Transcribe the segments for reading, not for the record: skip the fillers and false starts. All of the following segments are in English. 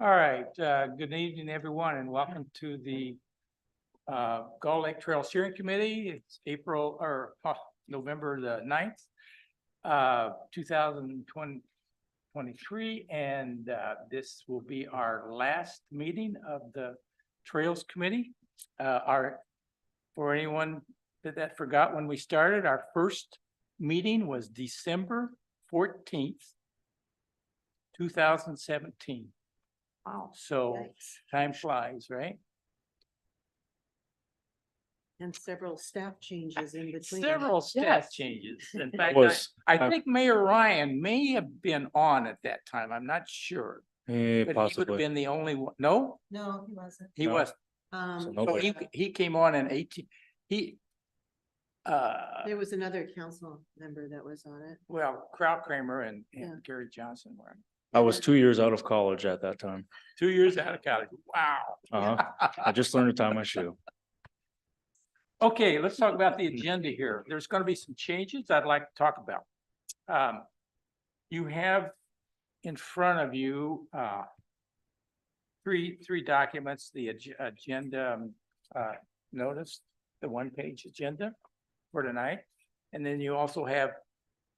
All right, good evening, everyone, and welcome to the Gull Lake Trail Steering Committee. It's November the 9th, 2023, and this will be our last meeting of the Trails Committee. For anyone that forgot when we started, our first meeting was December 14th, 2017. Wow. So Yikes. time flies, right? And several staff changes in between. Several staff Yes. changes. In fact, Was I think Mayor Ryan may have been on at that time. I'm not sure. But he would have possibly. been the only one. No, No, he wasn't. he No. was. So So nobody- he came on in 18. There was another council member that was on it. Well, Kraut Kramer and Yeah. Gary Johnson were I was 2 years out of college at that time. 2 years out of college. Wow. I just learned to tie my shoe. Okay, let's talk about the agenda here. There's going to be some changes I'd like to talk about. You have in front of you three documents, the agenda notice, the one-page agenda for tonight. And then you also have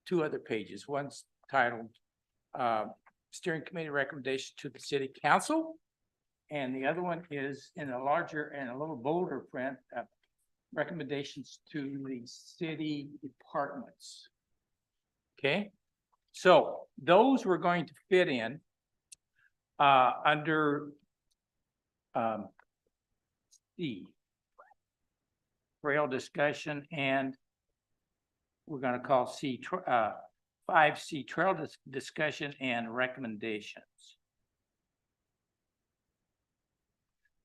two other pages. One's titled Steering Committee Recommendation to the City Council. And the other one is in a larger and a little bolder print, recommendations to the city departments. Okay, so those we're going to fit in under C, trail discussion, and we're going to call C 5C trail discussion and recommendations.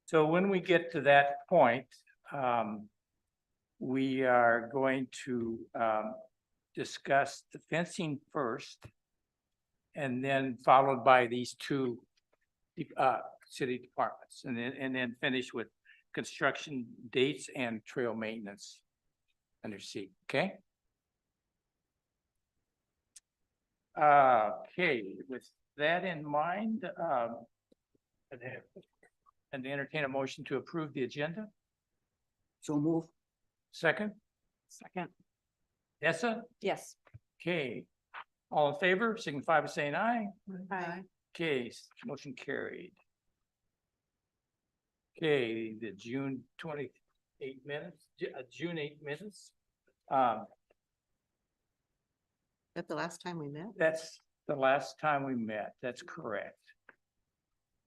So when we get to that point, we are going to discuss the fencing first, and then followed by these two city departments, and then finish with construction dates and trail maintenance under C. Okay. Okay, with that in mind, and entertain a motion to approve the agenda. So move. Second, Essa? Yes. Okay, all in favor, signify by saying aye. Aye. Okay, motion carried. Okay, the June 28 minutes, June 8 minutes. That the last time we met? That's the last time we met. That's correct.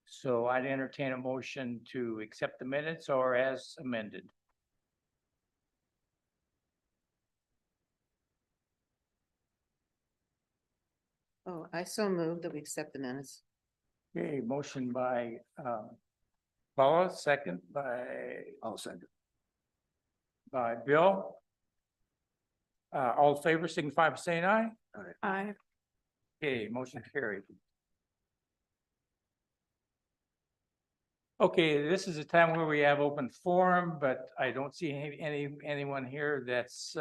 So I'd entertain a motion to accept the minutes or as amended. Oh, I so moved that we accept the minutes. Okay, motion by Paula, second by. I'll send it. By Bill. All in favor, signify by saying aye. Aye. Okay, motion carried. Okay, this is a time where we have open forum, but I don't see anyone here that's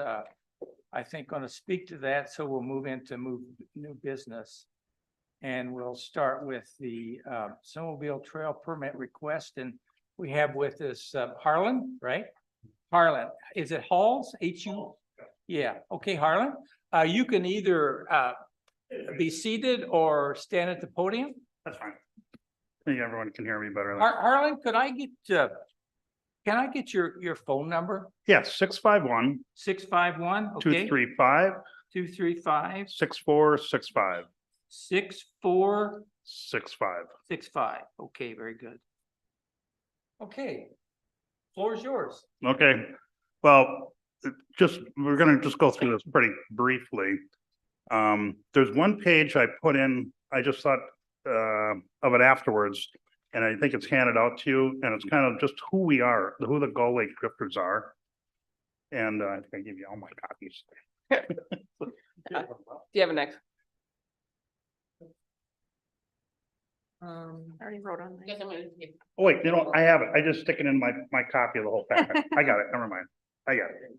I think going to speak to that, so we'll move into new business. And we'll start with the snowmobile trail permit request, and we have with us Harlan, right? Harlan, is it Halls? H-U? Yeah, okay, Harlan. You can either be seated or stand at the podium. That's fine. I think everyone can hear me better. Harlan, could I get, can I get your phone number? Yes, 651 651, okay, 235 235 6465 6465. 65. Okay, very good. Okay, floor is yours. Okay, well, we're gonna just go through this pretty briefly. There's one page I put in, I just thought of it afterwards, and I think it's handed out to you, and it's kind of just who we are, who the Gull Lake Drifters are. And I think I give you all my copies. Do you have a next? I already wrote on there. Oh, wait, you know, I have it. I just stick it in my copy of the whole packet. I got it. Never mind. I got it.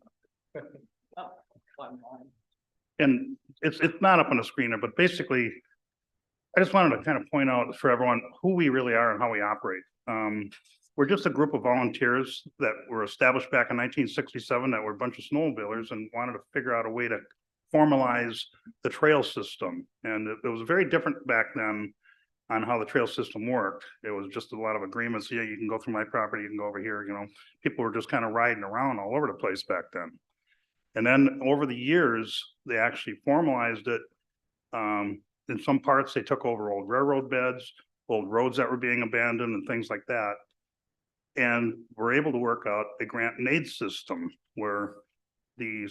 And it's not up on the screener, but basically I just wanted to kind of point out for everyone who we really are and how we operate. We're just a group of volunteers that were established back in 1967 that were a bunch of snowmobilers and wanted to figure out a way to formalize the trail system. And it was very different back then on how the trail system worked. It was just a lot of agreements. Yeah, you can go through my property, you can go over here, you know. People were just kind of riding around all over the place back then. And then over the years, they actually formalized it. In some parts, they took over old railroad beds, old roads that were being abandoned and things like that. And we're able to work out a grant and aid system where the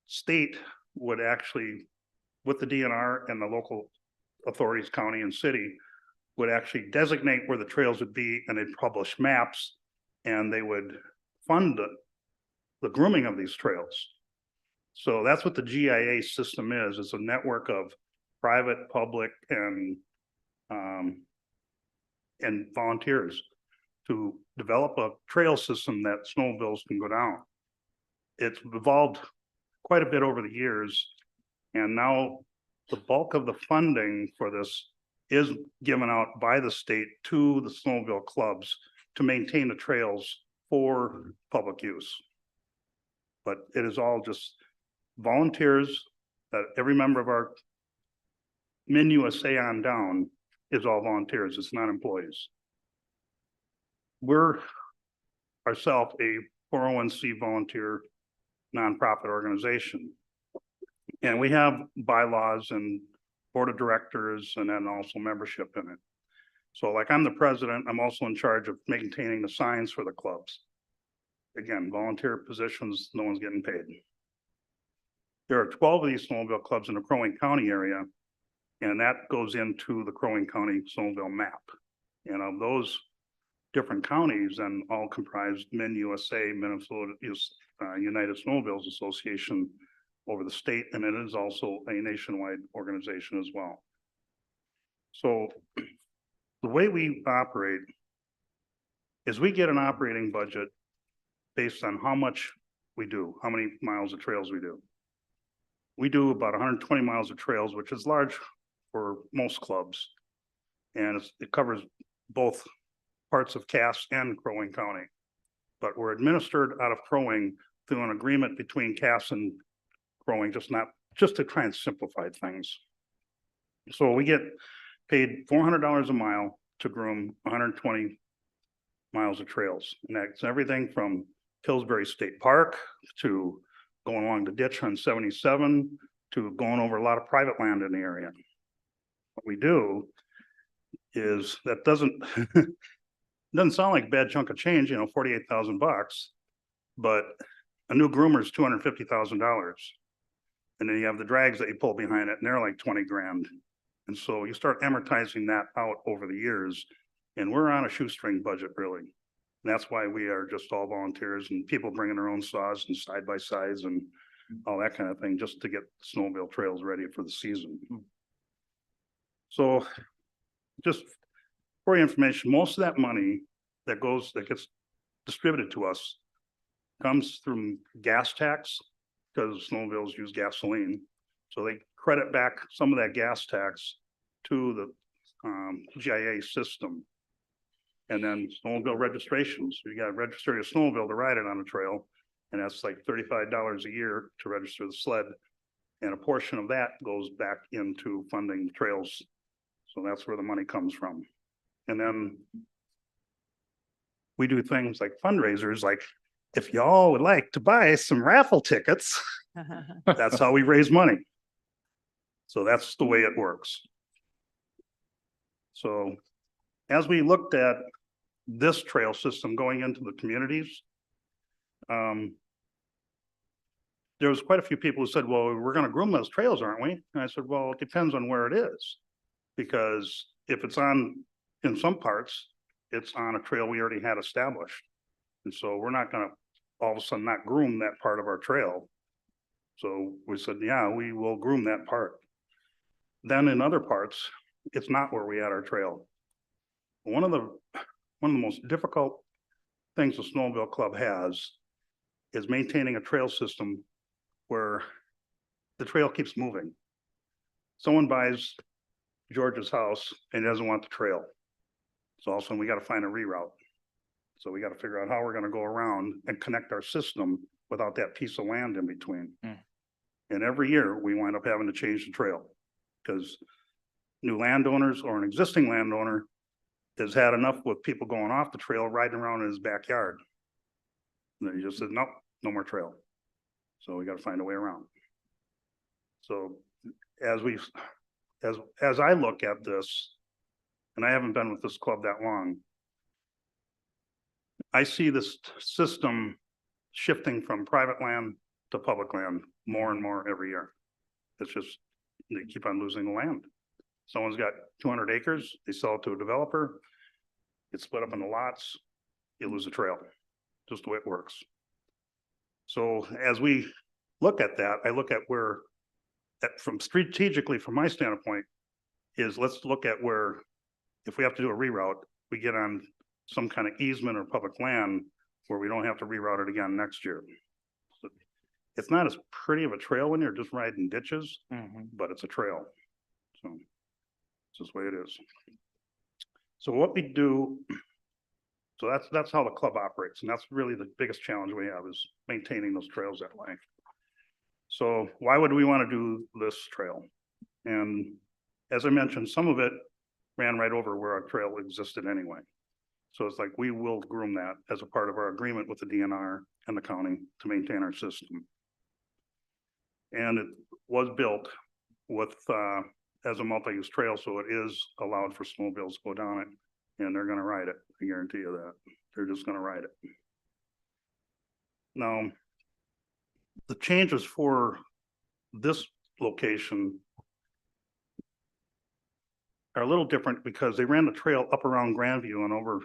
state would actually, with the DNR and the local authorities, county and city, would actually designate where the trails would be, and they'd publish maps, and they would fund the grooming of these trails. So that's what the GIA system is. It's a network of private, public, and volunteers to develop a trail system that snowmobiles can go down. It's evolved quite a bit over the years, and now the bulk of the funding for this is given out by the state to the snowmobile clubs to maintain the trails for public use. But it is all just volunteers, that every member of our Min USA on down is all volunteers. It's not employees. We're ourselves a 401c volunteer nonprofit organization. And we have bylaws and board of directors and then also membership in it. So like I'm the president, I'm also in charge of maintaining the signs for the clubs. Again, volunteer positions, no one's getting paid. There are 12 of these snowmobile clubs in the Crow Wing County area, and that goes into the Crow Wing County snowmobile map. And of those different counties, and all comprised Min USA, Minnesota United Snowmobiles Association over the state, and it is also a nationwide organization as well. So the way we operate is we get an operating budget based on how much we do, how many miles of trails we do. We do about 120 miles of trails, which is large for most clubs. And it covers both parts of Cass and Crow Wing County. But we're administered out of Crow Wing through an agreement between Cass and Crow Wing, just to try and simplify things. So we get paid $400 a mile to groom 120 miles of trails. And that's everything from Pillsbury State Park to going along the ditch on 77 to going over a lot of private land in the area. What we do is that doesn't sound like a bad chunk of change, you know, 48,000 bucks, but a new groomer is $250,000. And then you have the drags that you pull behind it, and they're like 20 grand. And so you start amortizing that out over the years, and we're on a shoestring budget, really. And that's why we are just all volunteers and people bringing their own saws and side-by-sides and all that kind of thing, just to get snowmobile trails ready for the season. So just for your information, most of that money that gets distributed to us comes from gas tax, because snowmobiles use gasoline. So they credit back some of that gas tax to the GIA system. And then snowmobile registrations. You got to register your snowmobile to ride it on a trail. And that's like $35 a year to register the sled. And a portion of that goes back into funding the trails. So that's where the money comes from. And then we do things like fundraisers, like if y'all would like to buy some raffle tickets, that's how we raise money. So that's the way it works. So as we looked at this trail system going into the communities, there was quite a few people who said, well, we're going to groom those trails, aren't we? And I said, well, it depends on where it is. Because if it's in some parts, it's on a trail we already had established. And so we're not going to all of a sudden not groom that part of our trail. So we said, yeah, we will groom that part. Then in other parts, it's not where we had our trail. One of the most difficult things the snowmobile club has is maintaining a trail system where the trail keeps moving. Someone buys George's house and he doesn't want the trail. So all of a sudden we gotta find a reroute. So we gotta figure out how we're gonna go around and connect our system without that piece of land in between. Hmm. And every year we wind up having to change the trail. Cause new landowners or an existing landowner has had enough with people going off the trail, riding around in his backyard. And then he just said, nope, no more trail. So we gotta find a way around. So as I look at this, and I haven't been with this club that long, I see this system shifting from private land to public land more and more every year. It's just, they keep on losing the land. Someone's got 200 acres, they sell it to a developer, it's split up into lots, you lose a trail, just the way it works. So as we look at that, I look at where, from strategically, from my standpoint, is let's look at where, if we have to do a reroute, we get on some kind of easement or public land where we don't have to reroute it again next year. So it's not as pretty of a trail when you're just riding ditches, but it's a trail. So it's just the way it is. So what we do, so that's how the club operates, and that's really the biggest challenge we have is maintaining those trails that way. So why would we want to do this trail? And as I mentioned, some of it ran right over where our trail existed anyway. So it's like we will groom that as a part of our agreement with the DNR and the county to maintain our system. And it was built with as a multi-use trail, so it is allowed for snowmobiles to go down it, and they're gonna ride it. I guarantee you that. They're just gonna ride it. Now, the changes for this location are a little different because they ran the trail up around Grandview and over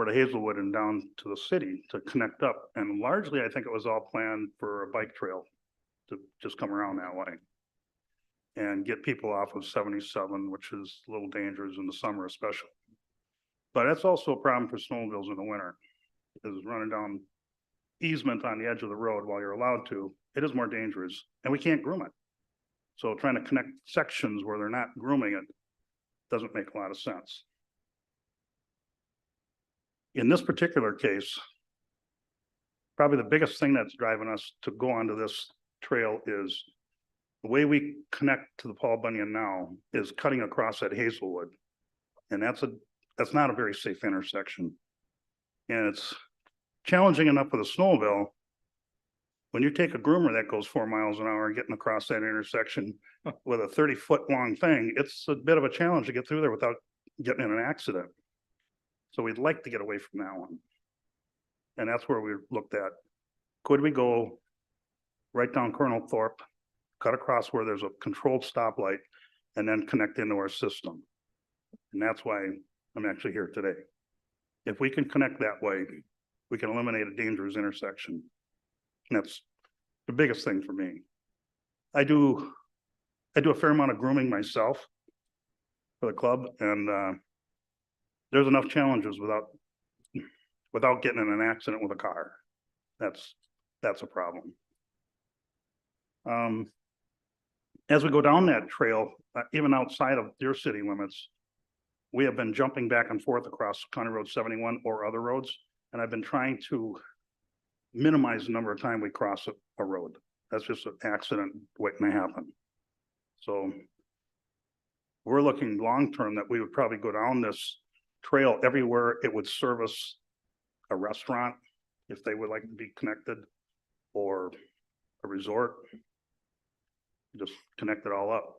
to Hazelwood and down to the city to connect up. And largely, I think it was all planned for a bike trail to just come around that way and get people off of 77, which is a little dangerous in the summer especially. But that's also a problem for snowmobiles in the winter, is running down easement on the edge of the road while you're allowed to, it is more dangerous, and we can't groom it. So trying to connect sections where they're not grooming it doesn't make a lot of sense. In this particular case, probably the biggest thing that's driving us to go onto this trail is the way we connect to the Paul Bunyan now is cutting across at Hazelwood. And that's not a very safe intersection. And it's challenging enough with a snowmobile. When you take a groomer that goes 4 miles an hour getting across that intersection with a 30-foot long thing, it's a bit of a challenge to get through there without getting in an accident. So we'd like to get away from that one. And that's where we looked at. Could we go right down Colonel Thorpe, cut across where there's a controlled stoplight, and then connect into our system? And that's why I'm actually here today. If we can connect that way, we can eliminate a dangerous intersection. And that's the biggest thing for me. I do a fair amount of grooming myself for the club, and there's enough challenges without getting in an accident with a car. That's a problem. As we go down that trail, even outside of your city limits, we have been jumping back and forth across County Road 71 or other roads, and I've been trying to minimize the number of times we cross a road. That's just an accident waiting to happen. So we're looking long-term that we would probably go down this trail everywhere it would service a restaurant, if they would like to be connected, or a resort. Just connect it all up.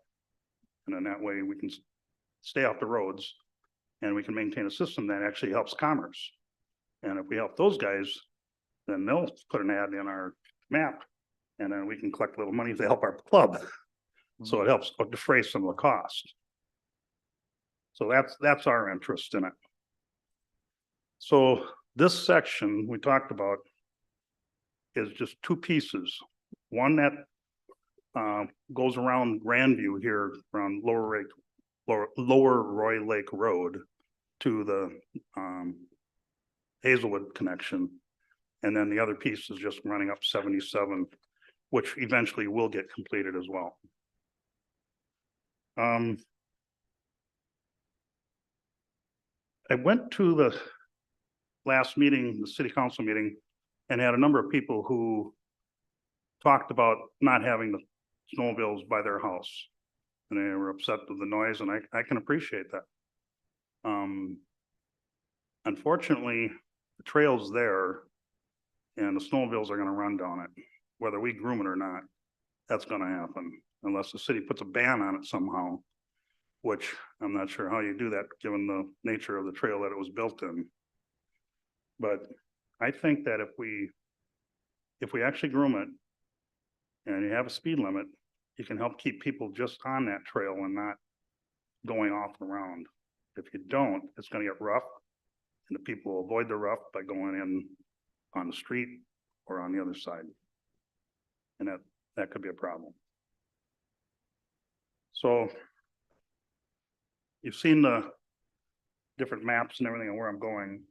And then that way we can stay off the roads and we can maintain a system that actually helps commerce. And if we help those guys, then they'll put an ad in our map, and then we can collect a little money to help our club. So it helps defray some of the cost. So that's our interest in it. So this section we talked about is just two pieces. One that goes around Grandview here, around Lower Roy Lake Road to the Hazelwood connection. And then the other piece is just running up 77, which eventually will get completed as well. I went to the last meeting, the city council meeting, and had a number of people who talked about not having the snowmobiles by their house. And they were upset with the noise, and I can appreciate that. Unfortunately, the trail's there and the snowmobiles are gonna run down it, whether we groom it or not. That's gonna happen unless the city puts a ban on it somehow, which I'm not sure how you do that, given the nature of the trail that it was built in. But I think that if we actually groom it and you have a speed limit, you can help keep people just on that trail and not going off and around. If you don't, it's gonna get rough, and the people will avoid the rough by going in on the street or on the other side. And that could be a problem. So you've seen the different maps and everything and where I'm going.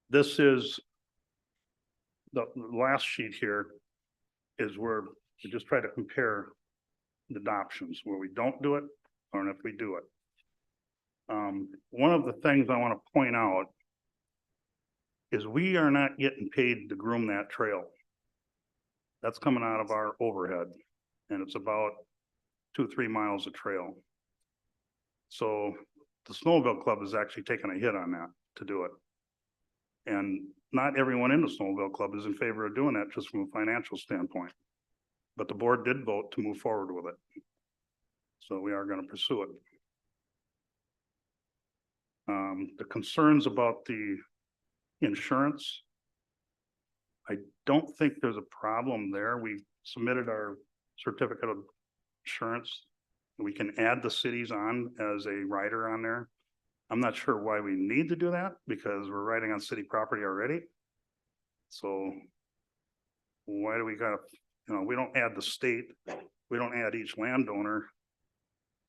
This is the last sheet here is where we just try to compare the options where we don't do it or if we do it. One of the things I want to point out is we are not getting paid to groom that trail. That's coming out of our overhead, and it's about 2-3 miles of trail. So the Snowmobile Club is actually taking a hit on that to do it. And not everyone in the Snowmobile Club is in favor of doing that just from a financial standpoint. But the board did vote to move forward with it. So we are going to pursue it. The concerns about the insurance, I don't think there's a problem there. We submitted our certificate of insurance. We can add the cities on as a rider on there. I'm not sure why we need to do that because we're riding on city property already. So why do we gotta, we don't add the state, we don't add each landowner.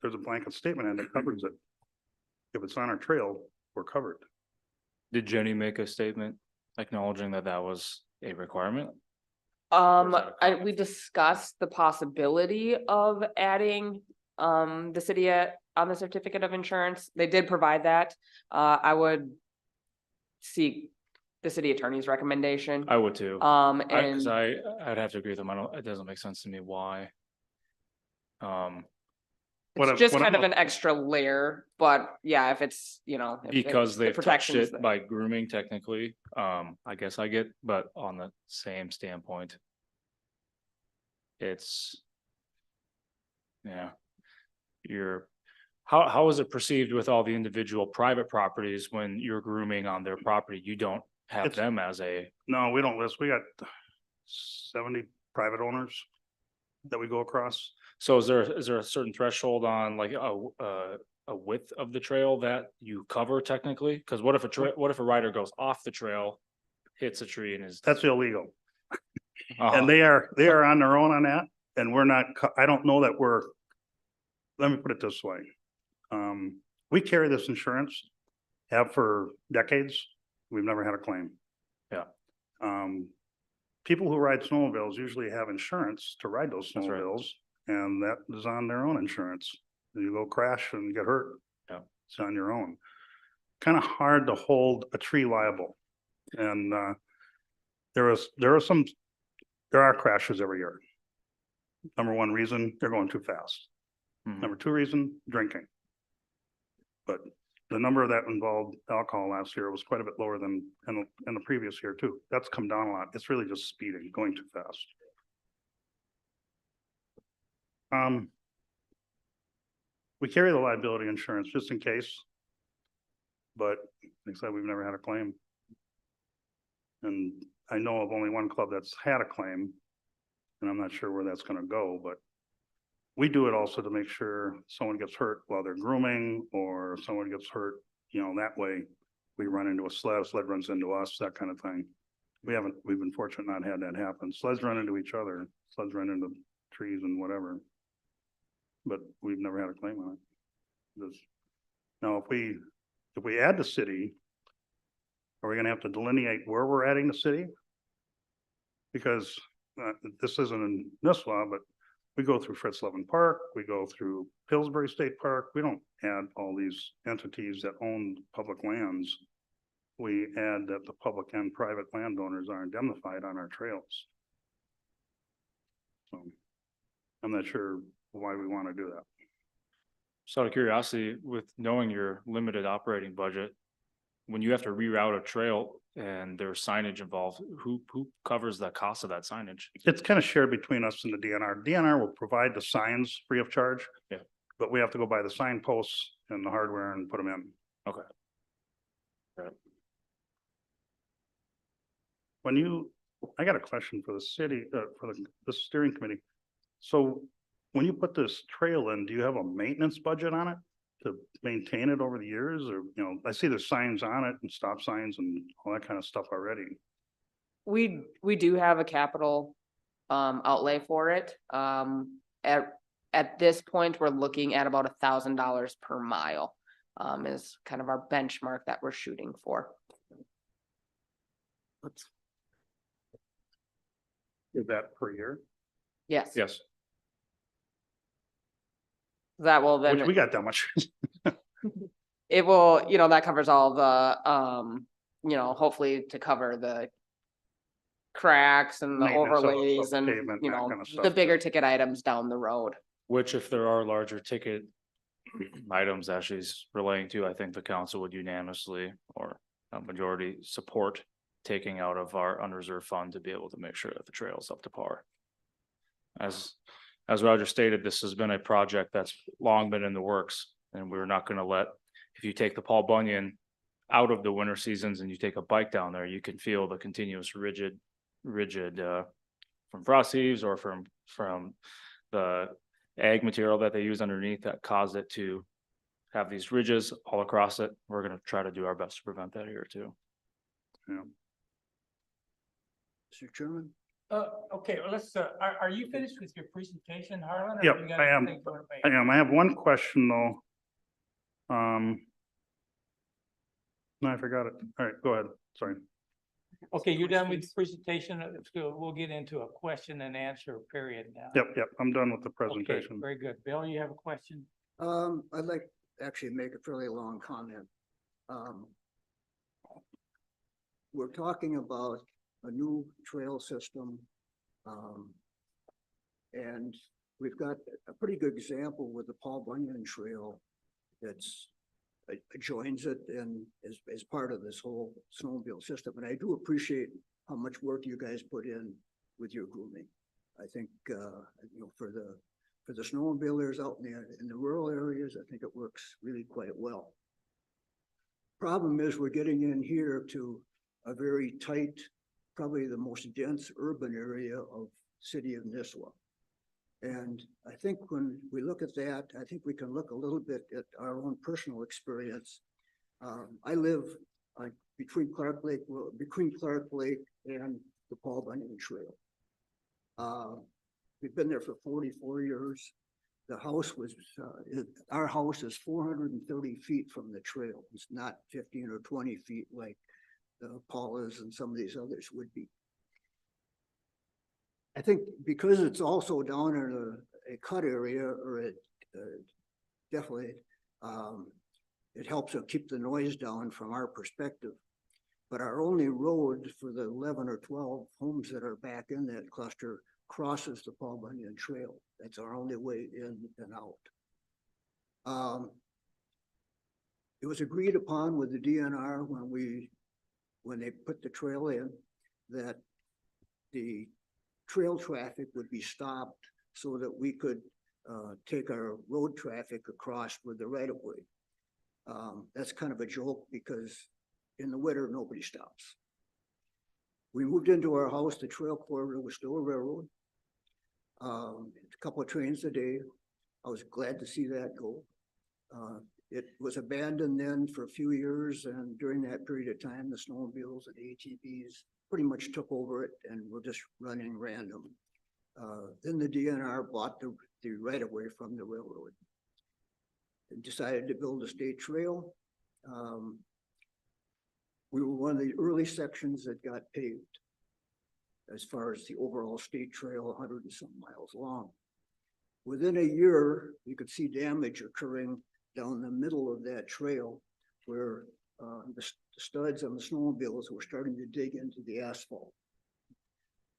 There's a blanket statement and it covers it. If it's on our trail, we're covered. Did Jenny make a statement acknowledging that that was a requirement? We discussed the possibility of adding, the city on the certificate of insurance. They did provide that. I would seek the city attorney's recommendation. I would too. And I'd have to agree with them. It doesn't make sense to me why. it's just kind of an extra layer, but yeah, if it's, Because the they've touched protection's it there. by grooming technically, I guess I get, but on the same standpoint. It's. Yeah. How is it perceived with all the individual private properties when you're grooming on their property? You don't have It's- them as a, No, we don't list. We got 70 private owners that we go across. so is there a certain threshold on like a width of the trail that you cover technically? Cause what if a rider goes off the trail, hits a tree and is. That's illegal. Uh-huh. And they are on their own on that. And we're not, I don't know that let me put it this way. We carry this insurance, have for decades. We've never had a claim. Yeah. People who ride snowmobiles usually have insurance to ride those That's right. snowmobiles, and that is on their own insurance. You go crash and get hurt. Yeah. It's on your own. Kind of hard to hold a tree liable. And there are crashes every year. Number one reason, they're going too fast. Mhm. Number two reason, drinking. But the number that involved alcohol last year was quite a bit lower than in the previous year too. That's come down a lot. It's really just speeding, going too fast. We carry the liability insurance just in case. But like I said, we've never had a claim. And I know of only one club that's had a claim. And I'm not sure where that's gonna go, but we do it also to make sure someone gets hurt while they're grooming or someone gets hurt, that way we run into a sled runs into us, that kind of thing. We've been fortunate not had that happen. Sleds run into each other, sleds run into trees and whatever. But we've never had a claim on it. Now, if we add the city, are we gonna have to delineate where we're adding the city? Because this isn't in this law, but we go through Fritz Levin Park, we go through Pillsbury State Park. We don't add all these entities that own public lands. We add that the public and private landowners are indemnified on our trails. So I'm not sure why we want to do that. So out of curiosity, with knowing your limited operating budget, when you have to reroute a trail and there's signage involved, who covers the cost of that signage? It's kind of shared between us and the DNR. DNR will provide the signs free of charge. Yeah. But we have to go buy the signposts and the hardware and put them in. Okay. Right. I got a question for the city, for the steering committee. So when you put this trail in, do you have a maintenance budget on it to maintain it over the years? Or, I see there's signs on it and stop signs and all that kind of stuff already. We do have a capital outlay for it. At this point, we're looking at about $1,000 per mile. Is kind of our benchmark that we're shooting for. Is that per year? Yes. Yes. That will then. Which we got that much. It will, that covers all the, hopefully to cover the cracks and the Maintenance of overlays and, pavement, that kind of the stuff, bigger too. ticket items down the road. Which if there are larger ticket items that she's relaying to, I think the council would unanimously or a majority support taking out of our unreserved fund to be able to make sure that the trail is up to par. As Roger stated, this has been a project that's long been in the works, and we're not gonna let, if you take the Paul Bunyan out of the winter seasons and you take a bike down there, you can feel the continuous rigid from frost heaves or from the ag material that they use underneath that cause it to have these ridges all across it. We're gonna try to do our best to prevent that here too. Yeah. Mr. Chairman? Okay, well, let's, are you finished with your presentation, Harlan? or Yep, you got I am. anything you wanna make? I have one question though. No, I forgot it. All right, go ahead. Sorry. Okay, you're done with the presentation. We'll get into a question and answer period now. Yep, I'm done with the Okay, presentation. very good. Bill, you have a question? I'd like to actually make a fairly long comment. We're talking about a new trail system. And we've got a pretty good example with the Paul Bunyan Trail that's joins it and as part of this whole snowmobile system. And I do appreciate how much work you guys put in with your grooming. I think, for the snowmobilers out in the rural areas, I think it works really quite well. Problem is we're getting in here to a very tight, probably the most dense urban area of city of Nisswa. And I think when we look at that, I think we can look a little bit at our own personal experience. I live between Clark Lake and the Paul Bunyan Trail. We've been there for 44 years. The house was, our house is 430 feet from the trail. It's not 15 or 20 feet like Paula's and some of these others would be. I think because it's also down in a cut area, or definitely, it helps to keep the noise down from our perspective. But our only road for the 11 or 12 homes that are back in that cluster crosses the Paul Bunyan Trail. That's our only way in and out. It was agreed upon with the DNR when they put the trail in that the trail traffic would be stopped so that we could take our road traffic across with the right of way. That's kind of a joke because in the winter, nobody stops. We moved into our house, the trail corridor was still a railroad. A couple of trains a day. I was glad to see that go. It was abandoned then for a few years, and during that period of time, the snowmobiles and ATVs pretty much took over it and were just running random. Then the DNR bought the right of way from the railroad and decided to build a state trail. We were one of the early sections that got paved as far as the overall state trail, 100 and some miles long. Within a year, you could see damage occurring down the middle of that trail where the studs on the snowmobiles were starting to dig into the asphalt.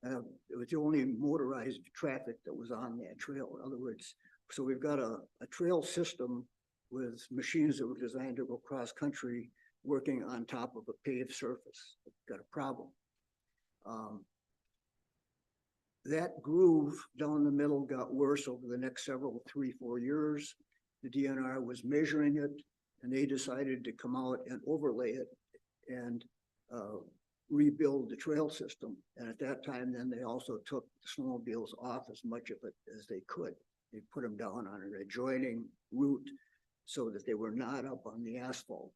It was the only motorized traffic that was on that trail. In other words, so we've got a trail system with machines that were designed to go cross country working on top of a paved surface. It's got a problem. That groove down the middle got worse over the next 3-4 years. The DNR was measuring it, and they decided to come out and overlay it and rebuild the trail system. And at that time, then they also took the snowmobiles off as much of it as they could. They put them down on an adjoining route so that they were not up on the asphalt.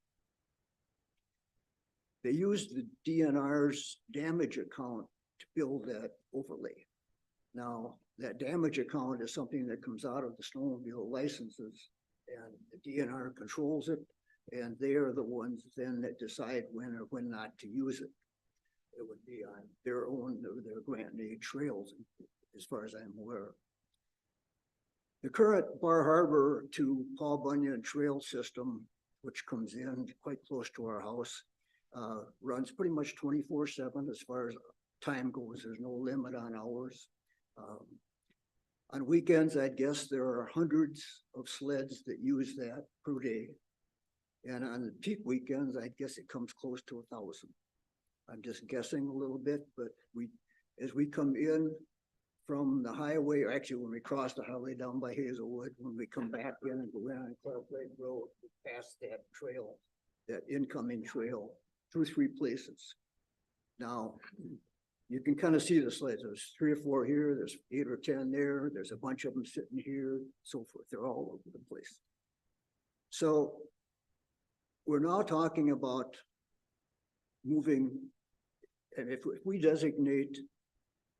They used the DNR's damage account to build that overlay. Now, that damage account is something that comes out of the snowmobile licenses, and the DNR controls it, and they are the ones then that decide when or when not to use it. It would be on their own, their grant aid trails, as far as I'm aware. The current Bar Harbor to Paul Bunyan trail system, which comes in quite close to our house, runs pretty much 24/7 as far as time goes. There's no limit on hours. On weekends, I'd guess there are hundreds of sleds that use that per day. And on the peak weekends, I'd guess it comes close to 1,000. I'm just guessing a little bit, but as we come in from the highway, or actually when we cross the highway down by Hazelwood, when we come back in and go in on Clark Lake Road, we pass that trail, that incoming trail, 2 or 3 places. Now, you can kind of see the sleds. There's 3 or 4 here, there's 8 or 10 there, there's a bunch of them sitting here, so forth. They're all over the place. So we're now talking about moving, and if we designate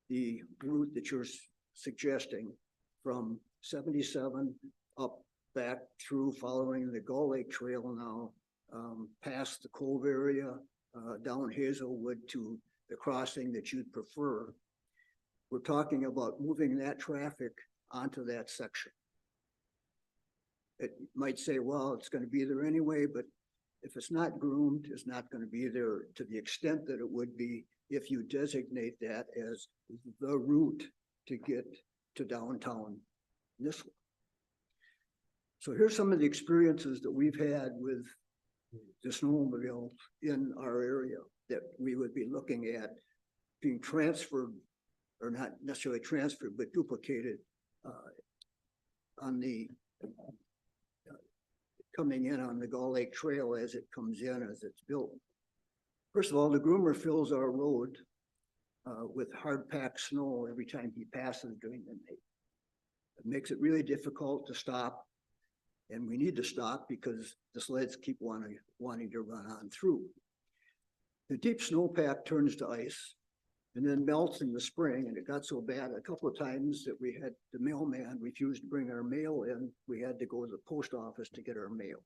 the route that you're suggesting from 77 up back through following the Gull Lake Trail now, past the Cove area, down Hazelwood to the crossing that you'd prefer, we're talking about moving that traffic onto that section. It might say, well, it's going to be there anyway, but if it's not groomed, it's not going to be there to the extent that it would be if you designate that as the route to get to downtown this way. So here's some of the experiences that we've had with the snowmobile in our area that we would be looking at being transferred, or not necessarily transferred, but duplicated on the coming in on the Gull Lake Trail as it comes in, as it's built. First of all, the groomer fills our road with hard packed snow every time he passes during the night. It makes it really difficult to stop, and we need to stop because the sleds keep wanting to run on through. The deep snowpack turns to ice and then melts in the spring, and it got so bad a couple of times that we had the mailman refused to bring our mail in. We had to go to the post office to get our mail.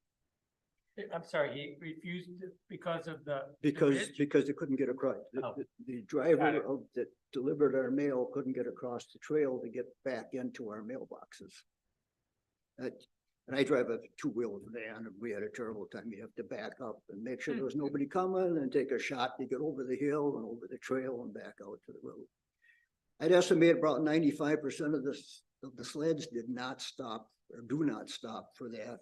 I'm sorry, he refused because of the. Because bridge? they couldn't get across. Oh. The Got driver it. that delivered our mail couldn't get across the trail to get back into our mailboxes. And I drive a 2-wheel van, and we had a terrible time. You have to back up and make sure there was nobody coming, and take a shot to get over the hill and over the trail and back out to the road. I'd estimate about 95% of the sleds did not stop or do not stop for that,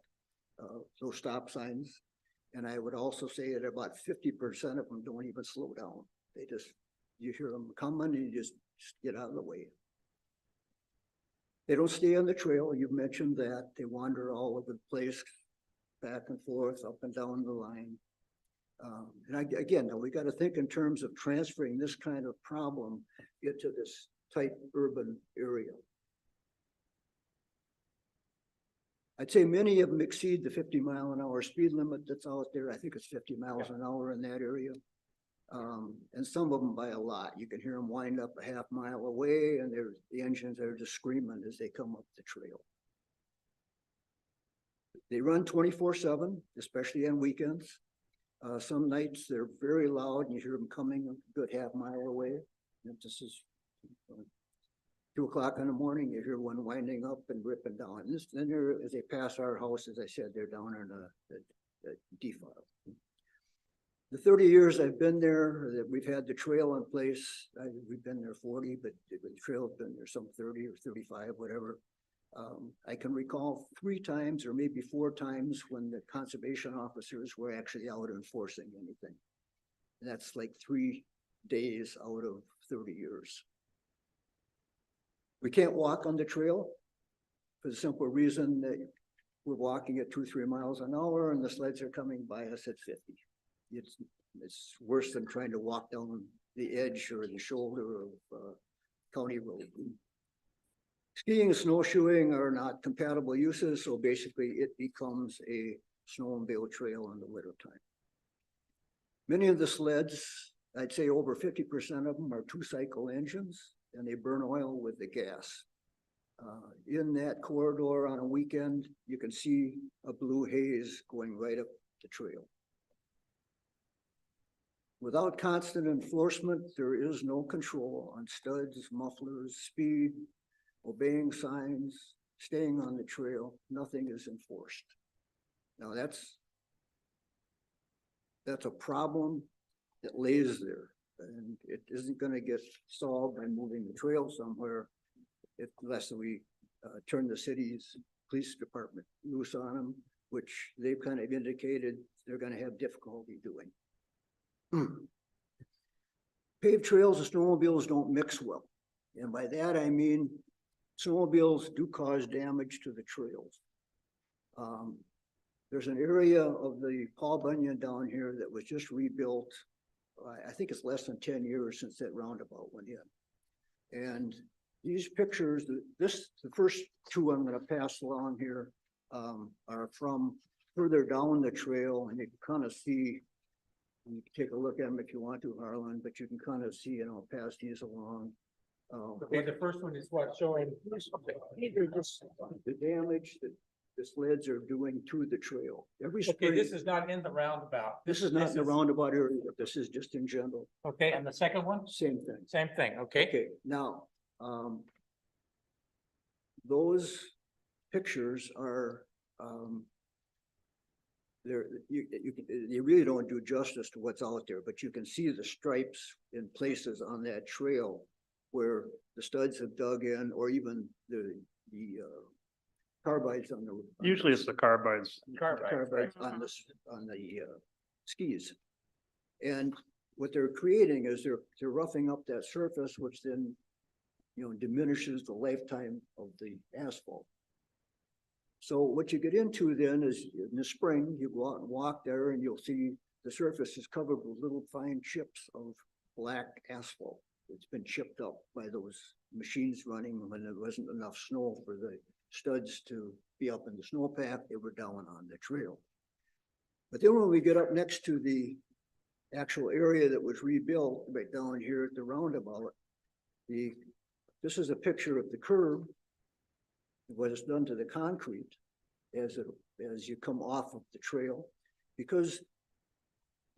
those stop signs. And I would also say that about 50% of them don't even slow down. They just, you hear them coming and you just get out of the way. They don't stay on the trail. You've mentioned that. They wander all over the place, back and forth, up and down the line. And again, we got to think in terms of transferring this kind of problem into this tight urban area. I'd say many of them exceed the 50-mile-an-hour speed limit that's out there. I think it's 50 miles an hour in that area. And some of them by a lot. You can hear them wind up a half mile away, and the engines are just screaming as they come up the trail. They run 24/7, especially on weekends. Some nights they're very loud, and you hear them coming a good half mile away. And this is 2 o'clock in the morning, you hear one winding up and ripping down. And this, then there, as they pass our house, as I said, they're down in the defile. The 30 years I've been there, that we've had the trail in place, we've been there 40, but the trail's been there some 30 or 35, whatever. I can recall 3 times or maybe 4 times when the conservation officers were actually out enforcing anything. And that's like 3 days out of 30 years. We can't walk on the trail for the simple reason that we're walking at 2-3 miles an hour and the sleds are coming by us at 50. It's worse than trying to walk down the edge or the shoulder of county road. Skiing and snowshoeing are not compatible uses, so basically it becomes a snowmobile trail in the winter time. Many of the sleds, I'd say over 50% of them are 2-cycle engines, and they burn oil with the gas. In that corridor on a weekend, you can see a blue haze going right up the trail. Without constant enforcement, there is no control on studs, mufflers, speed, obeying signs, staying on the trail. Nothing is enforced. Now that's a problem that lays there, and it isn't going to get solved by moving the trail somewhere unless we turn the city's police department loose on them, which they've kind of indicated they're going to have difficulty doing. Paved trails and snowmobiles don't mix well. And by that, I mean, snowmobiles do cause damage to the trails. There's an area of the Paul Bunyan down here that was just rebuilt. I think it's less than 10 years since that roundabout went in. And these pictures, the first 2 I'm going to pass along here are from further down the trail, and you can kind of see. You can take a look at them if you want to, Harlan, but you can kind of see, pass these along. Okay, the first one is what, showing the damage that the sleds are doing to the trail. Every okay, spring, this is not in the roundabout. this is not in the roundabout area, this is just in general, Okay, and the second one, same thing. same thing, okay? Okay, now, those pictures are, you really don't do justice to what's out there, but you can see the stripes in places on that trail where the studs have dug in, or even the carbides on the. Usually it's the carbides. Carbides on the skis. And what they're creating is they're roughing up that surface, which then, diminishes the lifetime of the asphalt. So what you get into then is in the spring, you go out and walk there and you'll see the surface is covered with little fine chips of black asphalt. It's been chipped up by those machines running when there wasn't enough snow for the studs to be up in the snowpack. They were down on the trail. But then when we get up next to the actual area that was rebuilt right down here at the roundabout, this is a picture of the curb, what is done to the concrete as you come off of the trail, because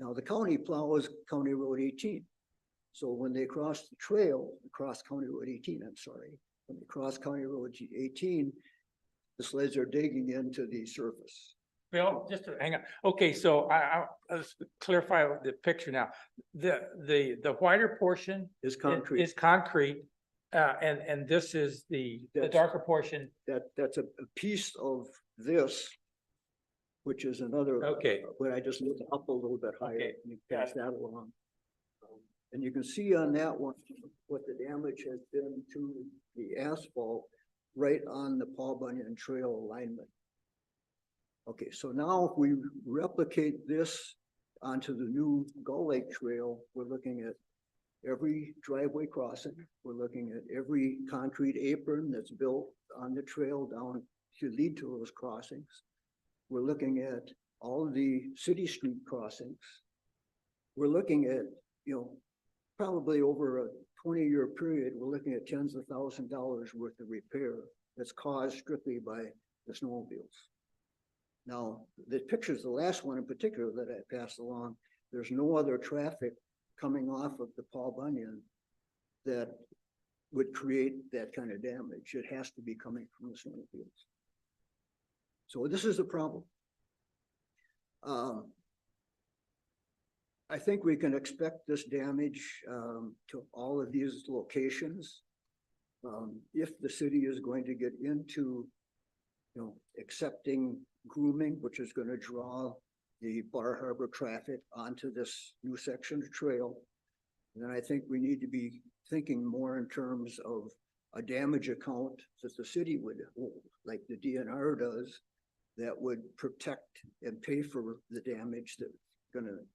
now the county plows County Road 18. So when they cross the trail, across County Road 18, when they cross County Road 18, the sleds are digging into the surface. Bill, just to hang on. Okay, so let's clarify the picture now. The whiter portion Is concrete. is concrete, and this is the darker portion. That's a piece of this, which is another. Okay. When I just look up a little bit higher, Okay, you got pass that along. And you can see on that one what the damage has been to the asphalt right on the Paul Bunyan Trail alignment. Okay, so now if we replicate this onto the new Gull Lake Trail, we're looking at every driveway crossing. We're looking at every concrete apron that's built on the trail down to lead to those crossings. We're looking at all the city street crossings. We're looking at, probably over a 20-year period, we're looking at tens of thousands of dollars worth of repair that's caused strictly by the snowmobiles. Now, the picture's the last one in particular that I passed along. There's no other traffic coming off of the Paul Bunyan that would create that kind of damage. It has to be coming from the snowmobiles. So this is a problem. I think we can expect this damage to all of these locations. If the city is going to get into, accepting grooming, which is going to draw the Bar Harbor traffic onto this new section of trail, then I think we need to be thinking more in terms of a damage account that the city would hold, like the DNR does, that would protect and pay for the damage that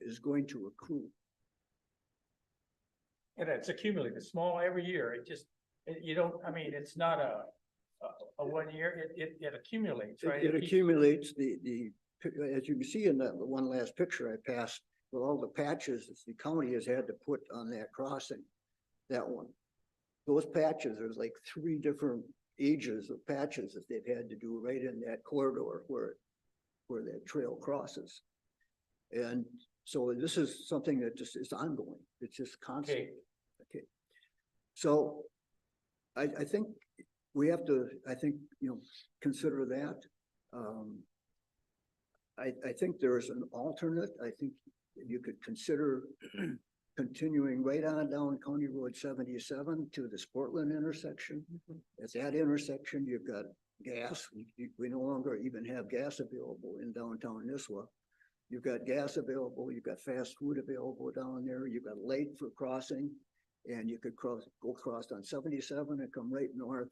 is going to accrue. And it's accumulated, small every year. It just, you don't, I mean, it's not a 1 year, it accumulates, right? It accumulates as you can see in that one last picture I passed, with all the patches that the county has had to put on that crossing, that one. Those patches, there's like 3 different ages of patches that they've had to do right in that corridor where that trail crosses. And so this is something that just is ongoing. It's just constant. Okay. So I think we have to, consider that. I think there is an alternate. I think you could consider continuing right on down County Road 77 to the Sportland intersection. At that intersection, you've got gas. We no longer even have gas available in downtown Nisswa. You've got gas available, you've got fast food available down there, you've got light for crossing, and you could go across on 77 and come right north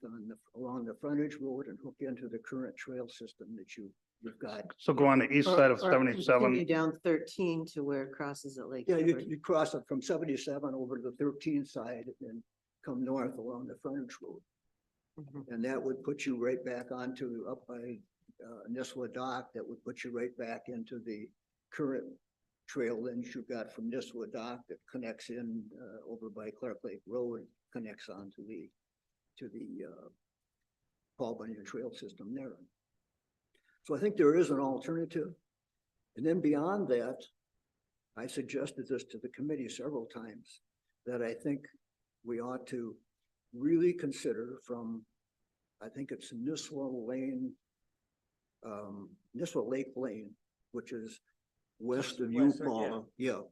along the frontage road and hook into the current trail system that you've got. So go on the east side of Or 77. continue down 13 to where it crosses at Lake. Yeah, Hubbard. you cross it from 77 over to the 13 side and then come north along the frontage road. Mhm. And that would put you right back onto up by Nisswa Dock. That would put you right back into the current trail lens you've got from Nisswa Dock that connects in over by Clark Lake Road, connects onto the Paul Bunyan Trail system there. So I think there is an alternative. And then beyond that, I suggested this to the committee several times, that I think we ought to really consider from, I think it's Nisswa Lake Lane, which is west of West, Paula. Yeah.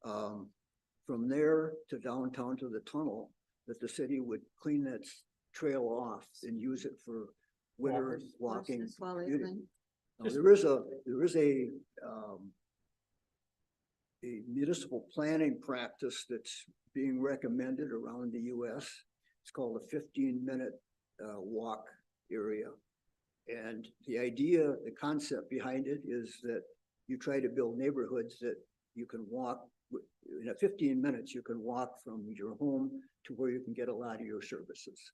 From there to downtown to the tunnel, that the city would clean that trail off and use it for winter walking. Where's Nisswa Lake beauty. Lane? Now, there is a municipal planning practice that's being recommended around the US. It's called a 15-minute walk area. And the idea, the concept behind it is that you try to build neighborhoods that you can walk, in 15 minutes, you can walk from your home to where you can get a lot of your services.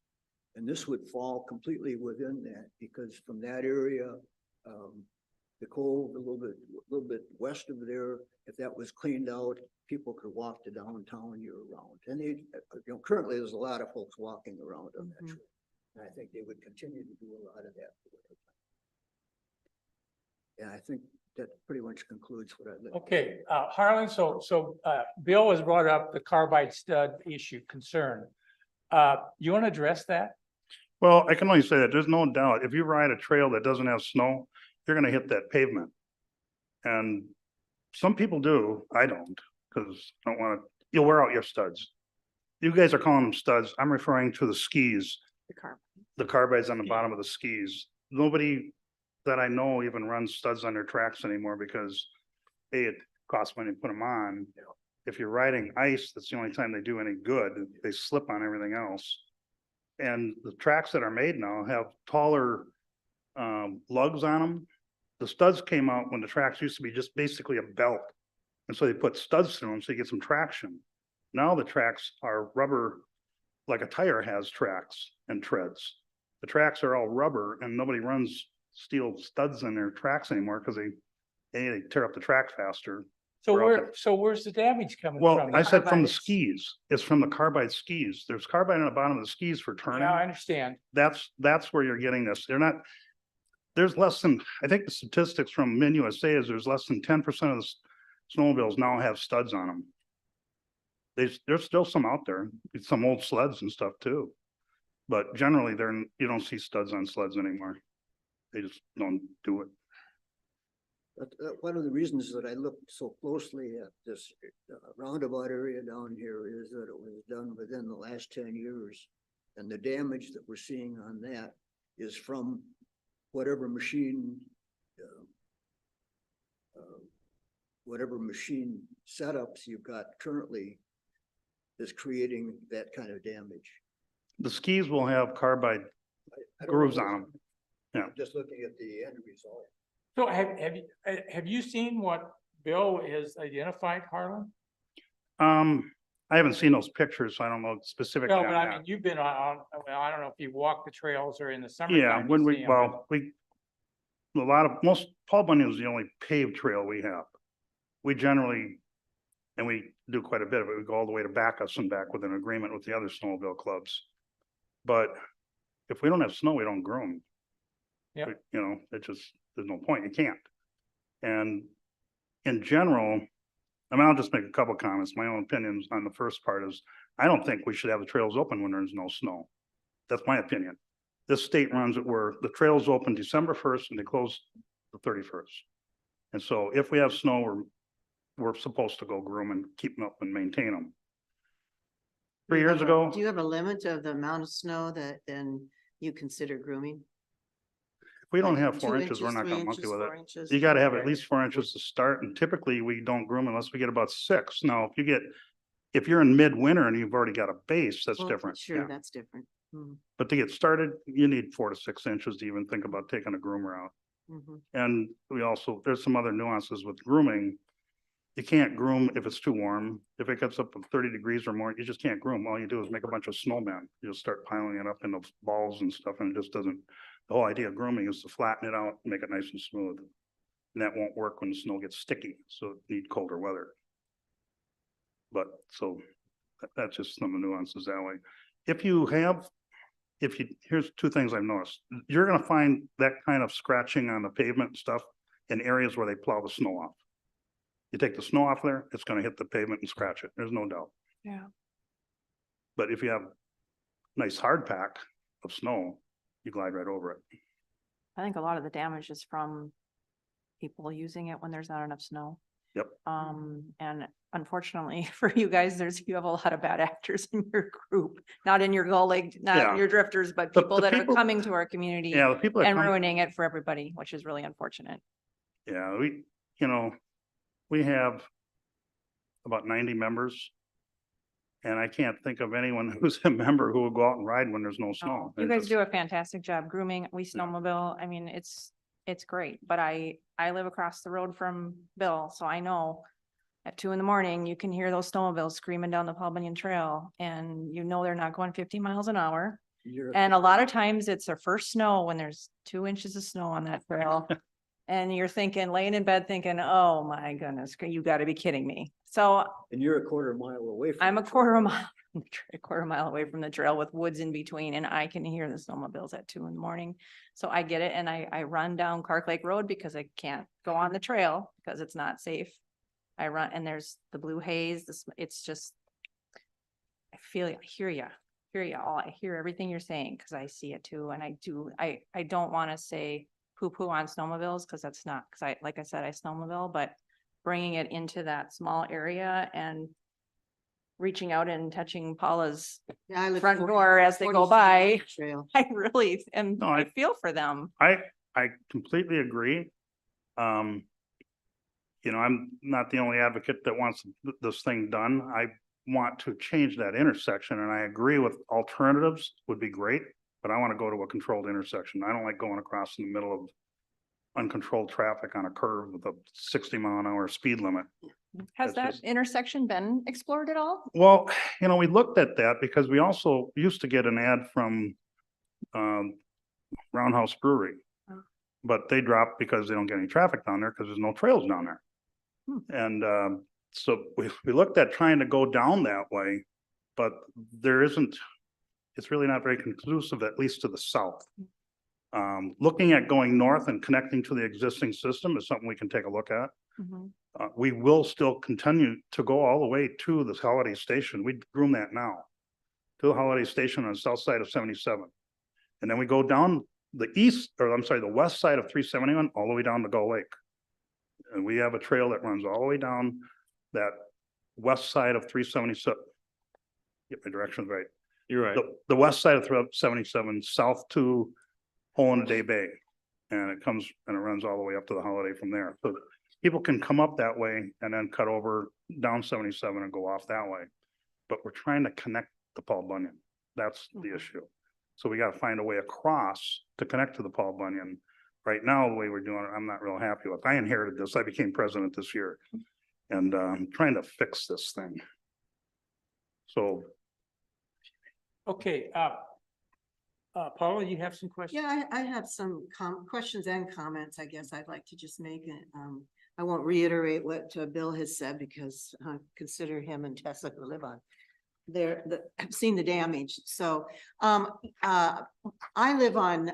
And this would fall completely within that, because from that area, the cove, a little bit west of there, if that was cleaned out, people could walk to downtown year round. And they, currently there's a lot of folks walking around on that trail. And I think they would continue to do a lot of that. And I think that pretty much concludes what I. Okay, Harlan, so Bill has brought up the carbide stud issue concern. You want to address that? Well, I can only say that there's no doubt, if you ride a trail that doesn't have snow, you're gonna hit that pavement. And some people do, I don't, because I don't wanna, you'll wear out your studs. You guys are calling them studs, I'm referring to the skis, The car. the carbides on the bottom of the skis. Nobody that I know even runs studs on their tracks anymore because A, it costs money to put them on. If you're riding ice, that's the only time they do any good. They slip on everything else. And the tracks that are made now have taller lugs on them. The studs came out when the tracks used to be just basically a belt. And so they put studs through them so you get some traction. Now the tracks are rubber, like a tire has tracks and treads. The tracks are all rubber and nobody runs steel studs in their tracks anymore because they tear up the track faster. So where's the damage coming Well, from? I said from the Carbides? skis. It's from the carbide skis. There's carbide on the bottom of the skis for turning. Yeah, I understand. That's where you're getting this. They're not, there's less than, I think the statistics from MinUSA is there's less than 10% of the snowmobiles now have studs on them. There's still some out there, some old sleds and stuff too. But generally, you don't see studs on sleds anymore. They just don't do it. But one of the reasons that I looked so closely at this roundabout area down here is that it was done within the last 10 years. And the damage that we're seeing on that is from whatever machine setups you've got currently is creating that kind of damage. The skis will have carbide I don't grooves know. on them. Yeah. Just looking at the end result. So have you seen what Bill has identified, Harlan? I haven't seen those pictures, so I don't know specifically No, on but I that. mean, you've been well, I don't know if you walk the trails or in the Yeah, summertime. when you see 'em, but- most, Paul Bunyan is the only paved trail we have. We generally, and we do quite a bit of it, we go all the way to Bacchus and back with an agreement with the other snowmobile clubs. But if we don't have snow, we don't groom. Yep. You know, it just, there's no point, you can't. And in general, I mean, I'll just make a couple comments. My own opinions on the first part is, I don't think we should have the trails open when there's no snow. That's my opinion. This state runs it where the trails open December 1st and they close the 31st. And so if we have snow, we're supposed to go groom and keep them up and maintain them. 3 Do you years have a- ago, Do you have a limit of the amount of snow that then you consider grooming? if we don't Like have 4 2 inches, we're not 3 gonna monkey inches, with 4 it. inches? You gotta have at Okay. least 4 inches to start, and typically we don't groom unless we get about 6. Now, if you're in midwinter and you've already got a base, that's Well, different. Sure, Yeah. that's different. Mm, But to get started, you need 4 to 6 inches to even think about taking a groomer out. mhm. And there's some other nuances with grooming. You can't groom if it's too warm. If it gets up to 30 degrees or more, you just can't groom. All you do is make a bunch of snowmen. You'll start piling it up in the balls and stuff, and it just doesn't. The whole idea of grooming is to flatten it out, and make it nice and smooth. And that won't work when the snow gets sticky, so it need colder weather. But so that's just some of the nuances that way. Here's 2 things I've noticed. You're gonna find that kind of scratching on the pavement stuff in areas where they plow the snow off. You take the snow off there, it's gonna hit the pavement and scratch it. There's no doubt. Yeah. But if you have nice hard pack of snow, you glide right over it. I think a lot of the damage is from people using it when there's not enough snow. Yep. And unfortunately for you guys, you have a lot of bad actors in your group, not in your not Yeah. in your drifters, but The people that are people- coming to our community Yeah, the people that and come, ruining it for everybody, which is really unfortunate. yeah, we have about 90 members. And I can't think of anyone who's a member who will go out and ride when there's no snow. You They're guys just- do a fantastic job grooming. We snowmobile. I mean, it's great, but I live across the road from Bill, so I know at 2 a.m, you can hear those snowmobiles screaming down the Paul Bunyan Trail and you know they're not going 50 miles an hour. And a lot of times it's their first snow when there's 2 inches of snow on that trail. And you're laying in bed thinking, oh my goodness, you gotta be kidding me. So And you're a quarter mile away from. I'm a the quarter trail. mile, a quarter mile away from the trail with woods in between and I can hear the snowmobiles at 2 a.m. So I get it. And I run down Clark Lake Road because I can't go on the trail because it's not safe. I run and there's the blue haze. It's just, I hear you. I hear everything you're saying because I see it too. And I don't want to say poo-poo on snowmobiles because that's not, because like I said, I snowmobile, but bringing it into that small area and reaching out and touching Paula's Yeah, I live front 40 door as they 40 go feet by. off the Trail. I really am, No, I I- feel for them. I completely agree. I'm not the only advocate that wants this thing done. I want to change that intersection and I agree with alternatives would be great, but I want to go to a controlled intersection. I don't like going across in the middle of uncontrolled traffic on a curve with a 60-mile-an-hour speed limit. Has that That's just- intersection been explored at all? Well, we looked at that because we also used to get an ad from Roundhouse Brewery. Oh. But they dropped because they don't get any traffic down there because there's no trails down there. And so we looked at trying to go down that way, but it's really not very conclusive, at least to the south. Looking at going north and connecting to the existing system is something we can take a look at. Mhm. We will still continue to go all the way to this holiday station. We groom that now. to the Holiday Station on the south side of 77. And then we go down the east, or I'm sorry, the west side of 371, all the way down to Gull Lake. And we have a trail that runs all the way down that west side of 377. Get my directions right. You're right. The west side of 377, south to Hole in the Day Bay. And it comes and it runs all the way up to the Holiday from there. So people can come up that way and then cut over down 77 and go off that way. But we're trying to connect the Paul Bunyan. That's the issue. So we gotta find a way across to connect to the Paul Bunyan. Right now, the way we're doing it, I'm not real happy with. I inherited this. I became president this year. And I'm trying to fix this thing. So Okay, Paula, you have some questions? Yeah, I have some questions and comments, I guess I'd like to just make it. I won't reiterate what Bill has said because I consider him and Tessa who live on there, I've seen the damage. So I live on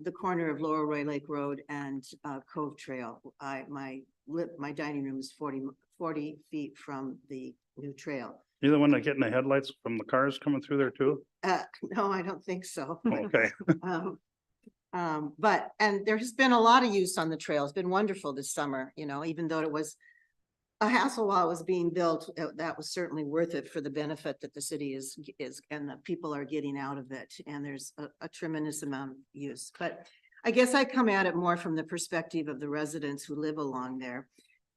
the corner of Lower Roy Lake Road and Cove Trail. My dining room is 40 feet from the new trail. you're the one that getting the headlights from the cars coming through there too? No, I don't think so. Okay. And there has been a lot of use on the trail. It's been wonderful this summer, you know, even though it was a hassle while it was being built, that was certainly worth it for the benefit that the city is and the people are getting out of it. And there's a tremendous amount of use, but I guess I come at it more from the perspective of the residents who live along there.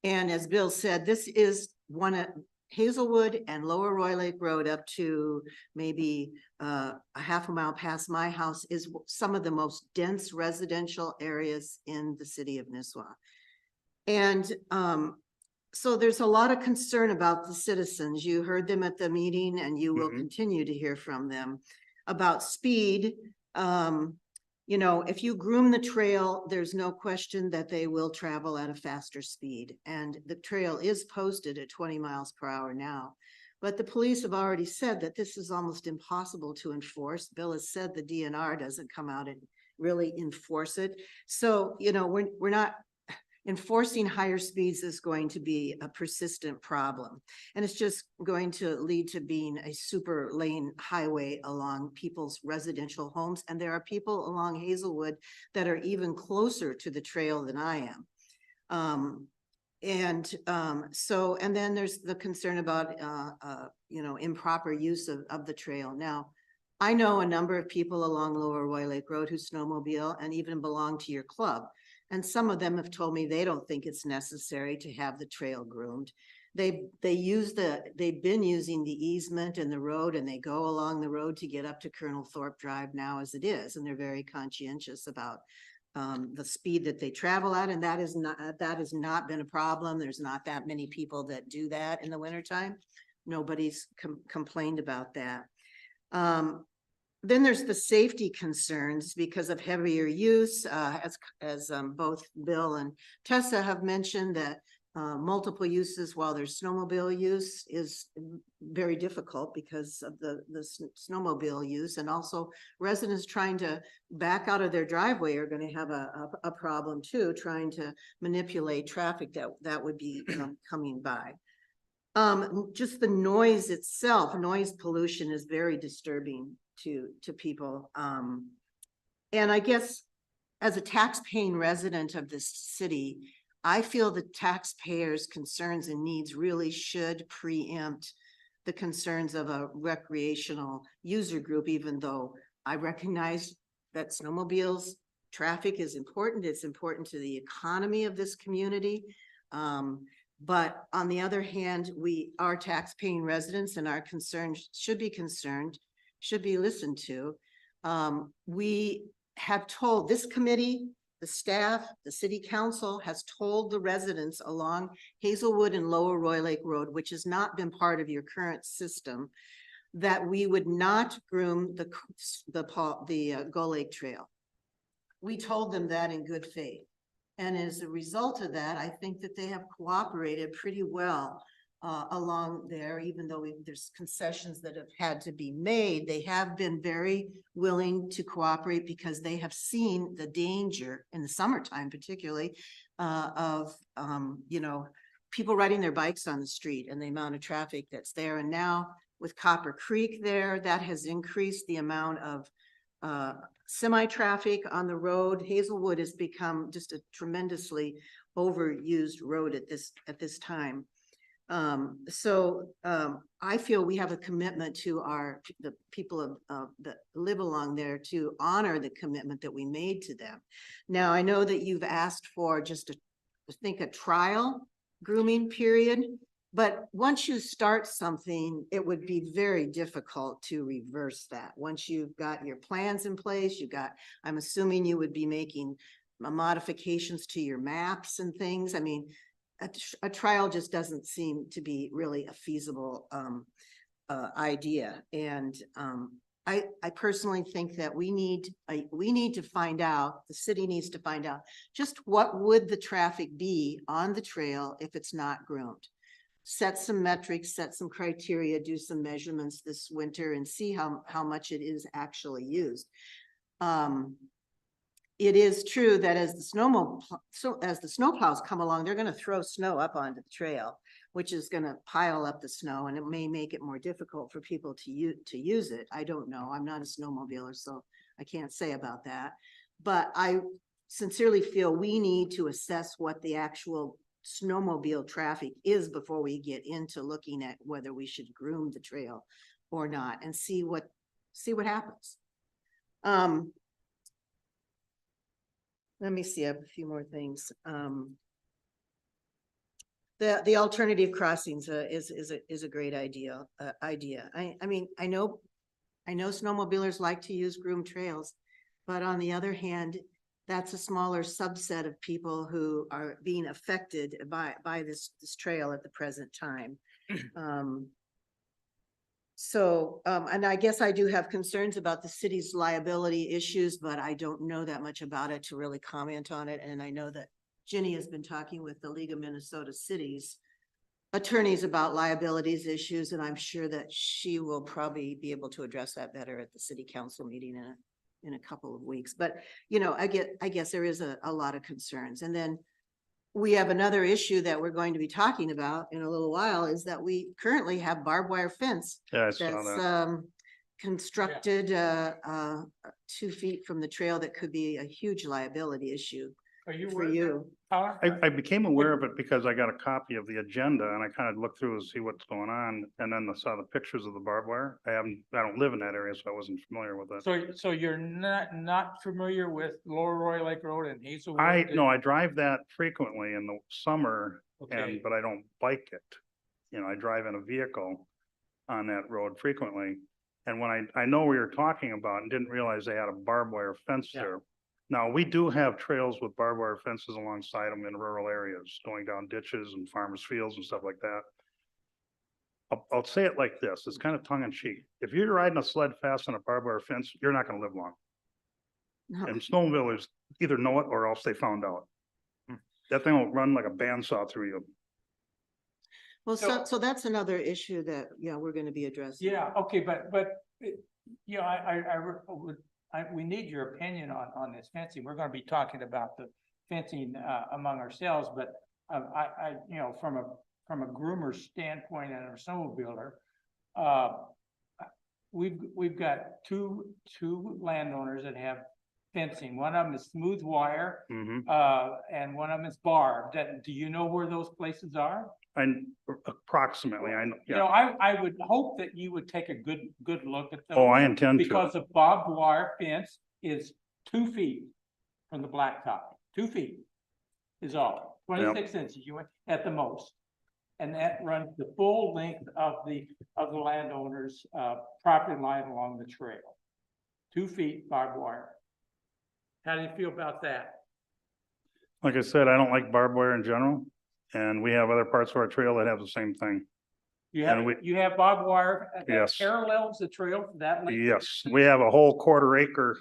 And as Bill said, this is one of Hazelwood and Lower Roy Lake Road up to maybe a half a mile past my house is some of the most dense residential areas in the city of Nisswa. And so there's a lot of concern about the citizens. You heard them at the meeting and you will continue to hear from them about speed. You know, if you groom the trail, there's no question that they will travel at a faster speed. And the trail is posted at 20 miles per hour now. But the police have already said that this is almost impossible to enforce. Bill has said the DNR doesn't come out and really enforce it. So, you know, we're not enforcing higher speeds is going to be a persistent problem. And it's just going to lead to being a super lane highway along people's residential homes. And there are people along Hazelwood that are even closer to the trail than I am. And then there's the concern about, you know, improper use of the trail. Now, I know a number of people along Lower Roy Lake Road who snowmobile and even belong to your club. And some of them have told me they don't think it's necessary to have the trail groomed. They've been using the easement and the road, and they go along the road to get up to Colonel Thorpe Drive now as it is. And they're very conscientious about the speed that they travel at. And that has not been a problem. There's not that many people that do that in the wintertime. Nobody's complained about that. Then there's the safety concerns because of heavier use, as both Bill and Tessa have mentioned that multiple uses while there's snowmobile use is very difficult because of the snowmobile use. And also residents trying to back out of their driveway are going to have a problem too, trying to manipulate traffic that would be coming by. Just the noise itself, noise pollution is very disturbing to people. And I guess as a tax-paying resident of this city, I feel the taxpayers' concerns and needs really should preempt the concerns of a recreational user group, even though I recognize that snowmobiles, traffic is important. It's important to the economy of this community. But on the other hand, we are tax-paying residents and our concerns should be listened to. We have told this committee, the staff, the city council has told the residents along Hazelwood and Lower Roy Lake Road, which has not been part of your current system, that we would not groom the Gull Lake Trail. We told them that in good faith. And as a result of that, I think that they have cooperated pretty well along there, even though there's concessions that have had to be made. They have been very willing to cooperate because they have seen the danger in the summertime, particularly of, you know, people riding their bikes on the street and the amount of traffic that's there. And now with Copper Creek there, that has increased the amount of semi-traffic on the road. Hazelwood has become just a tremendously overused road at this time. I feel we have a commitment to the people that live along there to honor the commitment that we made to them. Now, I know that you've asked for just a trial grooming period, but once you start something, it would be very difficult to reverse that. Once you've got your plans in place, I'm assuming you would be making modifications to your maps and things. I mean, a trial just doesn't seem to be really a feasible idea. And I personally think that we need to find out, the city needs to find out just what would the traffic be on the trail if it's not groomed. Set some metrics, set some criteria, do some measurements this winter and see how much it is actually used. It is true that as the snowplows come along, they're going to throw snow up onto the trail, which is going to pile up the snow, and it may make it more difficult for people to use it. I don't know. I'm not a snowmobiler, so I can't say about that. But I sincerely feel we need to assess what the actual snowmobile traffic is before we get into looking at whether we should groom the trail or not, and see what happens. Let me see, I have a few more things. The alternative crossings is a great idea. I mean, I know snowmobilers like to use groomed trails, but on the other hand, that's a smaller subset of people who are being affected by this trail at the present time. And I guess I do have concerns about the city's liability issues, but I don't know that much about it to really comment on it. And I know that Ginny has been talking with the League of Minnesota Cities attorneys about liabilities issues, and I'm sure that she will probably be able to address that better at the city council meeting in a couple of weeks. But, you know, I guess there is a lot of concerns. And then we have another issue that we're going to be talking about in a little while, is that we currently have barbed wire fence Yeah, I saw that's that. constructed 2 feet from the trail that could be a huge liability issue Are you? for you. I became aware of it because I got a copy of the agenda and I kind of looked through to see what's going on, and then I saw the pictures of the barbed wire. I don't live in that area, so I wasn't familiar with it. So you're not familiar with Lower Roy Lake Road and Hazelwood? I drive that frequently in the summer, Okay. but I don't bike it. You know, I drive in a vehicle on that road frequently. And when I know what you're talking about and didn't realize they had a barbed wire fence Yeah. there. Now, we do have trails with barbed wire fences alongside them in rural areas, going down ditches and farmers' fields and stuff like that. I'll say it like this, it's kind of tongue in cheek. If you're riding a sled fast on a barbed wire fence, you're not gonna live long. No. And snowmobilers either know it or else they found out. That thing will run like a bandsaw through you. Well, So- so that's another issue that, yeah, we're going to be addressing. Yeah, okay, but, you know, we need your opinion on this fencing. We're gonna be talking about the fencing, among ourselves, but, you know, from a groomer standpoint and a snowmobiler, we've got two landowners that have fencing. One of them is smooth wire, Mhm. and one of them is barbed. Do you know where those places are? And approximately, I know, You yeah. know, I would hope that you would take a good look at those. Oh, I intend to. Because a barbed wire fence is 2 feet from the blacktop. 2 feet is all, 26 inches you went at the most. And that runs the full length of the landowner's property line along the trail. 2 feet barbed wire. How do you feel about that? Like I said, I don't like barbed wire in general, and we have other parts of our trail that have the same thing. You And have, you have barbed wire that Yes. parallels the trail for that length? Yes, we have a whole 1/4 acre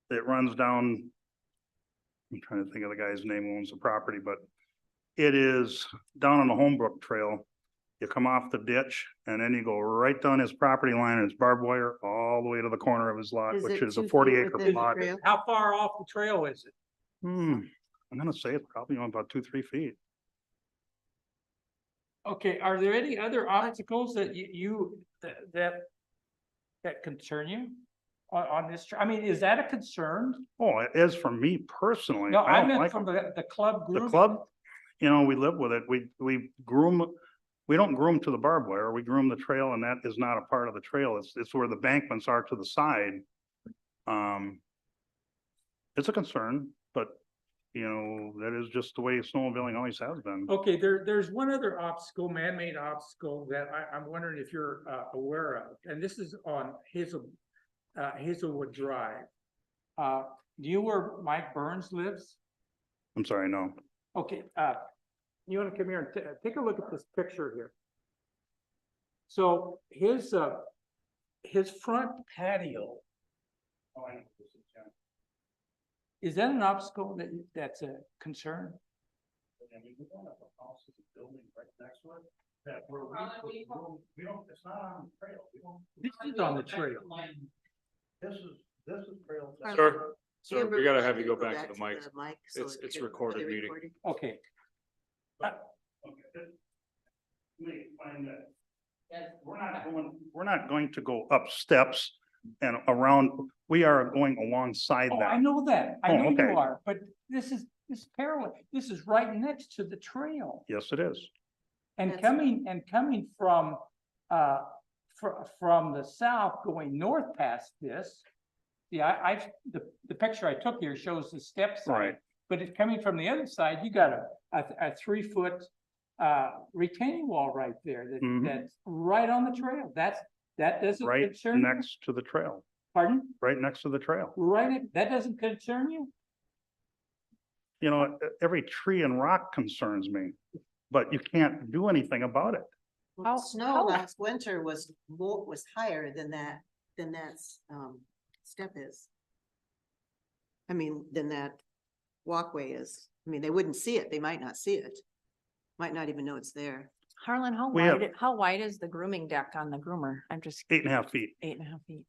that runs down. I'm trying to think of the guy's name who owns the property, but it is down on the Homebrook Trail. You come off the ditch and then you go right down his property line, and it's barbed wire all the way to the corner of his lot, Is which it is a 2 feet 40-acre within the lot. trail? How far off the trail is it? I'm gonna say it's probably on about 2-3 feet. Okay, are there any other obstacles that that concern you on this? I mean, is that a concern? Oh, it is for me personally. No, I don't meant like from them. the club The group. club, you know, we live with it. We groom, we don't groom to the barbed wire. We groom the trail and that is not a part of the trail. It's where the bankments are to the side. It's a concern, but you know, that is just the way snowmobiling always has been. Okay, there's one other obstacle, man-made obstacle that I'm wondering if you're aware of, and this is on Hazelwood Drive. Do you where Mike Burns lives? I'm sorry, no. Okay, you wanna come here and take a look at this picture here. So his front patio. Is that an obstacle that's a concern? It's not on the trail. This is on the trail. This is trail. Sir, sir, Amber, we gotta have you can go back to the mic. mic so It's- it it's can- recorded are they meeting. recording? Okay, Let me explain that. We're not going to go up steps and around, we are going alongside oh, I that. know that, I Oh, know you okay. are, but this parallel, this is right next to the trail. Yes, it is. And That's- coming from the south going north past this. Yeah, the picture I took here shows the step side. Right. But it's coming from the other side, you got a 3-foot retaining wall right there Mhm. that's right on the trail. That doesn't Right concern you? next to the trail, Pardon? right next to the trail. That doesn't concern you? You know, every tree and rock concerns me, but you can't do anything about it. Well, How- Snow how- last winter was higher than that step is. I mean, than that walkway is. I mean, they wouldn't see it. They might not see it. Might not even know it's there. Harlan, We have- how wide is the grooming deck on the groomer? I'm just 8.5 feet. 8.5 feet.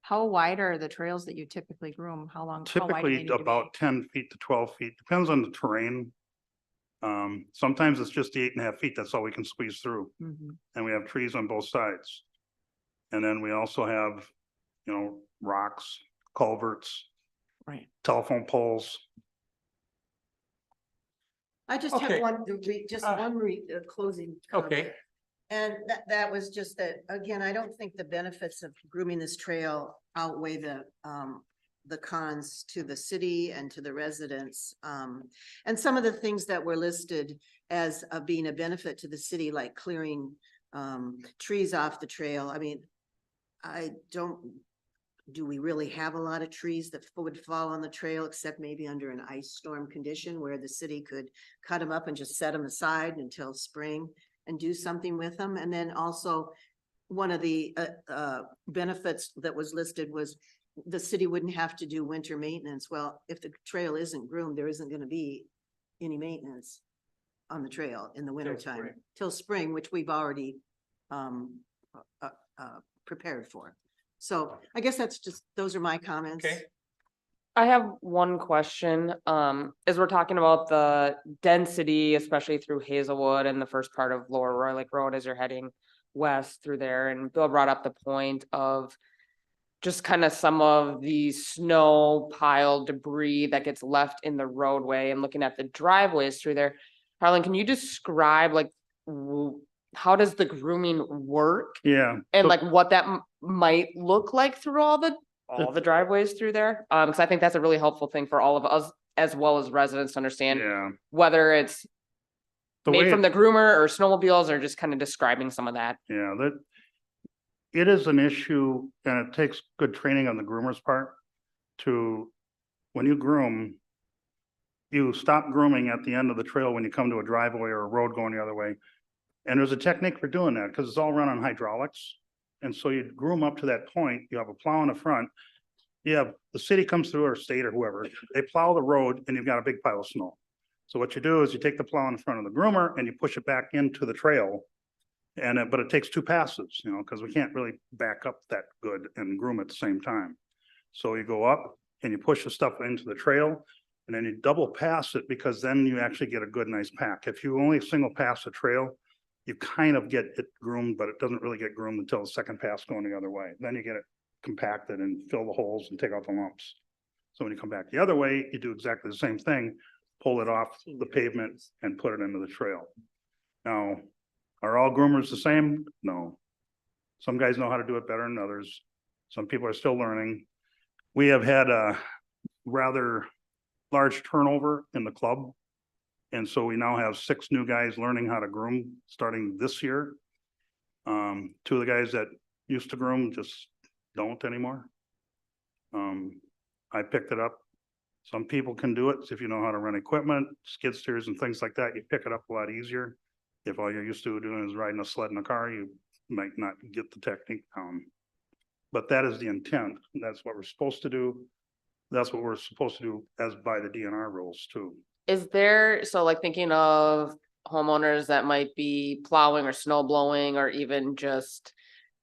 How wide are the trails that you typically groom? How long? how wide do they Typically need to be? about 10 feet to 12 feet, depends on the terrain. Sometimes it's just the 8.5 feet, that's all we can squeeze through. Mhm. And we have trees on both sides. And then we also have, you know, rocks, culverts, Right. telephone poles. I just Okay. have one, closing. comment. Okay, And that was just that, again, I don't think the benefits of grooming this trail outweigh the cons to the city and to the residents. And some of the things that were listed as being a benefit to the city, like clearing trees off the trail. I mean, do we really have a lot of trees that would fall on the trail, except maybe under an ice storm condition where the city could cut them up and just set them aside until spring and do something with them? And then also, one of the benefits that was listed was the city wouldn't have to do winter maintenance. Well, if the trail isn't groomed, there isn't gonna be any maintenance on the trail in the winter time spring. till spring, which we've already prepared for. So I guess those are my comments. okay. I have one question, as we're talking about the density, especially through Hazelwood and the first part of Lower Roy Lake Road as you're heading west through there, and Bill brought up the point of just kind of some of the snow pile debris that gets left in the roadway and looking at the driveways through there. Harlan, can you describe like how does the grooming work Yeah. and so- like what that might look like through all the driveways through there? Cause I think that's a really helpful thing for all of us as well as residents to understand Yeah. whether it's The made way from it- the groomer or snowmobiles or just kind of describing some of that. Yeah, it is an issue and it takes good training on the groomer's part when you groom, you stop grooming at the end of the trail when you come to a driveway or a road going the other way. And there's a technique for doing that because it's all run on hydraulics. And so you groom up to that point, you have a plow in the front. You have, the city comes through or state or whoever, they plow the road and you've got a big pile of snow. So what you do is you take the plow in front of the groomer and you push it back into the trail. But it takes 2 passes, you know, because we can't really back up that good and groom at the same time. So you go up and you push the stuff into the trail. And then you double pass it because then you actually get a good, nice pack. If you only single pass a trail, you kind of get it groomed, but it doesn't really get groomed until the second pass going the other way. Then you get it compacted and fill the holes and take out the lumps. So when you come back the other way, you do exactly the same thing, pull it off the pavement and put it into the trail. Now, are all groomers the same? No. Some guys know how to do it better than others. Some people are still learning. We have had a rather large turnover in the club. And so we now have 6 new guys learning how to groom starting this year. 2 of the guys that used to groom just don't anymore. I picked it up. Some people can do it if you know how to run equipment, skid steers and things like that. You pick it up a lot easier. If all you're used to doing is riding a sled in a car, you might not get the technique down. But that is the intent. That's what we're supposed to do. That's what we're supposed to do as by the DNR rules too. Is there, so like thinking of homeowners that might be plowing or snow blowing, or even just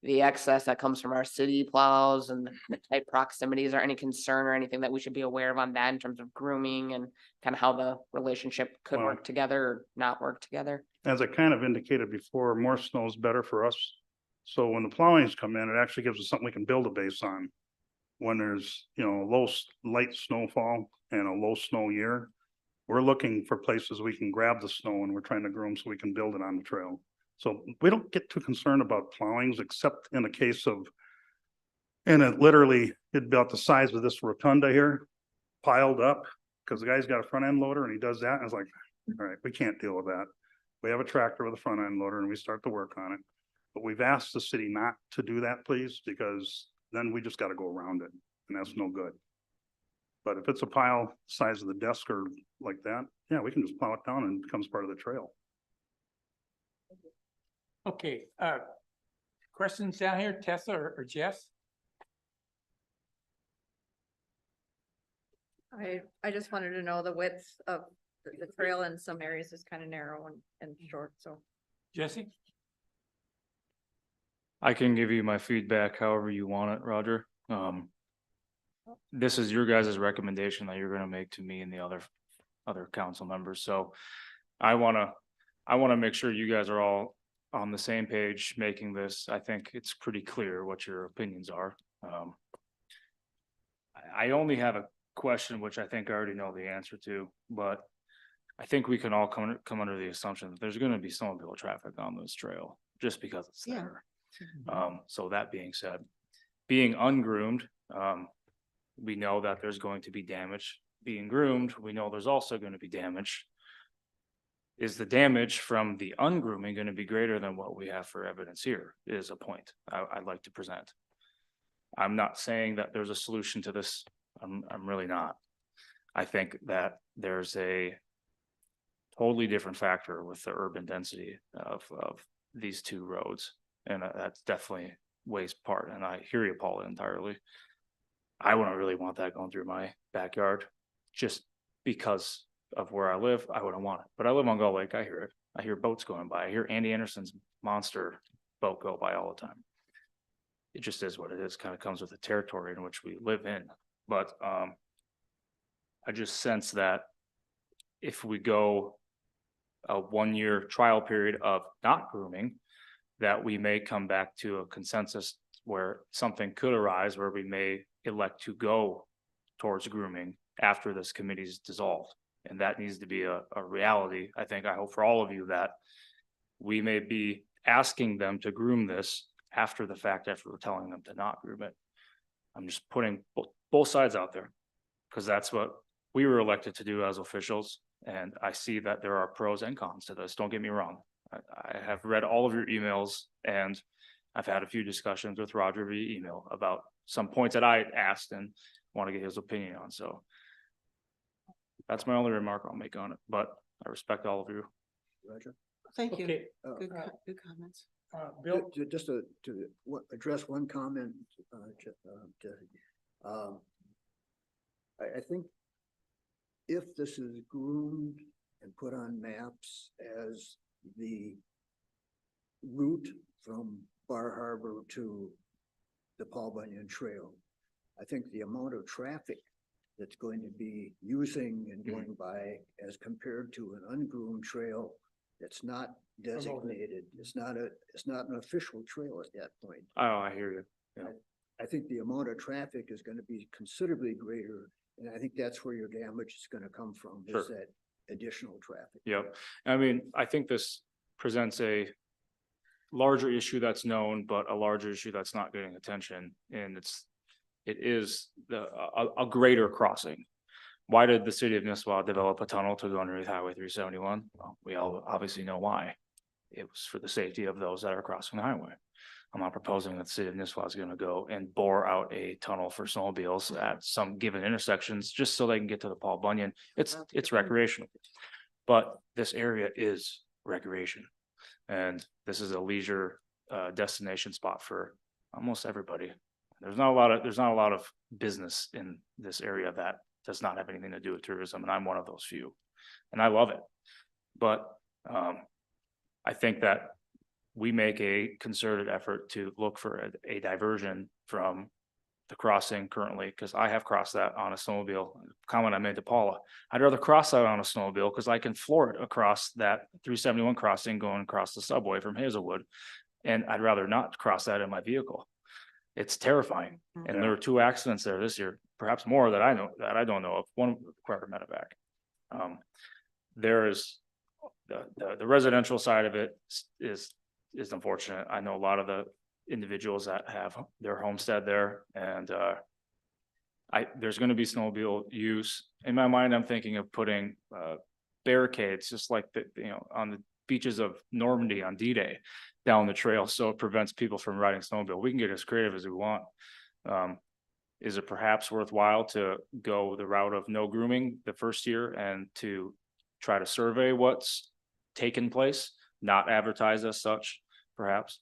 the excess that comes from our city plows and the tight proximities, or any concern or anything that we should be aware of on that in terms of grooming and kind of how the relationship could Well- work together or not work together? As I kind of indicated before, more snow is better for us. So when the plowings come in, it actually gives us something we can build a base on. When there's, light snowfall and a low snow year, we're looking for places we can grab the snow and we're trying to groom so we can build it on the trail. So we don't get too concerned about plowings except in the case of, and it literally, it'd be about the size of this rotunda here, piled up, because the guy's got a front end loader and he does that. And I was like, all right, we can't deal with that. We have a tractor with a front end loader and we start to work on it. But we've asked the city not to do that, please, because then we just got to go around it and that's no good. But if it's a pile size of the desk or like that, yeah, we can just plow it down and it becomes part of the trail. Okay, questions down here, Tessa or Jess? I just wanted to know the width of the trail in some areas is kind of narrow and short, so. Jesse? I can give you my feedback however you want it, Roger. This is your guys' recommendation that you're gonna make to me and the other council members, so I wanna make sure you guys are all on the same page making this. I think it's pretty clear what your opinions are. I only have a question, which I think I already know the answer to, but I think we can all come under the assumption that there's gonna be snowmobile traffic on this trail, just because it's Yeah. there. So that being said, being ungroomed, we know that there's going to be damage. Being groomed, we know there's also gonna be damage. Is the damage from the ungrooming gonna be greater than what we have for evidence here, is a point I'd like to present. I'm not saying that there's a solution to this. I'm really not. I think that there's a totally different factor with the urban density of these 2 roads. And that's definitely weighs part. And I hear you, Paul, entirely. I wouldn't really want that going through my backyard just because of where I live. I wouldn't want it, but I live on Gull Lake. I hear it. I hear boats going by. I hear Andy Anderson's monster boat go by all the time. It just is what it is. Kind of comes with the territory in which we live in. But I just sense that if we go a 1-year trial period of not grooming, that we may come back to a consensus where something could arise where we may elect to go towards grooming after this committee is dissolved. And that needs to be a reality. I hope for all of you that we may be asking them to groom this after the fact, after we're telling them to not groom it. I'm just putting both sides out there because that's what we were elected to do as officials. And I see that there are pros and cons to this. Don't get me wrong. I have read all of your emails and I've had a few discussions with Roger via email about some points that I asked and want to get his opinion on. So that's my only remark I'll make on it, but I respect all of you. Roger. Thank you. Okay, Good comments. Bill? Just to address one comment, I think if this is groomed and put on maps as the route from Bar Harbor to the Paul Bunyan Trail, I think the amount of traffic that's going to be using and going by as compared to an ungroomed trail that's not designated. It's not an official trail at that point. Oh, I hear you. I think the amount of traffic is gonna be considerably greater, and I think that's where your damage is gonna come from, is Sure. that additional traffic. Yep. I mean, I think this presents a larger issue that's known, but a larger issue that's not getting attention. And it is a greater crossing. Why did the city of Nisswa develop a tunnel to go underneath Highway 371? Well, we all obviously know why. It was for the safety of those that are crossing the highway. I'm not proposing that the city of Nisswa is gonna go and bore out a tunnel for snowmobiles at some given intersections, just so they can get to the Paul Bunyan. It's recreational. But this area is recreation. And this is a leisure destination spot for almost everybody. There's not a lot of business in this area that does not have anything to do with tourism, and I'm one of those few. And I love it. But I think that we make a concerted effort to look for a diversion from the crossing currently, because I have crossed that on a snowmobile. Comment I made to Paula, I'd rather cross that on a snowmobile because I can floor it across that 371 crossing going across the subway from Hazelwood. And I'd rather not cross that in my vehicle. It's terrifying. And there were 2 accidents there this year, perhaps more that I don't know of. One required a medevac. There is the residential side of it is unfortunate. I know a lot of the individuals that have their homestead there, and there's gonna be snowmobile use. In my mind, I'm thinking of putting barricades, just like on the beaches of Normandy on D-Day down the trail, so it prevents people from riding snowmobile. We can get as creative as we want. Is it perhaps worthwhile to go the route of no grooming the first year and to try to survey what's taken place, not advertise as such, perhaps?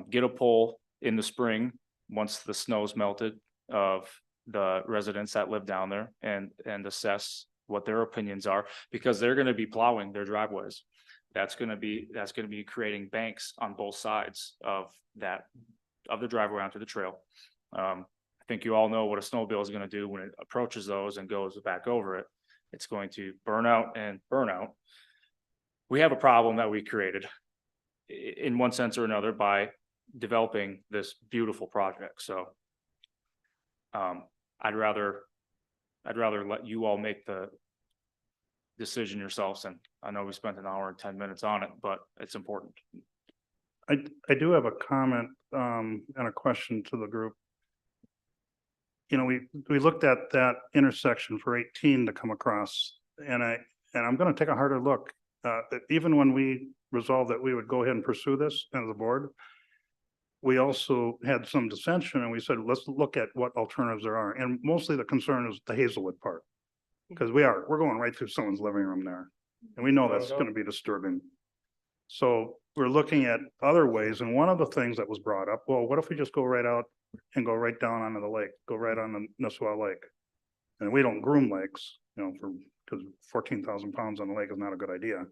Get a poll in the spring, once the snow's melted, of the residents that live down there and assess what their opinions are, because they're gonna be plowing their driveways. That's gonna be creating banks on both sides of the driveway onto the trail. I think you all know what a snowmobile is gonna do when it approaches those and goes back over it. It's going to burn out and burn out. We have a problem that we created in one sense or another by developing this beautiful project. So I'd rather let you all make the decision yourselves. And I know we spent an hour and 10 minutes on it, but it's important. I do have a comment and a question to the group. You know, we looked at that intersection for 18 to come across, and I'm gonna take a harder look. Even when we resolved that we would go ahead and pursue this as a board, we also had some dissension, and we said, let's look at what alternatives there are. And mostly the concern is the Hazelwood part. Because we're going right through someone's living room there, and we know that's gonna be disturbing. So we're looking at other ways, and one of the things that was brought up, well, what if we just go right out and go right down onto the lake, go right on the Nisswa Lake? And we don't groom lakes, because 14,000 pounds on the lake is not a good idea.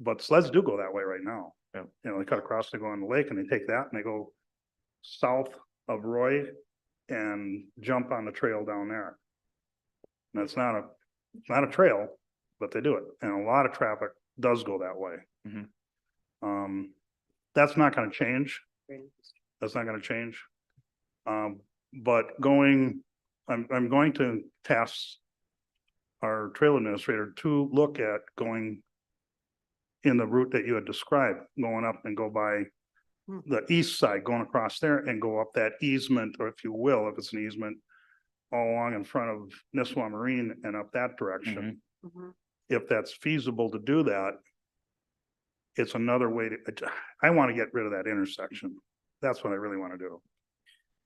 But sleds do go that way right now. Yeah. They cut across, they go on the lake, and they take that and they go south of Roy and jump on the trail down there. And it's not a trail, but they do it, and a lot of traffic does go that way. Mhm. That's not gonna change. That's not gonna change. But I'm going to task our trail administrator to look at going in the route that you had described, going up and go by the east side, going across there and go up that easement, or if you will, if it's an easement, all along in front of Nisswa Marine and up that direction. If that's feasible to do that, it's another way I want to get rid of that intersection. That's what I really want to do.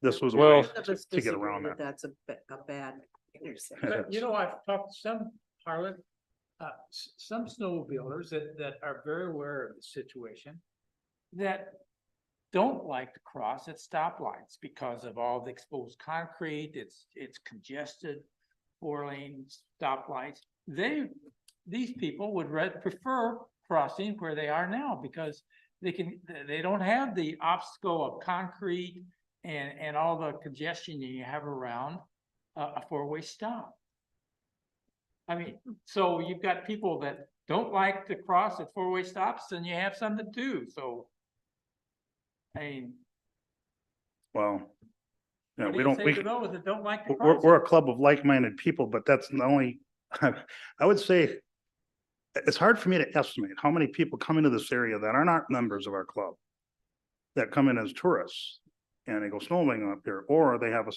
This was a way to get around that. That's a bad intersection. But, I've talked to some, Harlan, some snowmobilers that are very aware of the situation, that don't like to cross at stoplights because of all the exposed concrete. It's congested, 4-lane stoplights. These people would prefer crossing where they are now, because they don't have the obstacle of concrete and all the congestion you have around. a four-way stop. I mean, so you've got people that don't like to cross at four-way stops, and you have some that do, so. I mean, Well, you know, what do we you don't, say to those that don't like to we're, cross? we're a club of like-minded people, but that's the only, I would say it's hard for me to estimate how many people come into this area that are not members of our club, that come in as tourists and they go snowmobiling up here, or they have a,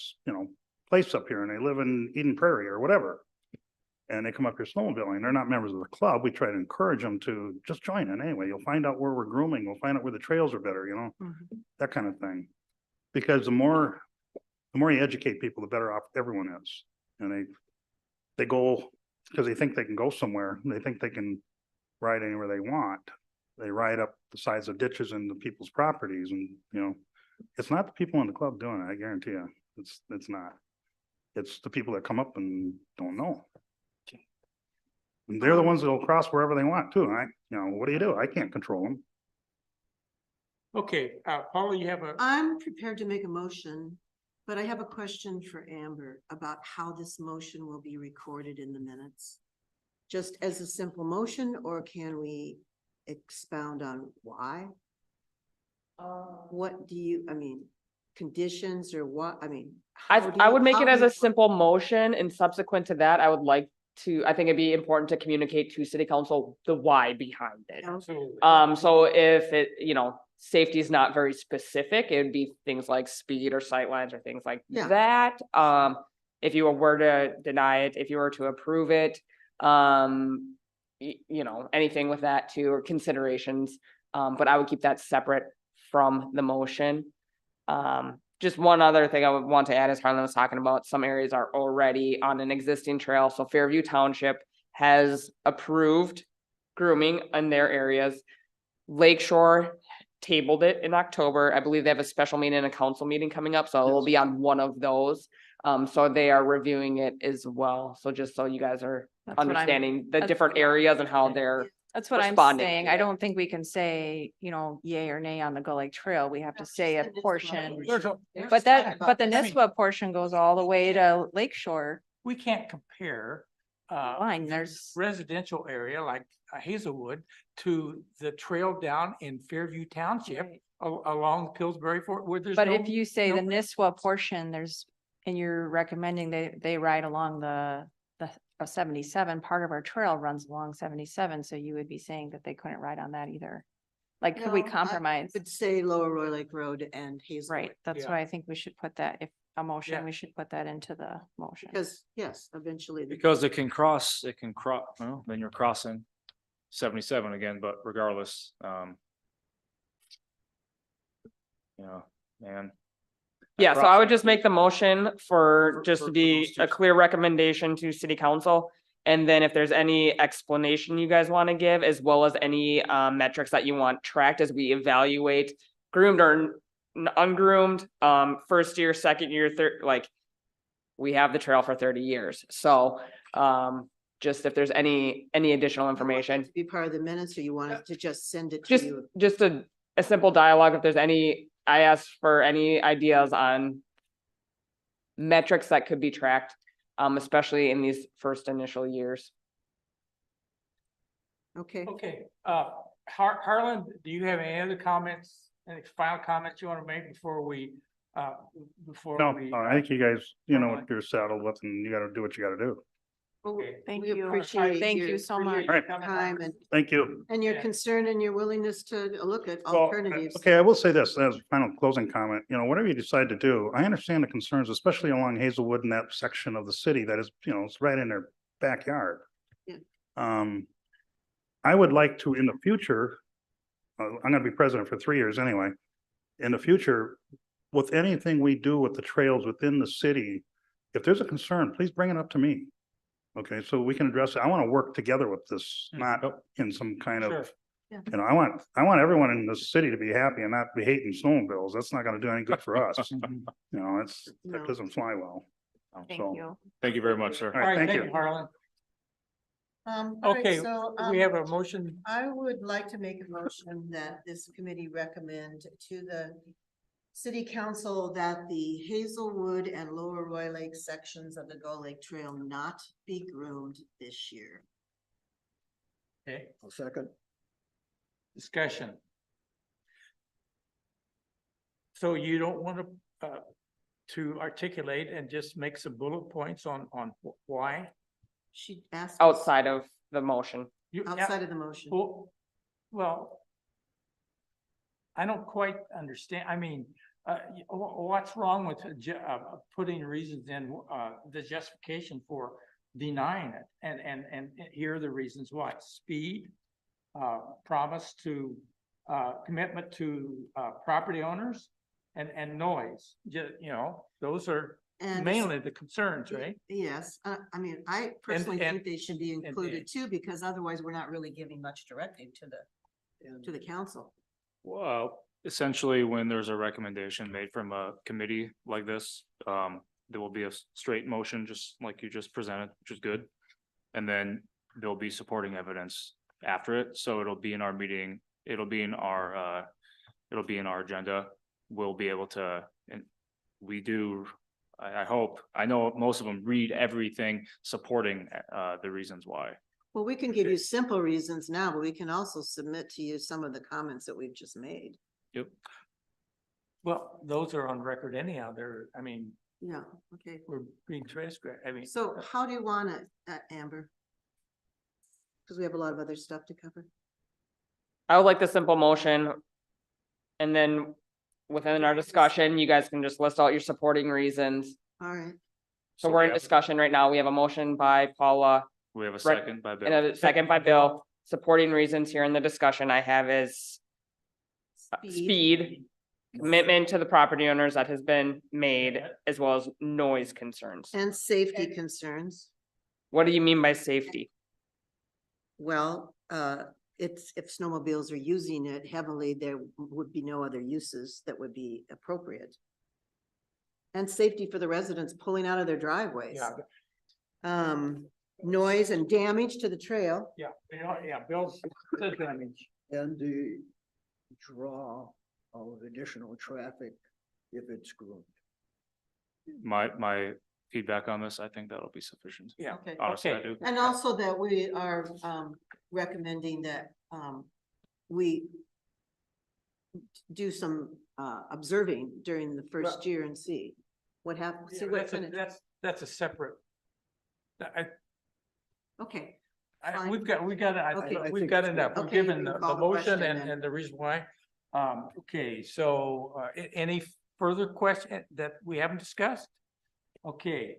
place up here and they live in Eden Prairie or whatever. And they come up here snowmobiling. They're not members of the club. We try to encourage them to just join in anyway. You'll find out where we're grooming. You'll find out where the trails are better, that kind of thing. Because the more you educate people, the better off everyone is. And they go because they think they can go somewhere. They think they can ride anywhere they want. They ride up the sides of ditches into people's properties, and it's not the people in the club doing it. I guarantee you, it's not. It's the people that come up and don't know. And they're the ones that'll cross wherever they want too. What do you do? I can't control them. Okay, Paula, you have a, I'm prepared to make a motion, but I have a question for Amber about how this motion will be recorded in the minutes. Just as a simple motion, or can we expound on why? What do you, conditions or what, I would make it as a simple motion, and subsequent to that, I would like to, I think it'd be important to communicate to city council the why behind it. absolutely. So if it, safety is not very specific, it would be things like speed or sightlines or things like Yeah. that. If you were to deny it, if you were to approve it, anything with that too, or considerations. But I would keep that separate from the motion. Just one other thing I would want to add, as Harlan was talking about, some areas are already on an existing trail. So Fairview Township has approved grooming in their areas. Lakeshore tabled it in October. I believe they have a special meeting and a council meeting coming up, so it'll be on one of those. So they are reviewing it as well. So just so you guys are That's what I'm- understanding the that's- different areas and how they're, That's what I'm responding saying. to I it. don't think we can say, yay or nay on the Go Lake Trail. We have to say a portion. But the NISWA portion goes all the way to Lakeshore We can't compare, line. There's, residential area like Hazelwood to the trail down in Fairview Township Right. Along Pillsbury Fort, where there's but no- if you say the no- NISWA portion, and you're recommending they ride along the 77, part of our trail runs along 77, so you would be saying that they couldn't ride on that either. Like, could we No, I compromise? would say Lower Roy Lake Road and Hazelwood. Right, that's Yeah. why I think we should put that, if a motion, Yeah. we should put that into the motion. Because, yes, eventually. Because it can cross, well, then you're crossing 77 again, but regardless, man. yeah, so I would just make the motion for just to for be those two. a clear recommendation to city council. And then if there's any explanation you guys want to give, as well as any metrics that you want tracked as we evaluate groomed or ungroomed, first year, second year, third, like we have the trail for 30 years. So just if there's any additional You want that information, to be part of the minutes, or you want us to just send it to just you? just a simple dialogue. If there's any, I asked for any ideas on metrics that could be tracked, especially in these first initial years. Okay, Okay, Harlan, do you have any other comments, any final comments you want to make before we, No, I think you guys, what you're saddled with, and you gotta do what you gotta do. well, Okay. Thank we you. appreciate Thank your- you so appreciate much. you Right. coming time on. Thank you. and your Yeah. concern and your willingness to look at Well, alternatives. Okay, I will say this as a final closing comment, whatever you decide to do, I understand the concerns, especially along Hazelwood and that section of the city that is, it's right in their backyard. Yeah. I would like to, in the future, I'm gonna be president for 3 years anyway. In the future, with anything we do with the trails within the city, if there's a concern, please bring it up to me. Okay, so we can address it. I want to work together with this, not in some kind Sure. of, Yeah. I want everyone in the city to be happy and not be hating snowmobiles. That's not gonna do any good for us. That No. doesn't fly well. Thank So, you. Thank you very much, sir. All right, thank you. Harlan. All right, Okay, so, we have a motion. I would like to make a motion that this committee recommend to the City Council that the Hazelwood and Lower Roy Lake sections of the Gull Lake Trail not be groomed this year. Okay, I'll second. discussion. So you don't want to articulate and just make some bullet points on why? She asked. Outside of the motion. You, Outside of the motion. well, I don't quite understand. I mean, what's wrong with putting reasons in, the justification for denying it? And here are the reasons why: speed, promise to, commitment to, property owners, and noise. Those are And mainly the concerns, right? Yes, I mean, I personally and- think they should be included and- too, because otherwise we're not really giving much directive to the council. Well, essentially, when there's a recommendation made from a committee like this, there will be a straight motion, just like you just presented, which is good. And then there'll be supporting evidence after it, so it'll be in our meeting, it'll be in our agenda. We'll be able to, and we do, I hope, I know most of them read everything supporting, the reasons why. Well, we can give you simple reasons now, but we can also submit to you some of the comments that we've just made. Yep. Well, those are on record anyhow. I mean, Yeah, okay. we're being transcribed. I mean. So how do you want it, Amber? Because we have a lot of other stuff to cover. I would like the simple motion. And then within our discussion, you guys can just list out your supporting reasons. All right. So we're in discussion right now. We have a motion by Paula We have a Right. second by and Bill. a second by Bill. Supporting reasons here in the discussion I have is speed, commitment to the property owners that has been made, as well as noise concerns. And safety concerns. What do you mean by safety? Well, it's, if snowmobiles are using it heavily, there would be no other uses that would be appropriate. And safety for the residents pulling out of their driveways. Yeah, Noise and damage to the trail. yeah, Bill's said damage. And the draw of additional traffic if it's groomed. My feedback on this, I think that'll be sufficient. Yeah, Okay. Honestly, I okay. do. And also that we are recommending that we do some observing during the first year and see what happens. See Yeah, what's in it. that's a separate. Okay, We've got Okay. we've got enough. We've Okay, given you the can call the motion question then. and the reason why. Okay, so any further question that we haven't discussed? Okay,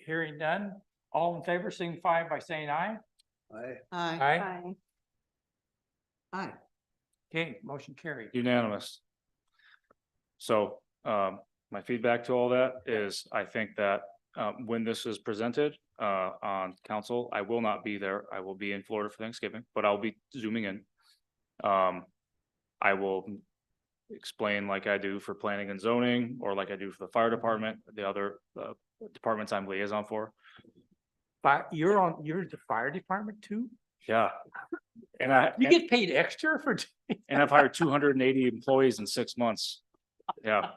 hearing none, all in favor signify by saying aye. I, Aye. aye. Okay, motion carried. Unanimous. So, my feedback to all that is, I think that, when this is presented, on council, I will not be there. I will be in Florida for Thanksgiving, but I'll be zooming in. I will explain like I do for planning and zoning, or like I do for the fire department, the other, departments I'm liaison for. But you're the fire department too? Yeah. And You get paid extra for. and I've hired 280 employees in 6 months. Yeah.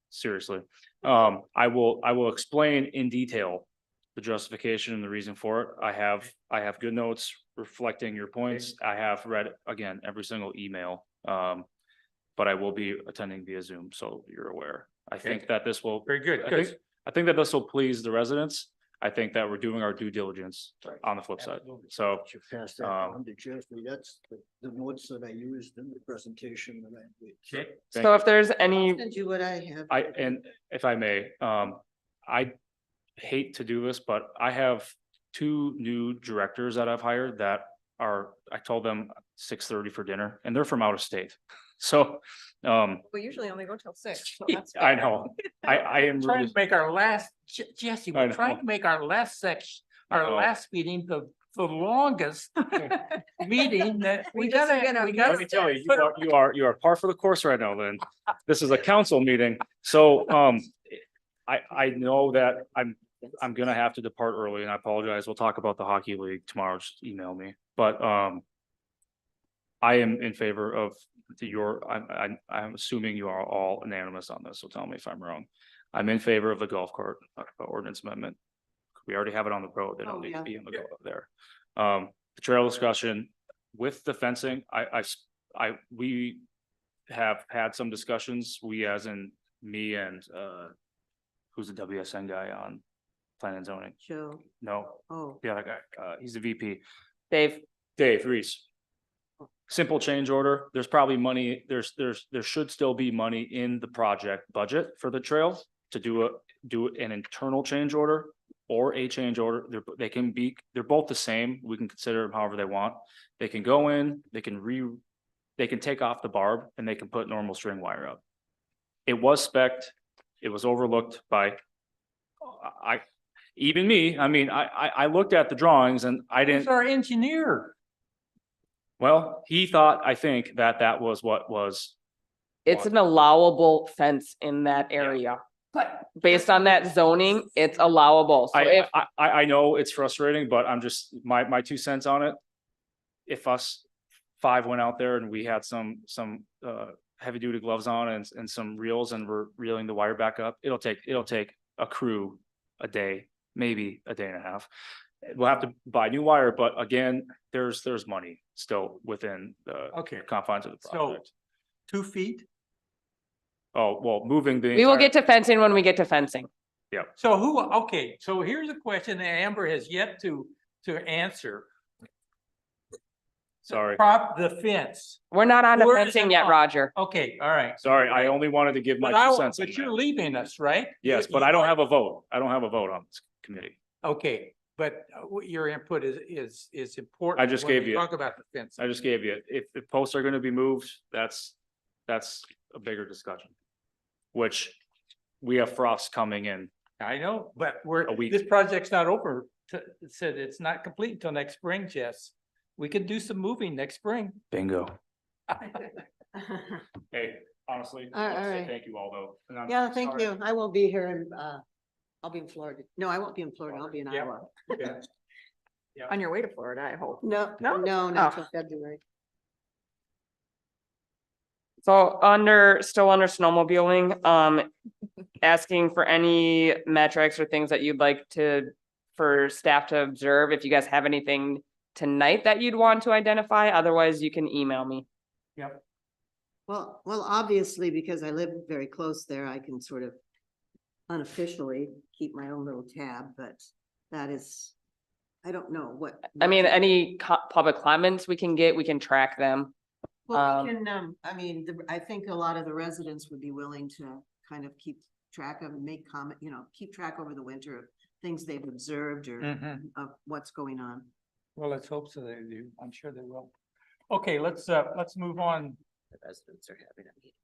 Seriously. I will explain in detail the justification and the reason for it. I have good notes reflecting your points. I have read, again, every single email. But I will be attending via Zoom, so you're aware. I think that this will, Very good. I think that this will please the residents. I think that we're doing our due diligence on the flip side. Absolutely. So, should pass that on to Jeffrey. That's the notes that I used in the presentation that I did. Okay. Thank So if there's I'll any, send you what I have. and if I may, I hate to do this, but I have 2 new directors that I've hired that I told them 6:30 for dinner, and they're from out of state. So, We usually only go till 6. So I know, I am Trying really, to make our last, Jesse, I we're know. trying to make our last section, I our know. last meeting, the longest meeting that we We just gotta, gonna we miss let gotta. me tell you, you are par for the course right now, Lynn. This is a council meeting, so, I know that I'm gonna have to depart early, and I apologize. We'll talk about the hockey league tomorrow. Just email me, but, I am in favor of to your, I'm assuming you are all unanimous on this, so tell me if I'm wrong. I'm in favor of the golf cart ordinance amendment. We already have it on the road. They Oh, don't need yeah. to be in the there. The trail discussion with the fencing, we have had some discussions, we as in me and, who's the WSN guy on plan and zoning? Joe, No, oh, the other guy, he's the VP, Dave, Reese. Simple change order. There's probably money, there should still be money in the project budget for the trail to do an internal change order or a change order. They're both the same. We can consider them however they want. They can go in, they can take off the barb and they can put normal string wire up. It was spec'd, it was overlooked by, even me, I mean, I looked at the drawings and I He's didn't, our engineer. well, he thought, I think that was what was. it's an allowable fence in that area. But Based on that zoning, it's allowable. So if, I know it's frustrating, but I'm just, my 2 cents on it. If us 5 went out there and we had some heavy duty gloves on and some reels and we're reeling the wire back up, it'll take a crew a day, maybe a day and a half. We'll have to buy new wire, but again, there's money still within the Okay. confines of the So project. 2 feet. Oh, well, moving the. we will entire- get to fencing when we get to fencing. So okay, so here's a question that Amber has yet to answer. Sorry, The fence. We're not on to Where is fencing it yet, on? Roger. Okay, all right. sorry, I only wanted to give my But 2 cents. on but you're that. leaving us, right? Yes, but I don't have a vote. I don't have a vote on this committee. Okay, but your input is important. I just when gave we you- Talk about the fence. I just gave you, if the posts are gonna be moved, that's a bigger discussion. Which we have frost coming in. I know, but A week. this project's not over. It said it's not complete until next spring, Jess. We could do some moving next spring. Bingo. Hey, honestly, All I'll say right. thank you all though. And I'm yeah, thank sorry. you. I won't be here in, I'll be in Florida. No, I won't be in Florida. I'll be in Yeah. Iowa. Yeah. On your way to Florida, I hope. No, No? no, not Oh. till February. So still under snowmobiling, asking for any metrics or things that you'd like for staff to observe. If you guys have anything tonight that you'd want to identify, otherwise you can email me. Yep. Well, obviously, because I live very close there, I can sort of unofficially keep my own little tab, but that is, I don't know what. I mean, any public comments we can track them. Well, we can, I mean, I think a lot of the residents would be willing to kind of keep track of and make comment, keep track over the winter of things they've observed or Mhm. of what's going on. Well, let's hope so they do. I'm sure they will. Okay, let's move on. The residents are having a meeting.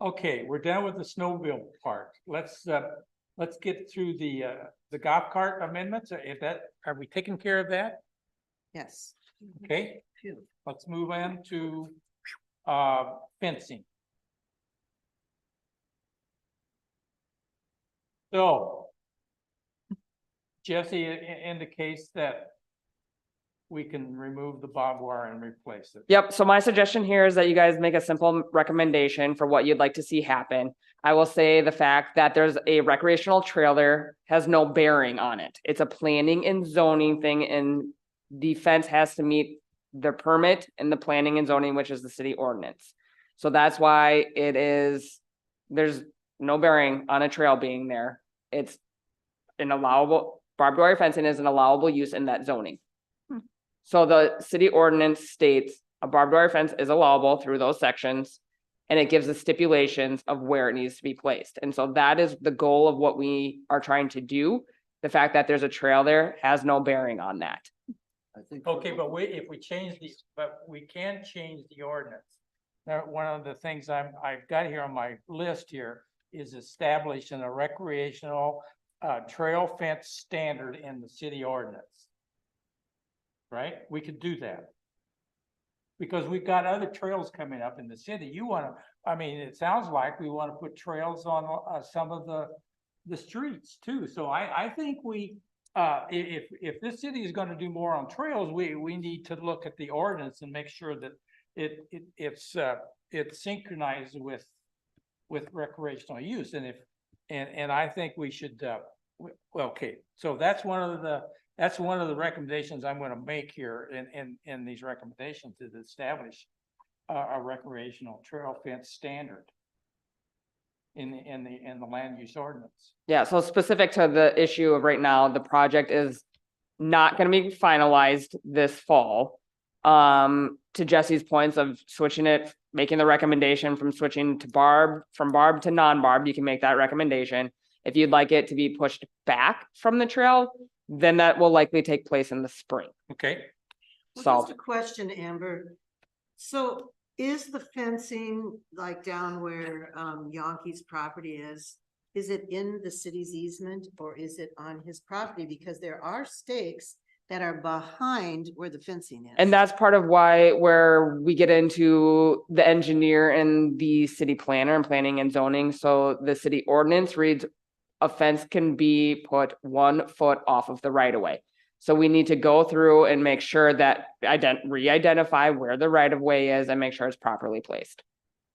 Okay, we're done with the snowmobile part. Let's get through the golf cart amendments. Are we taking care of that? Yes. Okay, Phew. let's move on to fencing. So Jesse indicates that we can remove the barbed wire and replace it. Yep, so my suggestion here is that you guys make a simple recommendation for what you'd like to see happen. I will say the fact that there's a recreational trailer has no bearing on it. It's a planning and zoning thing, and the fence has to meet the permit and the planning and zoning, which is the city ordinance. So that's why there's no bearing on a trail being there. It's an allowable, barbed wire fencing is an allowable use in that zoning. So the city ordinance states a barbed wire fence is allowable through those sections. And it gives the stipulations of where it needs to be placed. And so that is the goal of what we are trying to do. The fact that there's a trail there has no bearing on that. I think. Okay, but if we change but we can change the ordinance. Now, one of the things I've got here on my list here is establishing a recreational trail fence standard in the city ordinance. Right? We could do that. Because we've got other trails coming up in the city. It sounds like we want to put trails on some of the streets too. So I think if this city is going to do more on trails, we need to look at the ordinance and make sure that it's synchronized with recreational use, and and I think we should, well, okay, so that's one of the recommendations I'm gonna make here in these recommendations, is establish a recreational trail fence standard in the land use ordinance. Yeah, so specific to the issue of right now, the project is not gonna be finalized this fall. To Jesse's points of switching it, making the recommendation from switching to from barb to non-barb, you can make that recommendation. If you'd like it to be pushed back from the trail, then that will likely take place in the spring. Okay, Well, So, just a question, Amber. So is the fencing like down where Yankee's property is it in the city's easement or is it on his property? Because there are stakes that are behind where the fencing is. and that's part of why, where we get into the engineer and the city planner and planning and zoning. So the city ordinance reads, a fence can be put 1 foot off of the right of way. So we need to go through and make sure that re-identify where the right of way is and make sure it's properly placed.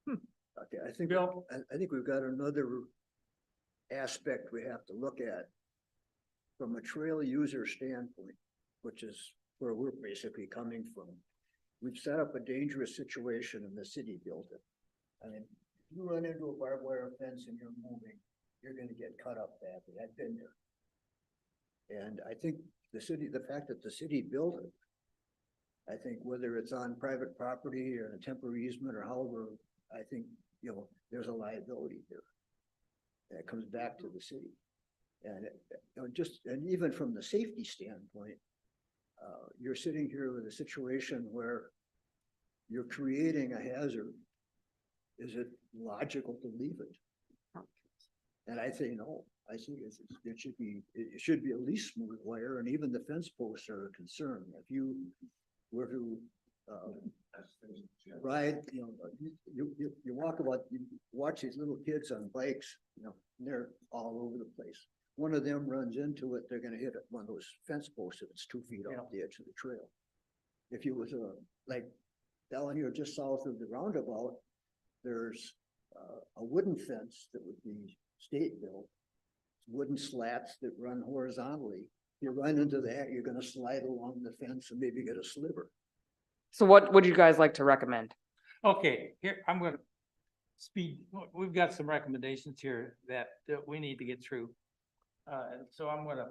Okay, I think, Bill? I think we've got another aspect we have to look at from a trail user standpoint, which is where we're basically coming from. We've set up a dangerous situation and the city built it. I mean, you run into a barbed wire fence and you're moving, you're gonna get cut up badly. I've been there. And I think the fact that the city built it, I think whether it's on private property or a temporary easement or however, I think, there's a liability here. That comes back to the city. And and even from the safety standpoint, you're sitting here with a situation where you're creating a hazard. Is it logical to leave it? And I say no. I think it should be at least smooth wire, and even the fence posts are a concern. If you were to ride, you watch these little kids on bikes, and they're all over the place. One of them runs into it, they're gonna hit one of those fence posts if it's 2 feet off the edge of the trail. If you was like down here just south of the roundabout, there's a wooden fence that would be state built, wooden slats that run horizontally. You run into that, you're gonna slide along the fence and maybe get a sliver. So what would you guys like to recommend? okay, here, I'm gonna we've got some recommendations here that we need to get through. So I'm gonna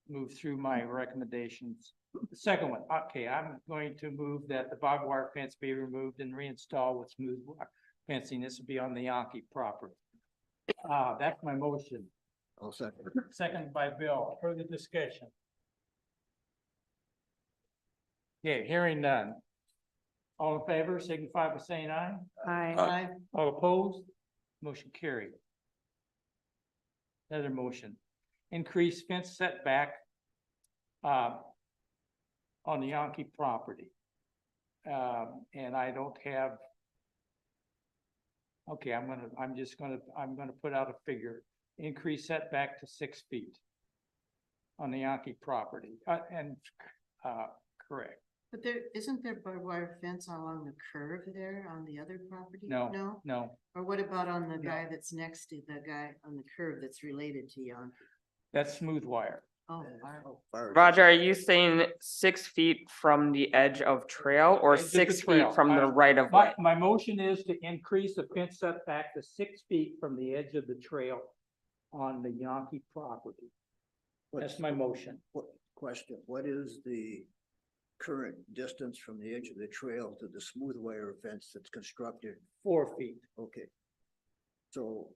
move through my recommendations. The second one, okay, I'm going to move that the barbed wire fence be removed and reinstalled with smooth wire fencing. This will be on the Yankee property. That's my motion. I'll second. Second by Bill. Further discussion? Okay, hearing none. All in favor, signify by saying aye. Aye. All opposed? Motion carried. Another motion. Increase fence setback on the Yankee property. And I don't have. Okay, I'm gonna put out a figure. Increase setback to 6 feet on the Yankee property, correct. But isn't there barbed wire fence along the curve there on the other property? No, No? no, Or what about on the guy that's next to the guy on the curve that's related to Yankee? that's smooth wire. Oh, How far is Roger, it? are you saying 6 feet from the edge of trail or Edge of the 6 trail. feet from the right of way? My motion is to increase the fence setback to 6 feet from the edge of the trail on the Yankee property. That's my motion. Question, what is the current distance from the edge of the trail to the smooth wire fence that's constructed? 4 feet. Okay. So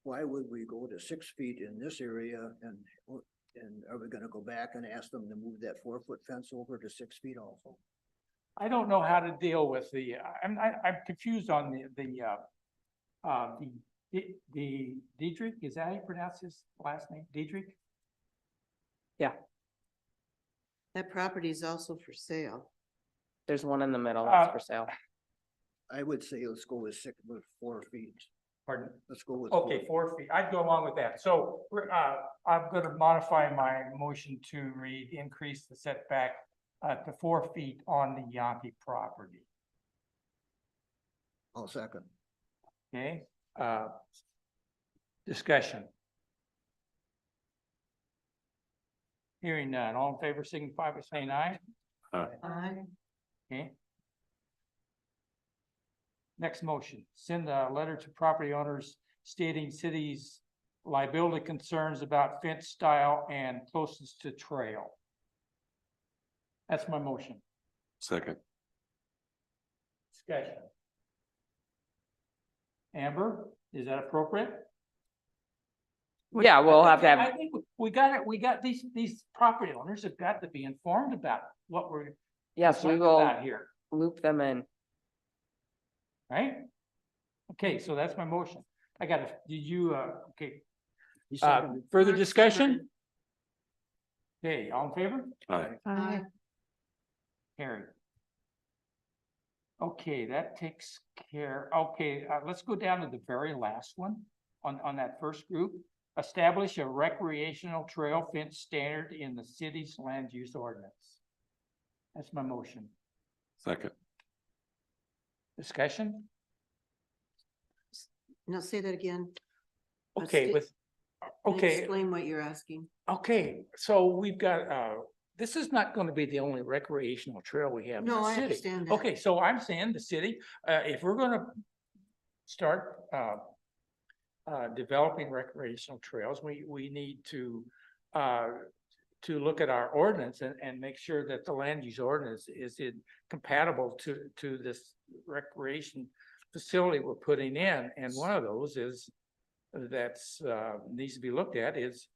why would we go to 6 feet in this area and are we gonna go back and ask them to move that 4-foot fence over to 6 feet also? I don't know how to deal with I'm confused on the Diedrich, is that how you pronounce his last name? Diedrich? that property is also for sale. There's one in the middle that's for sale. I would say let's go with 4 feet. Pardon? Let's go with. Okay, 4 feet. I'd go along with that. So, I'm gonna modify my motion to increase the setback to 4 feet on the Yankee property. I'll second. Okay, discussion. Hearing none, all in favor signify by saying aye. Aye. Okay. Next motion, send a letter to property owners stating city's liability concerns about fence style and closeness to trail. That's my motion. Second. Discussion. Amber, is that appropriate? Yeah, we'll have to I have, think we got it, we got these property owners have got to be informed about what we're yes, we concerned will about here, loop them in. right? Okay, so that's my motion. I got it. Did you, okay, He uh, seconded. further Mark discussion? seconded. Okay, all in favor? Aye. Aye. Carried. Okay, that takes care, okay, let's go down to the very last one on that first group. Establish a recreational trail fence standard in the city's land use ordinance. That's my motion. Second. Discussion? Now say that again. Okay, sta- with, and okay, Explain what you're asking. okay, so we've got, this is not gonna be the only recreational trail we have in No, the I city. understand that. Okay, so I'm saying the city, if we're gonna start, developing recreational trails, we need to look at our ordinance and make sure that the land use ordinance is compatible to this recreation facility we're putting in, and one of those is that's needs to be looked at is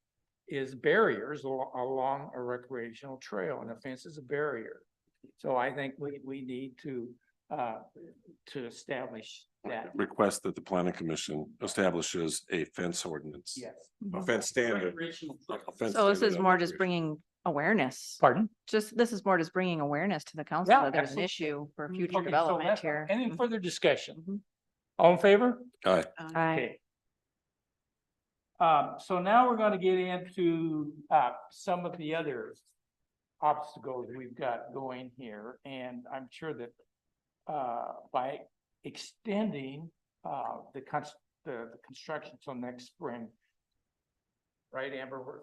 barriers along a recreational trail, and a fence is a barrier. So I think we need to establish that. Request that the planning commission establishes a fence ordinance. Yes. A fence standard. Recreational trail. A fence So this standard is on more just recreation. bringing awareness. Pardon? This is more just bringing awareness to the council Yeah, that there's an absolutely. issue for Mhm. future Okay, so development that's- here. Any Mhm. further discussion? Mhm. All in favor? Aye. Aye. Okay. So now we're gonna get into, some of the other obstacles we've got going here, and I'm sure that, by extending, the construction till next spring. Right, Amber,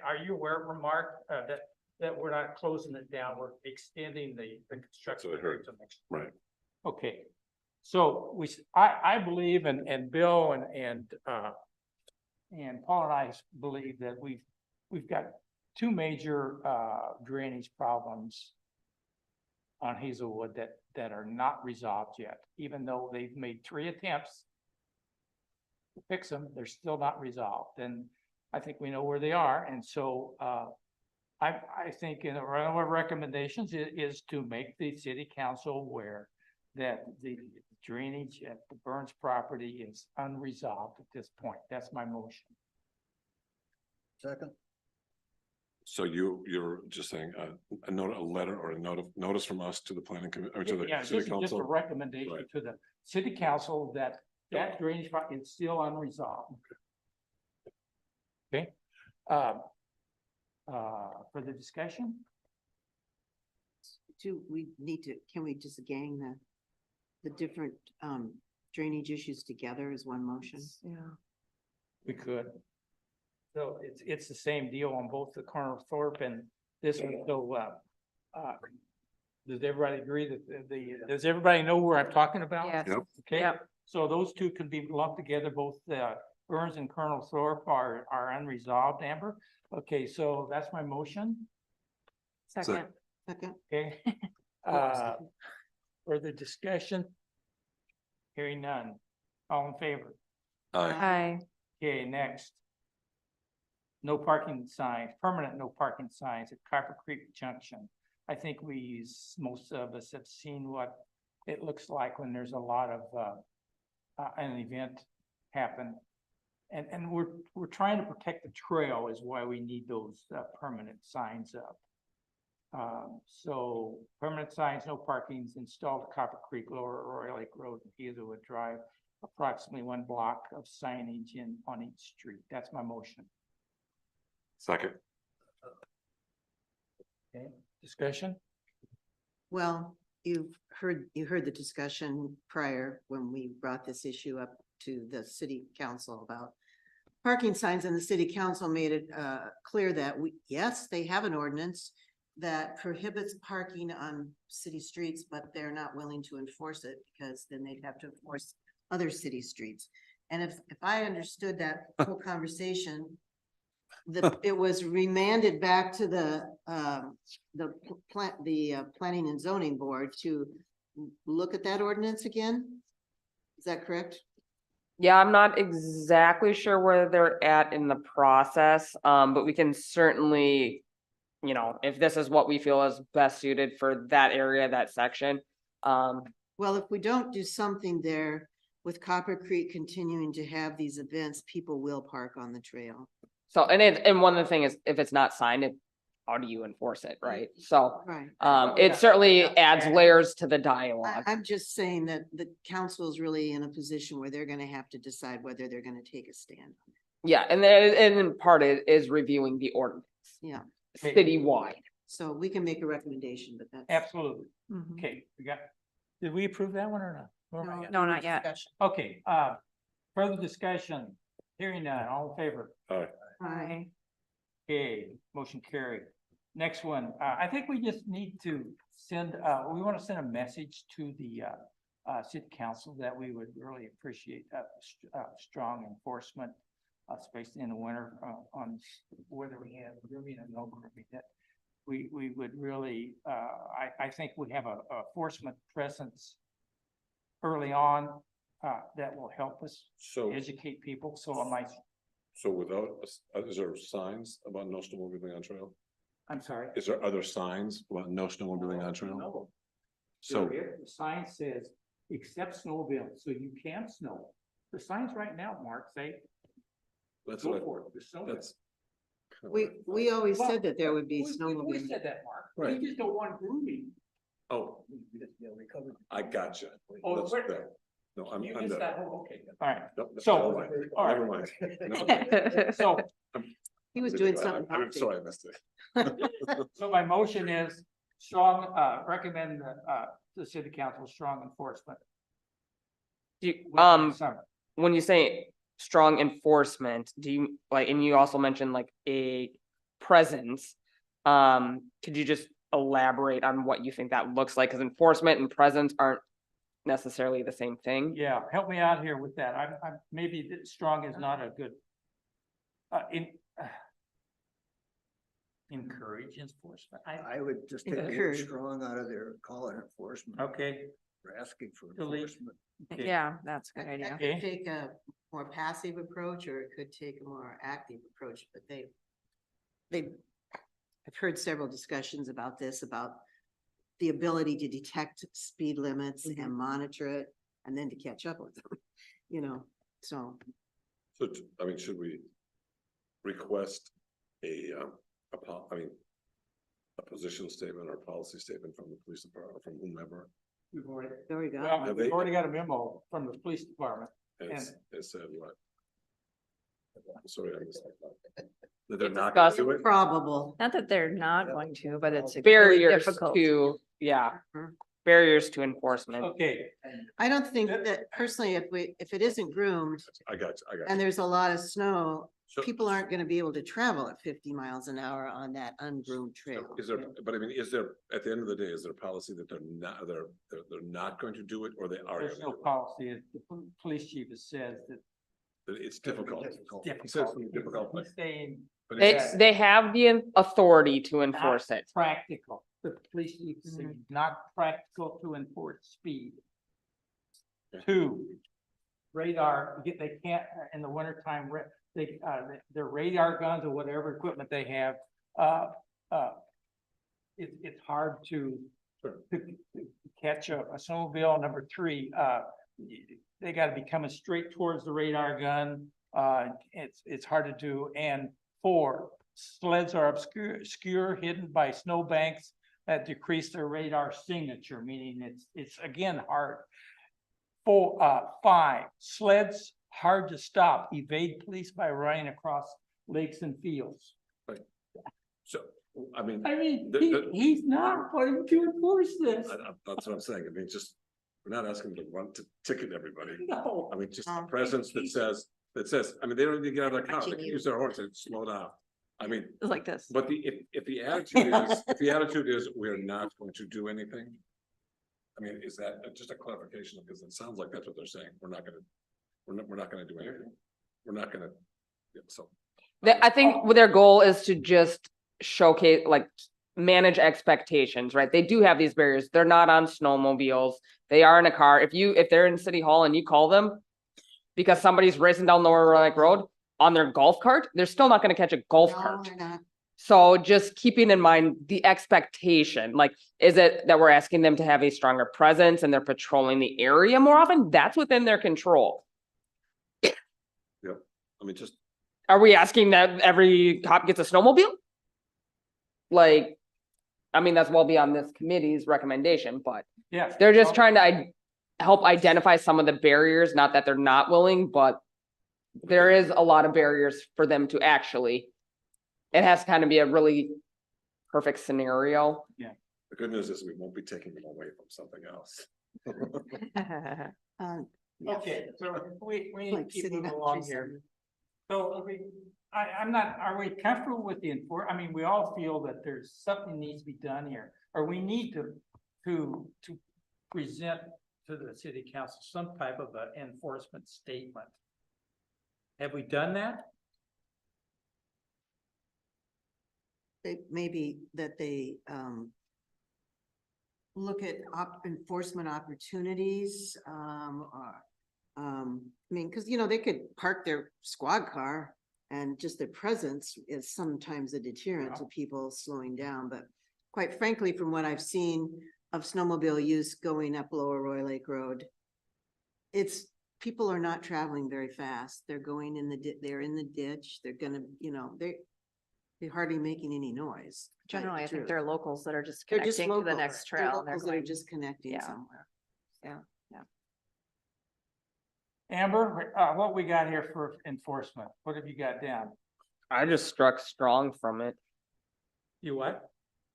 are you aware, Mark, that we're not closing it down, we're extending the construction what I heard. till next. Right. Okay, so I believe, and Bill and Paul and I believe that we've got two major drainage problems on Hazelwood that are not resolved yet, even though they've made 3 attempts to fix them, they're still not resolved, and I think we know where they are, and so I think in one of our recommendations is to make the city council aware that the drainage at the Burns property is unresolved at this point. That's my motion. Second. So you're just saying a letter or a notice from us to the planning commission or to the Yeah, this city is just a council? recommendation Right. to the city council that drainage is still unresolved. Okay, for the discussion? Can we just gang the different drainage issues together as one motion? Yeah. We could. So it's the same deal on both the corner of Thorpe and this one, so, does everybody agree that does everybody know where I'm talking about? Yes. Yep. Okay, Yep. so those two can be lumped together, both, Burns and Colonel Thorpe are unresolved, Amber. Okay, so that's my motion, Second. Second. okay? Further discussion? Hearing none, all in favor? Aye. Aye. Okay, next. No parking signs, permanent no parking signs at Copper Creek Junction. I think most of us have seen what it looks like when there's a lot of, an event happen. And we're trying to protect the trail is why we need those, permanent signs up. So permanent signs, no parkings installed at Copper Creek, Lower Royal Lake Road, and Hazelwood Drive. Approximately 1 block of signage on each street. That's my motion. Second. Okay, Discussion? Well, you heard the discussion prior when we brought this issue up to the city council about parking signs, and the city council made it clear that yes, they have an ordinance that prohibits parking on city streets, but they're not willing to enforce it because then they'd have to enforce other city streets. And if I understood that whole conversation, it was remanded back to the planning and zoning board to look at that ordinance again? Is that correct? Yeah, I'm not exactly sure where they're at in the process, but we can certainly, you know, if this is what we feel is best suited for that area, that section. Well, if we don't do something there with Copper Creek continuing to have these events, people will park on the trail. So, and one of the things is, if it's not signed, how do you enforce it, right? So, Right. it certainly adds layers to the dialogue. I'm just saying that the council is really in a position where they're gonna have to decide whether they're gonna take a stand. Yeah, and then, and in part it is reviewing the ordinance Yeah, citywide. so we can make a recommendation, but that's. Absolutely. Mhm. Okay, did we approve that one or not? Where am I at? No, not yet. Discussion. Okay, further discussion, hearing none, all in favor? Aye. Okay, motion carried. Next one, I think we just need to send, we want to send a message to the city council that we would really appreciate strong enforcement, especially in the winter, on whether we have grooming and no grooming. That we would really, I think we have a enforcement presence early on that will help us So, educate people. So I might, so without, is there signs about no snowmobiling on trail? I'm sorry. Is there other signs about no snowmobiling on trail? No. So, The sign says, except snowmobile, so you can snow. The signs right now, Mark, say, that's go what for it, the snowmobile. that's. We always Well, said that there would be We snowmobile. said that, Mark. Right. We just don't want grooming. Oh, I gotcha. Oh, That's wait. that. No, I'm You done. missed that whole, okay, all right. Nope, that's So, never mind. all right. Never mind. No, So, He was doing something. I'm healthy. sorry I missed it. so my motion is strong, recommend, the city council strong enforcement. Do with the summer. when you say strong enforcement, do you like, and you also mentioned like a presence. Could you just elaborate on what you think that looks like? Because enforcement and presence aren't necessarily the same thing. Yeah, help me out here with that. I'm, maybe strong is not a good. Encourage enforcement. I would just take the word Encourage. strong out of there, call it enforcement. Okay, We're asking for Delete. enforcement. okay. Yeah, that's a good That idea. could Okay. take a more passive approach, or it could take a more active approach, but I've heard several discussions about this, about the ability to detect speed limits and monitor it, and then to catch up with them, so. So, I mean, should we request a position statement or policy statement from the police department, or from whomever? We've already, There we go. well, Have we've they- already got a memo from the police department. It said what? I'm sorry, I missed that. That they're not gonna Discuss- do it? Not that they're not going to, but it's really Barriers difficult. to, yeah, Mhm. barriers to enforcement. Okay, I don't think that personally, if it isn't groomed I got you. and there's a lot of snow, So- people aren't gonna be able to travel at 50 miles an hour on that ungroomed trail. Is there, but I mean, is there, at the end of the day, is there a policy that they're not going to do it, or they are? there's gonna no do it? policy. The police chief has said that That it's difficult. Difficult. He says it's difficult. difficult, He's saying but They, it's- they have the authority to enforce it. practical. The police chief is saying not practical to enforce speed. Yeah. 2, radar, they can't, in the wintertime, their radar guns or whatever equipment they have, it's hard to Sure. to catch a snowmobile. Number 3, they gotta be coming straight towards the radar gun. It's hard to do. And 4, sleds are obscure, hidden by snowbanks that decrease their radar signature, meaning it's again hard. 5, sleds hard to stop, evade police by running across lakes and fields. So, I mean, I mean, he's not going to enforce this. that's what I'm saying. I mean, just, we're not asking them to run to ticket everybody. No. I mean, just a Um, presence that says, I mean, they don't even get out of their car, they Watching can you. use their horn to slow down. I mean, It's like this. but if the attitude is, if the attitude is, we're not going to do anything. I mean, is that just a clarification, because it sounds like that's what they're saying, we're not gonna do anything, we're not gonna, yeah, so. I think their goal is to just showcase, like, manage expectations, right? They do have these barriers. They're not on snowmobiles. They are in a car. If they're in City Hall and you call them because somebody's racing down Lower Lake Road on their golf cart, they're still not gonna catch a golf No, cart. they're not. So just keeping in mind the expectation, like, is it that we're asking them to have a stronger presence and they're patrolling the area more often? That's within their control. I mean, just, Are we asking that every cop gets a snowmobile? Like, I mean, that's well beyond this committee's recommendation, but Yes. they're just trying to help identify some of the barriers, not that they're not willing, but there is a lot of barriers for them to actually. It has to kind of be a really perfect scenario. the good news is we won't be taking them away from something else. Yeah. Okay, so we need to Like keep sitting moving up along three here. seconds. So I'm not, are we comfortable with the I mean, we all feel that there's something needs to be done here, or we need to present to the city council some type of an enforcement statement. Have we done that? Maybe that they look at enforcement opportunities, or, I mean, because, you know, they could park their squad car and just their presence is sometimes a deterrent to people slowing down, but quite frankly, from what I've seen of snowmobile use going up Lower Roy Lake Road, people are not traveling very fast. They're going they're in the ditch. They're gonna, you know, they're hardly making any noise. to tell you the Generally, I think truth. they're locals that are just They're just connecting to the local. next They're trail. and they're locals that are going- just connecting Yeah. somewhere. Yeah. Amber, what we got here for enforcement? What have you got down? I just struck strong from it. You what?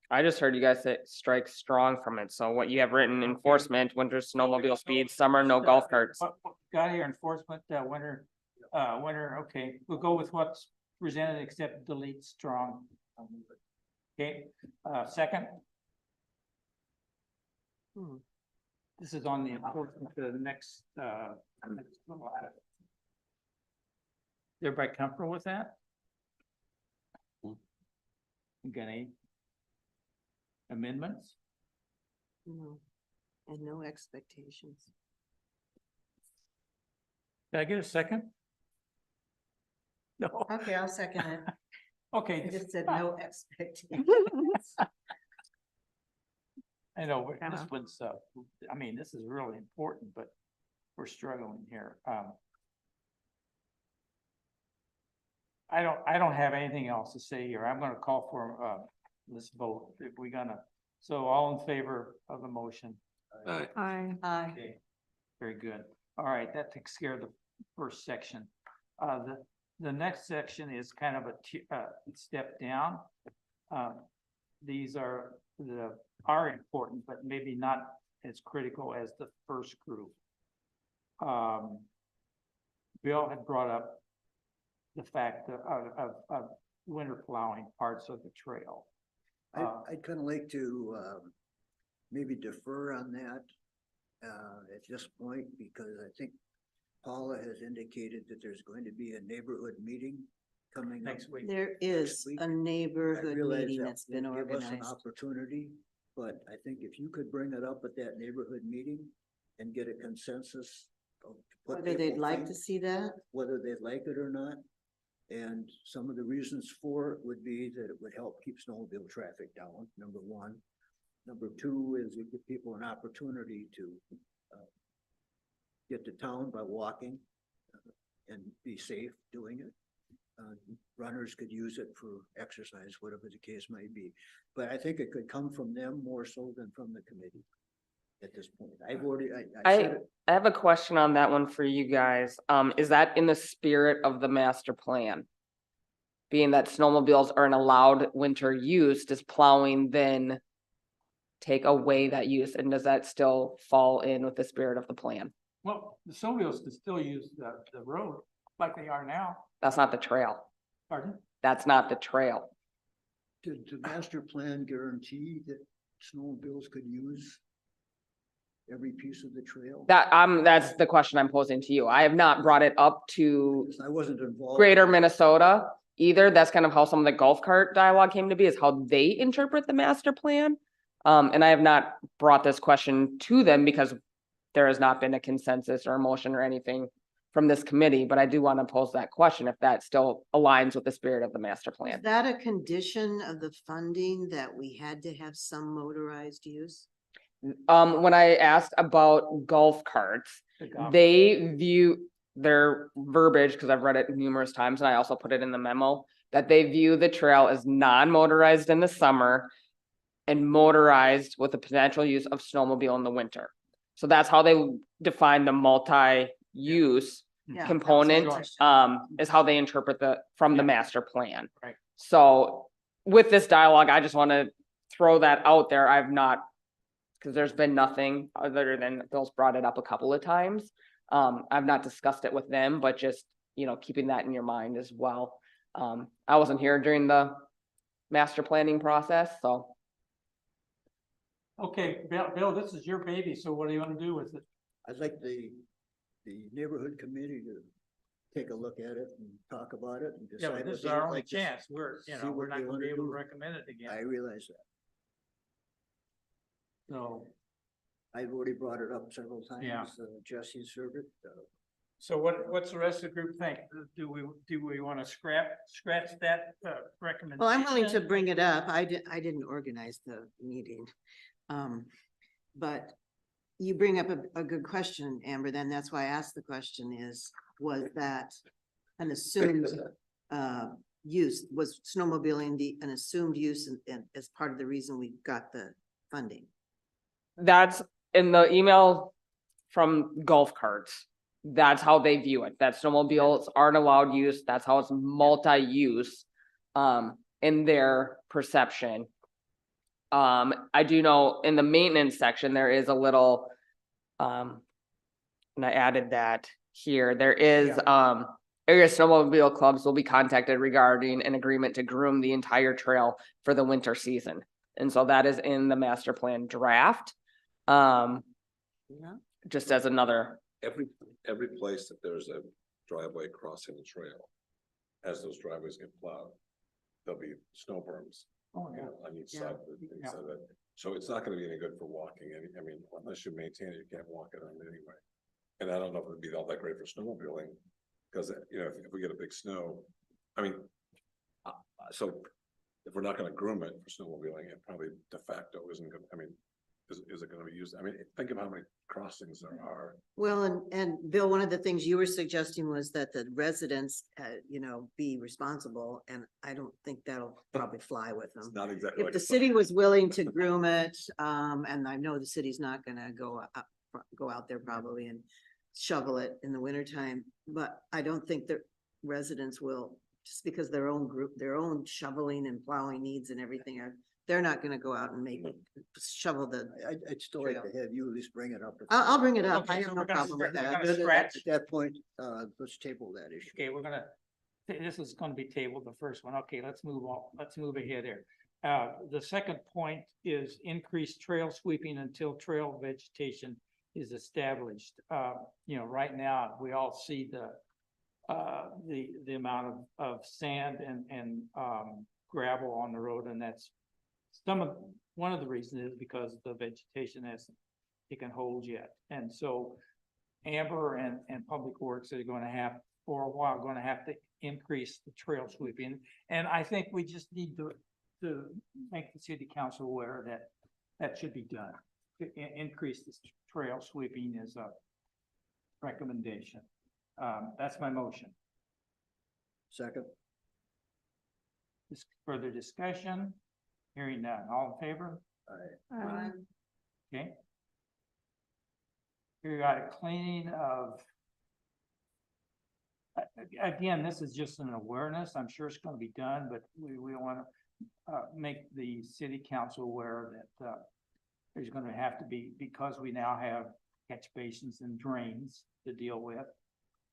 I just heard you guys say strike strong from it. So what you have written, enforcement, winter snowmobile speeds, summer, no golf carts. What got here, enforcement, winter, okay, we'll go with what's presented except delete strong. Okay, second. This is on the enforcement, the next, little item. Everybody comfortable with that? Got any amendments? No. And no expectations. Did I get a second? No, Okay, I'll second it. okay. I just said no expectations. I know, but this Uh-huh. one's, I mean, this is really important, but we're struggling here. I don't have anything else to say here. I'm gonna call for, this vote, if we're gonna, so all in favor of the motion? Aye. Aye. Okay, very good. All right, that takes care of the first section. The next section is kind of a step down. These are important, but maybe not as critical as the first group. Bill had brought up the fact of winter plowing parts of the trail. I'd kind of like to maybe defer on that at this point, because I think Paula has indicated that there's going to be a neighborhood meeting coming up. Next week. There is week. a I neighborhood realize meeting that that's been will give us an organized. opportunity, but I think if you could bring it up at that neighborhood meeting and get a consensus of what Whether they'd people like think, to see that. whether they'd like it or not. And some of the reasons for it would be that it would help keep snowmobile traffic down, number one. Number two is it give people an opportunity to get to town by walking and be safe doing it. Runners could use it for exercise, whatever the case might be. But I think it could come from them more so than from the committee at this point. I've already, I said it. I have a question on that one for you guys. Is that in the spirit of the master plan? being that snowmobiles are an allowed winter use, does plowing then take away that use? And does that still fall in with the spirit of the plan? Well, the snowmobiles can still use the road like they are now. That's not the trail. Pardon? That's not the trail. Did the master plan guarantee that snowmobiles could use every piece of the trail? That's the question I'm posing to you. I have not brought it up to Because I wasn't involved. Greater Minnesota either. That's kind of how some of the golf cart dialogue came to be, is how they interpret the master plan. And I have not brought this question to them because there has not been a consensus or a motion or anything from this committee, but I do want to pose that question if that still aligns with the spirit of the master Is plan. that a condition of the funding that we had to have some motorized use? When I asked about golf carts, The golf- they view their verbiage, because I've read it numerous times and I also put it in the memo, that they view the trail as non-motorized in the summer and motorized with the potential use of snowmobile in the winter. So that's how they define the multi-use Yeah, component, that's my is how they interpret from the Yeah. master plan. Right. So with this dialogue, I just want to throw that out there. I've not, because there's been nothing other than Bill's brought it up a couple of times. I've not discussed it with them, but just, keeping that in your mind as well. I wasn't here during the master planning process, so. Okay, Bill, this is your baby, so what do you want to do with it? I'd like the neighborhood committee to take a look at it and talk about it and Yeah, decide. but this what is they our would only like to chance. We're see we're what not they gonna wanna be able to do. recommend it again. I realize that. So, I've already brought it up several times. Yeah. Jesse's heard it. so what's the rest of the group think? Do we want to scratch that recommendation? Well, I'm willing to bring it up. I didn't organize the meeting. But you bring up a good question, Amber, then that's why I asked the question was that an assumed use, was snowmobiling an assumed use and as part of the reason we got the funding? That's in the email from golf carts. That's how they view it, that snowmobiles aren't allowed use. That's how it's multi-use, in their perception. I do know in the maintenance section, there is a little, and I added that here, there is, area snowmobile clubs will be contacted regarding an agreement to groom the entire trail for the winter season. And so that is in the master plan draft. Yeah. Just as another, Every place that there's a driveway crossing the trail, as those driveways get plowed, there'll be snow berms, Oh, yeah. on each Yeah. side of it, Yeah. so that, so it's not gonna be any good for walking, I mean, unless you maintain it, you can't walk it on it anyway. And I don't know if it'd be all that great for snowmobiling, because, if we get a big snow, I mean, so if we're not gonna groom it for snowmobiling, it probably de facto isn't gonna, I mean, is it gonna be used? I mean, think of how many crossings there are. Well, and Bill, one of the things you were suggesting was that the residents, be responsible, and I don't think that'll probably fly with It's them. not exactly. If like the a- city was willing to groom it, and I know the city's not gonna go out there probably and shovel it in the wintertime, but I don't think that residents will, just because their own shoveling and plowing needs and everything they're not gonna go out and shovel the, I'd still like to have you at least bring it up. I'll bring it up. Okay, I so have no we're gonna problem with we're that. gonna scratch. At that point, let's table that issue. Okay, this is gonna be tabled, the first one. Okay, let's move on. Let's move ahead there. The second point is increased trail sweeping until trail vegetation is established. Right now, we all see the amount of sand and gravel on the road, and that's one of the reasons is because the vegetation hasn't taken hold yet. And so Amber and Public Works are gonna have, for a while, gonna have to increase the trail sweeping. And I think we just need to make the city council aware that that should be done. Increase this trail sweeping is a recommendation. That's my motion. Second, Further discussion? Hearing none. All in favor? Okay. Periodic cleaning of Again, this is just an awareness. I'm sure it's gonna be done, but we wanna make the city council aware that there's gonna have to be, because we now have catch basins and drains to deal with,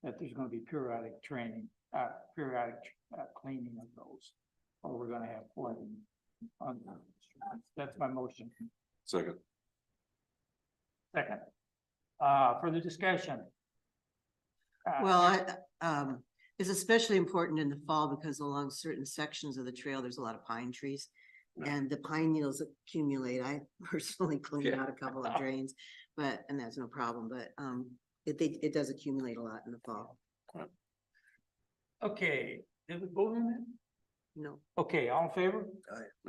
that there's gonna be periodic training, periodic cleaning of those, or we're gonna have flooding on the streets. That's my motion. Second. Second. Further discussion? Well, it's especially important in the fall because along certain sections of the trail, there's a lot of pine trees. And the pine needles accumulate. I personally cleaned Yeah. out a couple of drains, and that's no problem, but, it does accumulate a lot in the fall. Okay, did we vote on that? No. Okay, all in favor?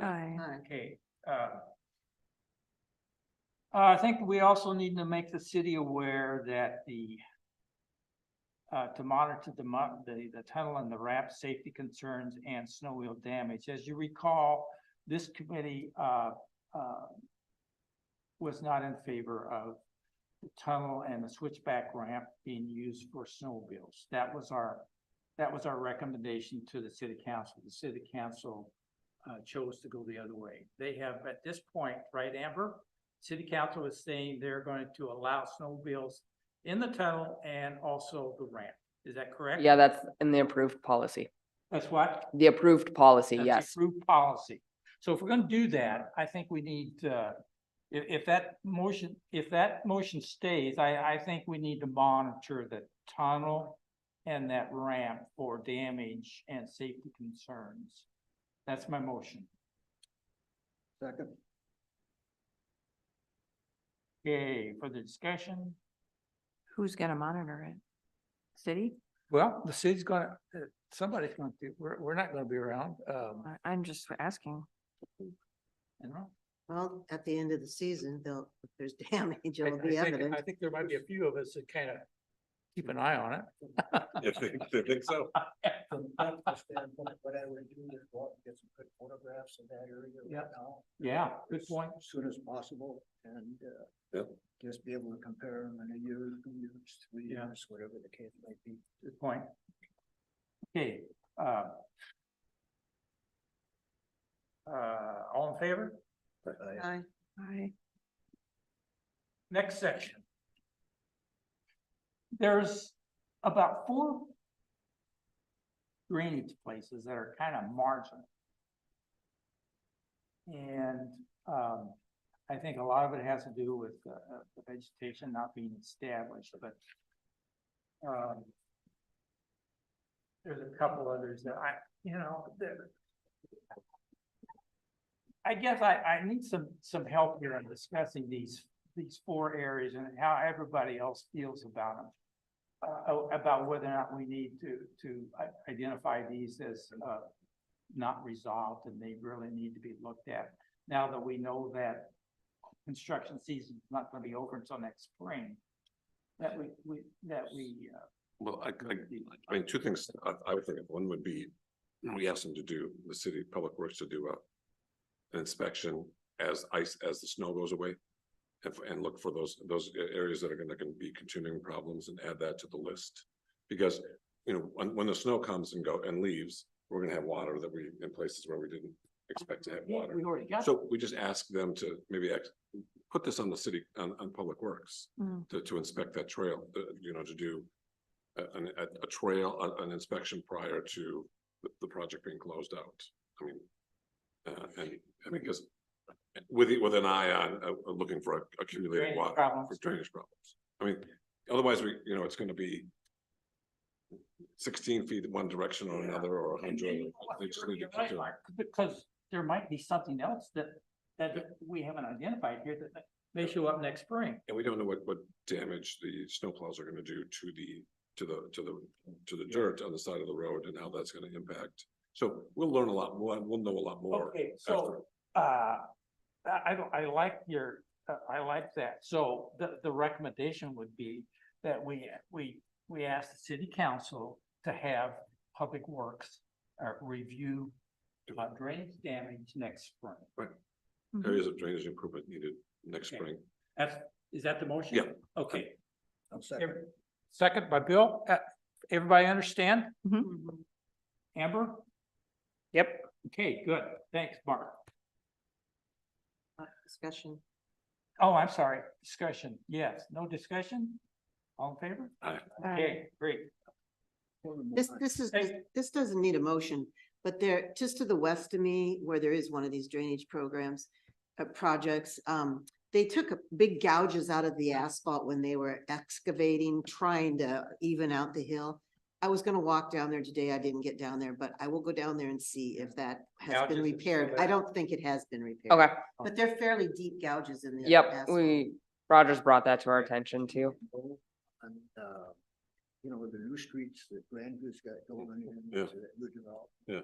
Aye. Okay, I think we also need to make the city aware that to monitor the tunnel and the ramp safety concerns and snow wheel damage. As you recall, this committee, was not in favor of the tunnel and the switchback ramp being used for snowmobiles. That was our recommendation to the city council. The city council chose to go the other way. They have, at this point, right, Amber? City council is saying they're going to allow snowmobiles in the tunnel and also the ramp. Is that correct? Yeah, that's in the approved policy. That's what? The approved policy, That's yes. approved policy. So if we're gonna do that, I think we need, if that motion stays, I think we need to monitor the tunnel and that ramp for damage and safety concerns. That's my motion. Second. Okay, for the discussion, Who's gonna monitor it? City? well, the city's gonna, somebody's going to, we're not gonna be around, I'm just asking. you know? Well, at the end of the season, if there's damage, I it'll be evident. I think there might be a few of us that kind of keep an eye on it. You think so? From a practical standpoint, what I would do is go out and get some good photographs of that area Yeah. right now. Yeah, good point. As soon as possible and, Yep. just be able to compare them in a year, 2 years, 3 Yeah. years, whatever the case might be. Good point. Okay, all in favor? Aye. Aye. Next section. There's about 4 drainage places that are kind of marginal. And, I think a lot of it has to do with, the vegetation not being established, but, there's a couple others that I guess I need some help here in discussing these 4 areas and how everybody else feels about them. About whether or not we need to identify these as not resolved and they really need to be looked at. Now that we know that construction season is not going to be over until next spring, that we Well, I mean, 2 things I would think of. One would be, we asked them to do, the city public works to do an inspection as the snow goes away. And look for those areas that are gonna be continuing problems and add that to the list. Because, when the snow comes and leaves, we're gonna have water in places where we didn't expect to have water. we already got. So we just ask them to maybe put this on the city, on Public Works, Mm. to inspect that trail, to do a trail, an inspection prior to the project being closed out. I mean, and because with an eye on looking for accumulated Drainage water problems. for drainage problems. I mean, otherwise it's gonna be 16 feet in one direction or another, or 100. They just need to keep doing it. Because there might be something else that we haven't identified here that may show up next spring. And we don't know what damage the snowplows are gonna do to the dirt on the side of the road and how that's gonna impact. So we'll learn a lot more, we'll know a lot more. Okay, so, I like I like that. So the recommendation would be that we ask the city council to have Public Works review drainage damage next spring. Areas of drainage improvement needed next Okay. spring. Is that the motion? Yeah. Okay. I'm second. Second by Bill. everybody understand? Mhm. Amber? Yep. Okay, good. Thanks, Mark. Discussion. Oh, I'm sorry. Discussion. Yes, no discussion? All in favor? Aye. Okay, great. This doesn't need a motion, but there, just to the west of me, where there is one of these drainage programs, projects, they took big gouges out of the asphalt when they were excavating, trying to even out the hill. I was gonna walk down there today. I didn't get down there, but I will go down there and see if that has been Gouges are still repaired. there? I don't think it has been repaired. Okay, But they're fairly deep gouges in the. yep, asphalt. Rogers brought that to our attention too. And, you know, the new streets that Grandview's got going in. Yeah. that we developed. Yeah.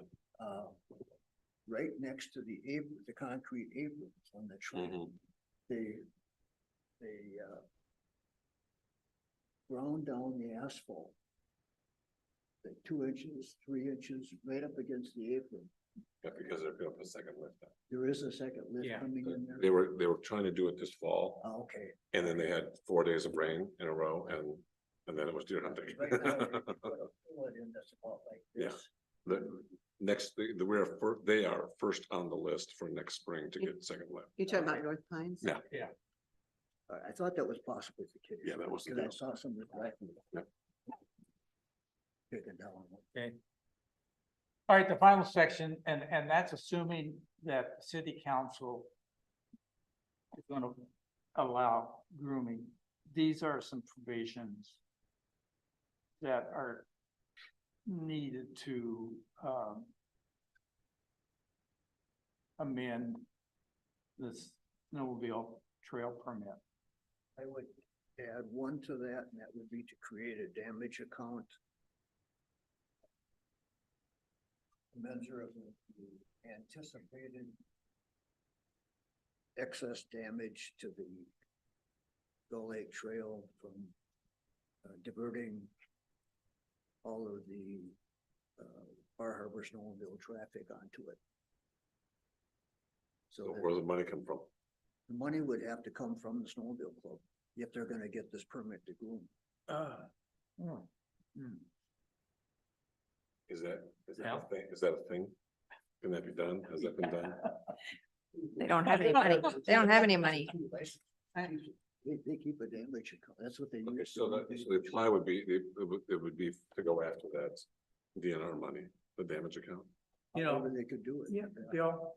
Right next to the concrete aprons on the trail, Mhm. they ground down the asphalt. Like 2 inches, 3 inches, right up against the apron. Yeah, because they're building a second lift. There is a second lift Yeah. coming in there. They were trying to do it this fall, Oh, okay. and then they had 4 days of rain in a row, and then it was deer hunting. Right now, they put a bullet in that's about like Yeah. this. They are first on the list for next spring to get second lift. You talking about North Pines? Yeah. I thought that was possibly the case. Yeah, that was the Because I deal. saw some of the traffic. Yep. Taken down. Okay. All right, the final section, and that's assuming that the city council is gonna allow grooming. These are some provisions that are needed to, amend this snowmobile trail permit. I would add one to that, and that would be to create a damage account. Commensurate with the anticipated excess damage to the Gull Lake Trail from diverting all of the Bar Harbor snowmobile traffic onto it. So So that where does the money come from? the money would have to come from the snowmobile club if they're gonna get this permit to groom. Is that Yeah. a thing? Is that a thing? Can that be done? Has that been done? They don't have any money. They don't have any money. They keep a damage account. That's what they Okay, use. so the apply would be, it would be to go after that DNR money, the damage account. You know, However they could do it. yeah, Bill,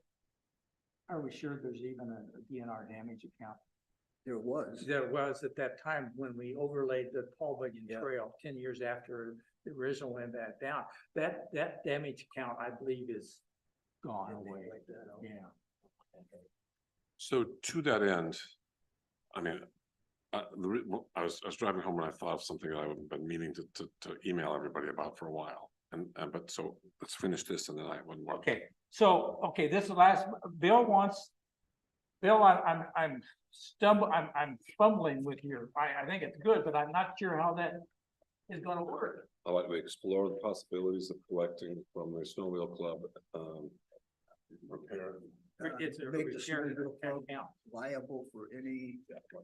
are we sure there's even a DNR damage account? There was. There was at that time when we overlaid the Paul Bunyan Yeah. Trail 10 years after the original went back down. That damage account, I believe, is gone Yeah, they away. like that out. Yeah. So to that end, I mean, I was driving home and I thought of something that I've been meaning to email everybody about for a while. But so let's finish this and then I would. Okay, so, this is the last, Bill, I'm fumbling with your, I think it's good, but I'm not sure how that is gonna work. I'd like to explore the possibilities of collecting from the snowmobile club, repair. It's a Make the shared snowmobile club account. liable for any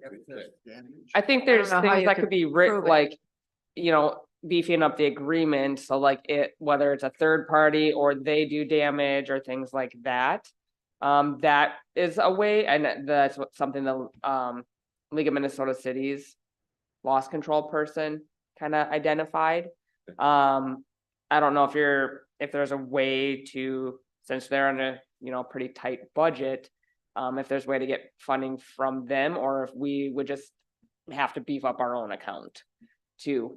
excess damage. I think there's know how things you that could could be prove it. like, beefing up the agreement, so like whether it's a third party or they do damage or things like that. That is a way, and that's something the League of Minnesota Cities loss control person kind of identified. I don't know if there's a way to, since they're on a, pretty tight budget, if there's a way to get funding from them, or if we would just have to beef up our own account to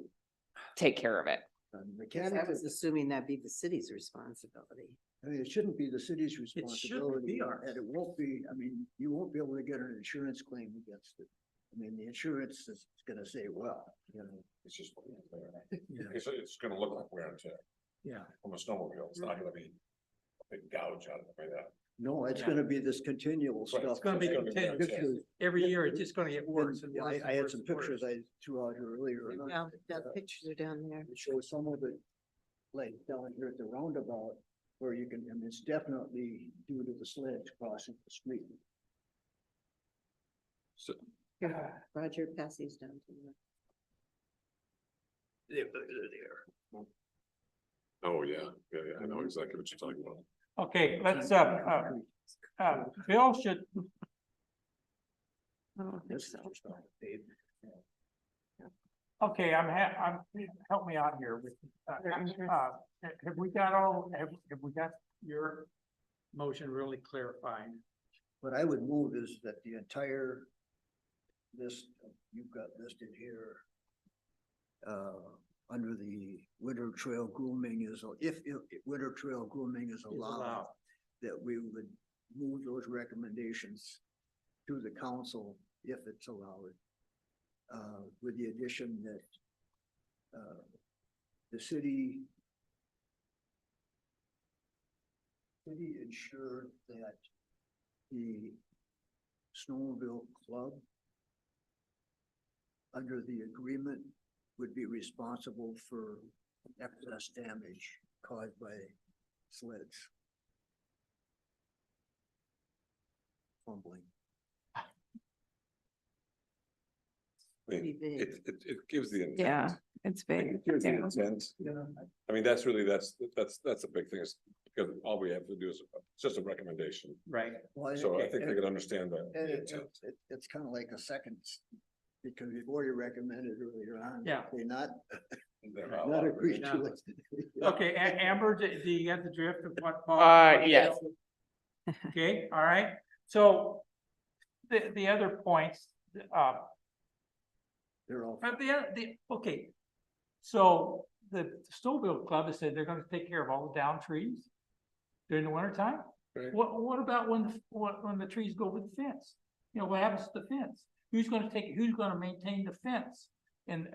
take care of it. I Mechanically, was assuming that'd be the city's responsibility. I mean, it shouldn't be the city's be responsibility, ours. and it won't be, I mean, you won't be able to get an insurance claim against it. I mean, the insurance is gonna say, well, It's just. It's gonna look like wear and tear Yeah. from a snowmobile. It's not gonna be a big gouge out of the way that. no, it's Yeah. gonna be this continual Right, stuff. It's gonna be continuous. This is- Every year, it's just gonna get worse. and Yeah, worse I and had worse some and worse. pictures I threw out here earlier. Yeah, the pictures are down there. It shows some of it, like down here at the roundabout, where you can, and it's definitely due to the sleds crossing the street. So, Here, Roger, pass these down to you. they're there. Oh, yeah, I know exactly what you're talking about. Okay, let's, Bill should, I don't think This is so. just on the pavement. okay, I'm, help me out here with, have we got have we got your motion really clarified? What I would move is that the entire list you've got listed here, under the winter trail grooming is, if winter trail grooming is allowed, that we would move those recommendations to the council if it's allowed. With the addition that, the city ensured that the snowmobile club under the agreement would be responsible for excess damage caused by sleds. Fumbling. I mean, Pretty big. it gives the intent. Yeah, it's big. It gives the Yeah. intent. I mean, that's really, that's a big thing, is because all we have to do is, it's just a recommendation. Right. Well, So I and- think they and- can understand that. and the it- intent. it's kind of like a second, because before you recommended earlier on. Yeah. They not They're agree to it. Okay, Amber, do you get the drift of what Paul? Yes. Okay, all right, so the other points, They're all. but okay. So the Snowmobile Club has said they're gonna take care of all the down trees during the winter time. Right. What about when the trees go over the fence? You know, what happens to the fence? Who's gonna maintain the fence? And,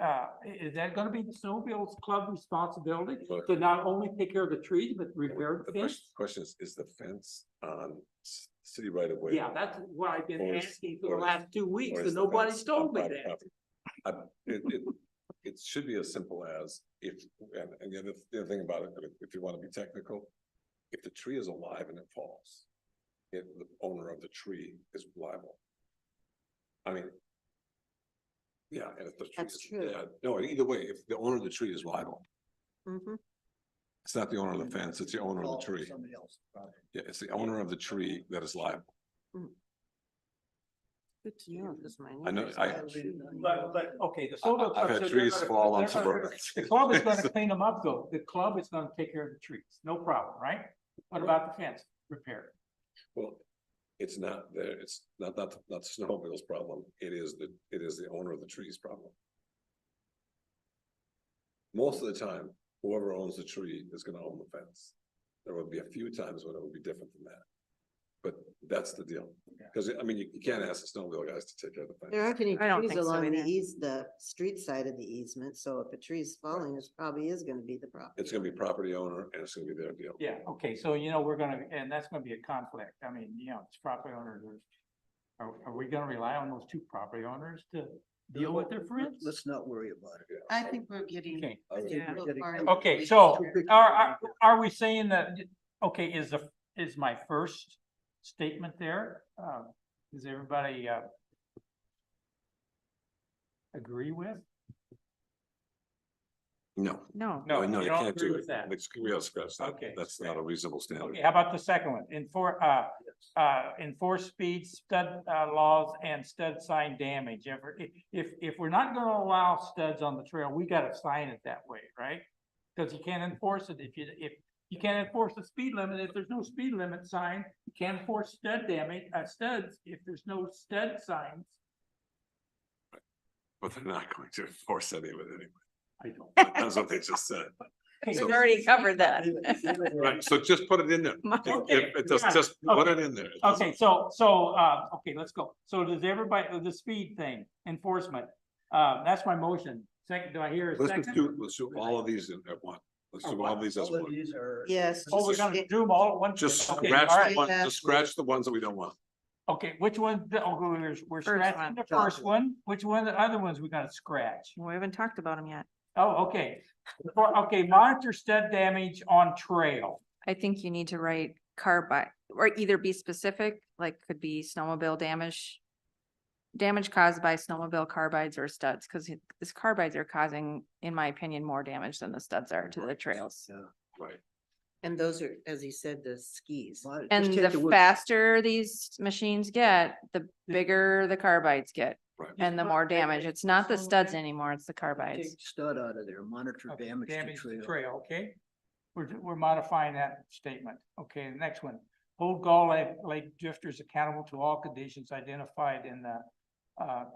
is that gonna be the Snowmobile Club responsibility Well- to not only take care of the trees, but repair the The fence? question is the fence on city right of way? Yeah, that's what I've been Or is- asking for the or is- last 2 weeks, or and is the nobody's fence told on me private that. property? It should be a simple as if, and the other thing about it, if you want to be technical, if the tree is alive and it falls, if the owner of the tree is liable. I mean. Yeah, and if the tree That's is true. dead, no, either way, if the owner of the tree is liable, Mhm. it's not the owner of the fence, it's the owner of the tree. Somebody else. Yeah, it's the owner of the tree that is liable. Good to know, because my. I know, neighbors I- have trees. But, okay, the Snowmobile I've Club had said they're trees gonna- fall on they're gonna- suburbs. The club is gonna clean them up though. The club is gonna take care of the trees, no problem, right? What about the fence repair? Well, it's not there, it's not the snowmobile's problem, it is the owner of the tree's problem. Most of the time, whoever owns the tree is gonna own the fence. There will be a few times when it will be different than that. But that's the deal, because I mean, you can't ask the snowmobile guys to take care of the fence. There aren't any I don't trees think so along the either. the street side of the easement, so if a tree's falling, it probably is gonna be the problem. It's gonna be property owner and it's gonna be their deal. Yeah, okay, so we're gonna, and that's gonna be a conflict. I mean, it's property owners. Are we gonna rely on those 2 property owners to deal with their friends? Let's not worry about it. I think we're getting. Okay. I think Yeah. we're getting- Okay, so Too big. are we saying that, okay, is my first statement there? Does everybody agree with? No, No, No, no, you you don't can't agree do with it. that. We gotta scratch that, Okay. that's not a reasonable standard. Okay, how about the second one? Enforce speed, stud laws and stud sign damage. If we're not gonna allow studs on the trail, we gotta sign it that way, right? Because you can't enforce it if you can't enforce the speed limit, if there's no speed limit sign, you can't enforce studs if there's no stud signs. But they're not going to enforce any of it anyway. I don't. That's what they just said. we've So- already covered that. Right, so just put it in there. If it does, Yeah, just put it in there. Okay, okay, let's go. So does everybody, the speed thing, enforcement, that's my motion. Second, do I hear a Let's second? do all of these in at one. Let's do all these as All of one. these are. Yes. Oh, we're gonna do them all at once? Just Okay, scratch all the right. one, Yeah. just scratch the ones that we don't want. Okay, which one, we're First scratching one. the first one, which one, the other ones we gotta scratch? We haven't talked about them yet. Oh, okay. Okay, monitor stud damage on trail. I think you need to write car by, or either be specific, like could be snowmobile damage. damage caused by snowmobile carbides or studs, because these carbides are causing, in my opinion, more damage than the studs are to the trails. Yeah. Right. And those are, as he said, the skis. Well, just And take the word- faster these machines get, the bigger the carbides get Right. and the more damage. It's not the studs anymore, it's the carbides. Take stud out of there, monitor Okay, damage to damage to trail. trail, okay? We're modifying that statement. Okay, the next one. Hold Gull Lake drifters accountable to all conditions identified in the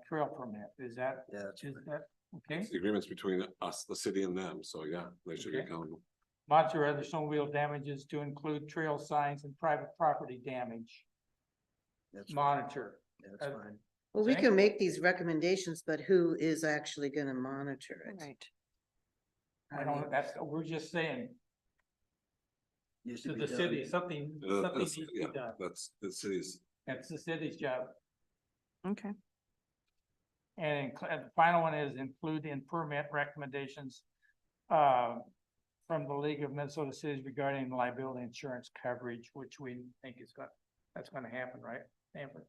trail permit. Is that, Yeah, that's is fine. that, okay? It's the agreements between us, the city and them, so yeah, they should be Okay. accountable. Monitor other snowmobile damages to include trail signs and private property damage. That's fine. Monitor. That's uh, fine. Well, we Okay. can make these recommendations, but who is actually gonna monitor it? Right. I don't, that's, we're just saying Needs to be the done. city, something needs to be done. That's the city's, That's the city's job. Okay. And the final one is include in permit recommendations from the League of Minnesota Cities regarding liability insurance coverage, which we think that's gonna happen, right? Amber?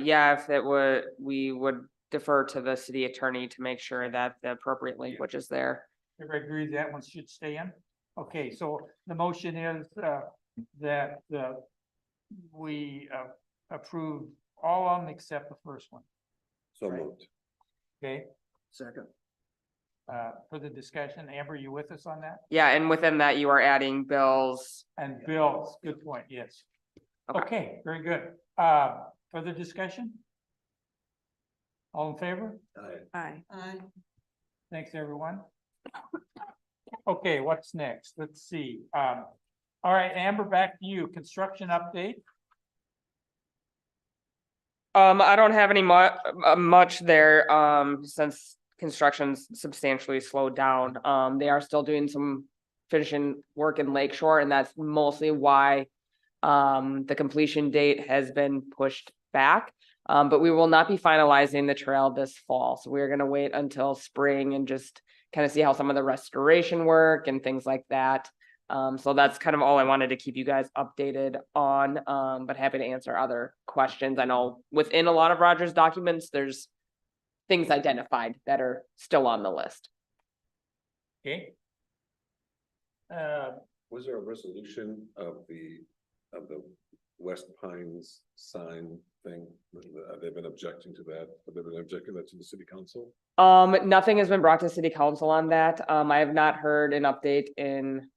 Yeah, if it would, we would defer to the city attorney to make sure that the appropriate language is there. Everybody agrees that one should stay in? Okay, so the motion is that we approve all of them except the first one, so Right. moved. okay? Second, For the discussion, Amber, you with us on that? Yeah, and within that, you are adding bills. And Bill, good point, yes. Okay. Okay, very good. Further discussion? All in favor? Aye. Thanks, everyone. Okay, what's next? Let's see. All right, Amber, back to you. Construction update. I don't have any much there, since construction's substantially slowed down. They are still doing some finishing work in Lakeshore, and that's mostly why the completion date has been pushed back. But we will not be finalizing the trail this fall, so we're gonna wait until spring and just kind of see how some of the restoration work and things like that. So that's kind of all I wanted to keep you guys updated on, but happy to answer other questions. I know within a lot of Rogers documents, there's things identified that are still on the list. Okay. Was there a resolution of the West Pines sign thing? They've been objecting to that, but they've been objecting that to the city council? Nothing has been brought to city council on that. I have not heard an update in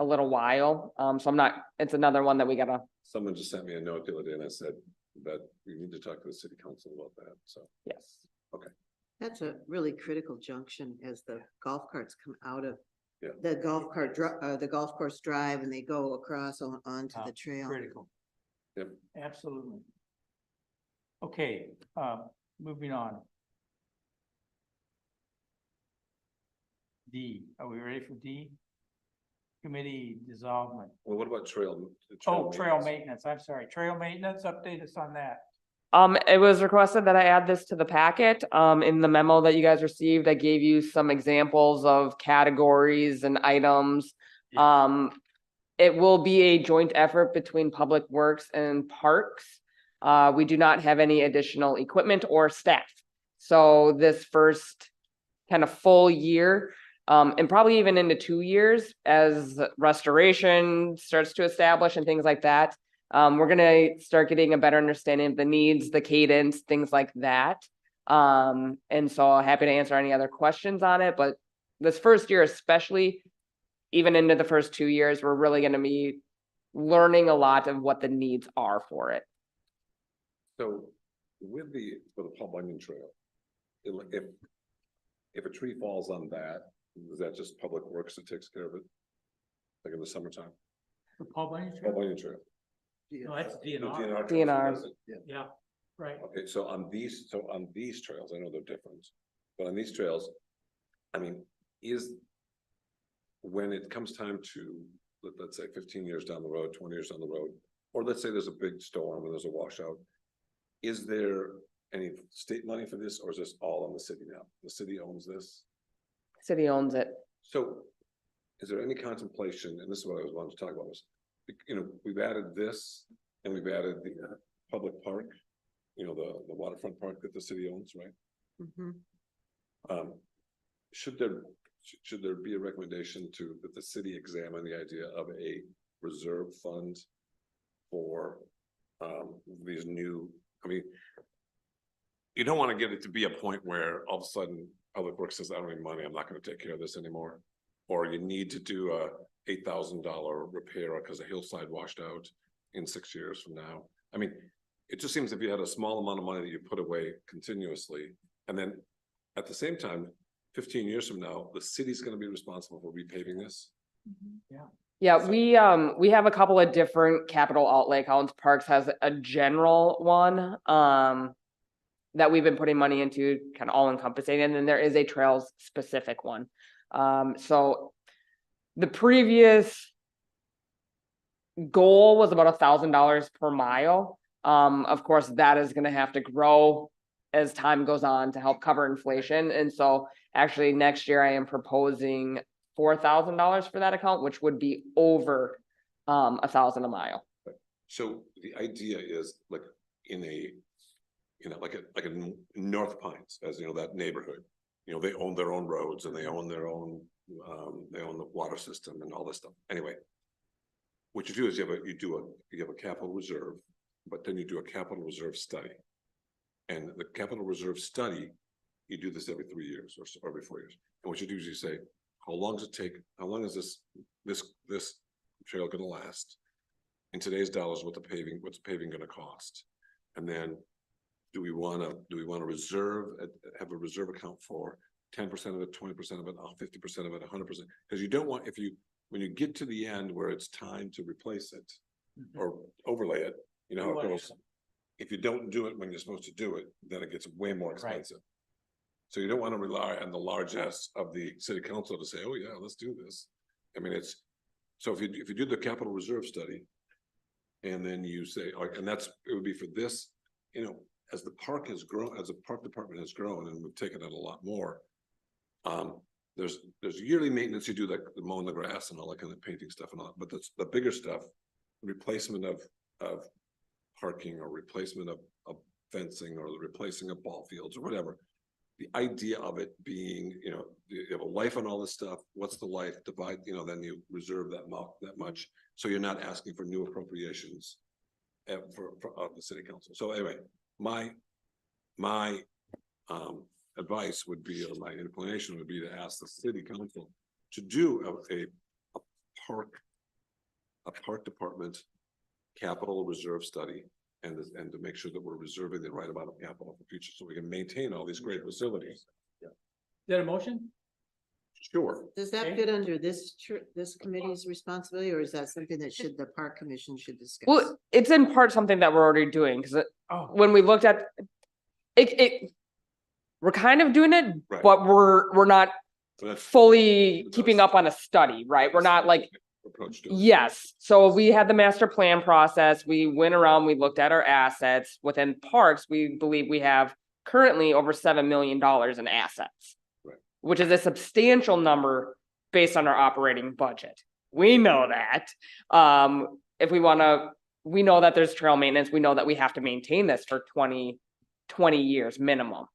a little while. So I'm not, it's another one that we gotta, Someone just sent me a note the other day and I said that we need to talk to the city council about that, so. yes. That's a really critical junction as the golf carts come out of Yeah. the the golf course drive and they go across onto the trail. Critical. Yep. Absolutely. Okay, moving on. D, are we ready for D? Committee dissolvement. Well, what about trail? Oh, trail maintenance, I'm sorry, trail maintenance, update us on that. It was requested that I add this to the packet. In the memo that you guys received, I gave you some examples of categories and items. It will be a joint effort between Public Works and Parks. We do not have any additional equipment or staff. So this first kind of full year, and probably even into 2 years as restoration starts to establish and things like that. We're gonna start getting a better understanding of the needs, the cadence, things like that. And so happy to answer any other questions on it, but this first year especially, even into the first 2 years, we're really gonna be learning a lot of what the needs are for it. So with the Paul Bunyan Trail, if a tree falls on that, is that just Public Works that takes care of it? Like in the summertime? The Paul Bunyan Paul Trail? Bunyan Trail. No, that's No, DNR. DNR. does it? Yeah, right. Okay, so on these trails, I know they're different, but on these trails, I mean, when it comes time to, let's say 15 years down the road, 20 years down the road, or let's say there's a big storm and there's a washout, is there any state money for this, or is this all on the city now? The city owns this? City owns it. So is there any contemplation, and this is what I was wanting to talk about, was, we've added this and we've added the public park. you know, the waterfront park that the city owns, right? Mhm. Should there be a recommendation that the city examine the idea of a reserve fund for, these new, I mean, you don't want to get it to be a point where all of a sudden Public Works says, I don't have money, I'm not going to take care of this anymore. Or you need to do a $8,000 repair because the hillside washed out in 6 years from now. I mean, it just seems if you had a small amount of money that you put away continuously, and then at the same time, 15 years from now, the city's going to be responsible for repaving this. Yeah, we have a couple of different capital outlay accounts. Parks has a general one, that we've been putting money into, kind of all encompassing, and then there is a trails specific one. So the previous goal was about $1,000 per mile. Of course, that is gonna have to grow as time goes on to help cover inflation. And so actually next year I am proposing $4,000 for that account, which would be over 1,000 a mile. So the idea is like in a, you know, like a North Pines, as you know, that neighborhood, you know, they own their own roads and they own their own, they own the water system and all this stuff. Anyway, what you do is you have a capital reserve, but then you do a capital reserve study. And the capital reserve study, you do this every 3 years or every 4 years. And what you do is you say, how long does it take? How long is this trail going to last? In today's dollars, what's the paving going to cost? And then do we want to reserve, have a reserve account for 10% of it, 20% of it, 50% of it, 100%? Because you don't want, when you get to the end where it's time to replace it or overlay it, you know how it goes. If you don't do it when you're supposed to do it, then it gets way more expensive. So you don't want to rely on the largesse of the city council to say, oh yeah, let's do this. I mean, so if you do the capital reserve study and then you say, and it would be for this, you know, as the park has grown, as the park department has grown, and we've taken it a lot more. There's yearly maintenance you do, like the mowing the grass and all that kind of painting stuff and all that, but that's the bigger stuff, replacement of parking or replacement of fencing or the replacing of ball fields or whatever. The idea of it being, you know, you have a life on all this stuff. What's the life? Divide, you know, then you reserve that much. So you're not asking for new appropriations for the city council. So anyway, my advice would be, or my inclination would be to ask the city council to do a park department capital reserve study and to make sure that we're reserving the right amount of capital for future so we can maintain all these great facilities. Is that a motion? Sure. Does that Okay. fit under this committee's responsibility, or is that something that the park commission should discuss? Well, it's in part something that we're already doing, because Oh, when we looked at it, we're kind of doing it, Right. but we're not So that's fully keeping up on a study, right? We're not like, approach to it. yes. So we had the master plan process. We went around, we looked at our assets within parks. We believe we have currently over $7 million in assets, Right. which is a substantial number based on our operating budget. We know that. If we know that there's trail maintenance, we know that we have to maintain this for 20 years minimum.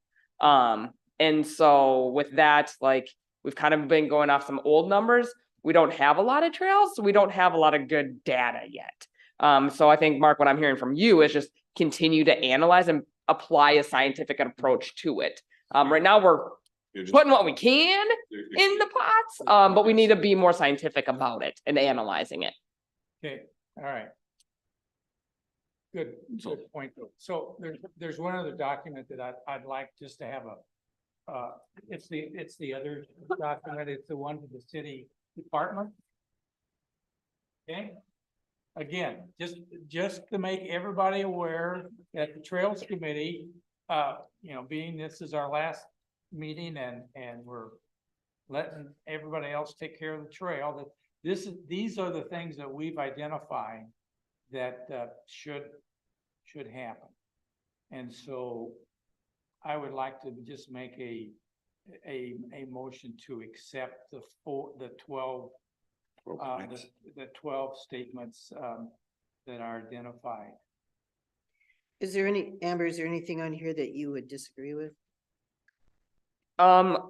And so with that, like, we've kind of been going off some old numbers. We don't have a lot of trails, so we don't have a lot of good data yet. So I think, Mark, what I'm hearing from you is just continue to analyze and apply a scientific approach to it. Right now we're You're just- putting what we can you're- in the pots, but we need to be more scientific about it and analyzing it. okay, all right. Good point. So there's one other document that I'd like just to have it's the other document. It's the one for the city department. Okay. Again, just to make everybody aware that the Trails Committee, you know, being this is our last meeting and we're letting everybody else take care of the trail, that these are the things that we've identified that should happen. And so I would like to just make a motion to accept the 12 the 12 statements that are identified. Is there any, Amber, is there anything on here that you would disagree with? I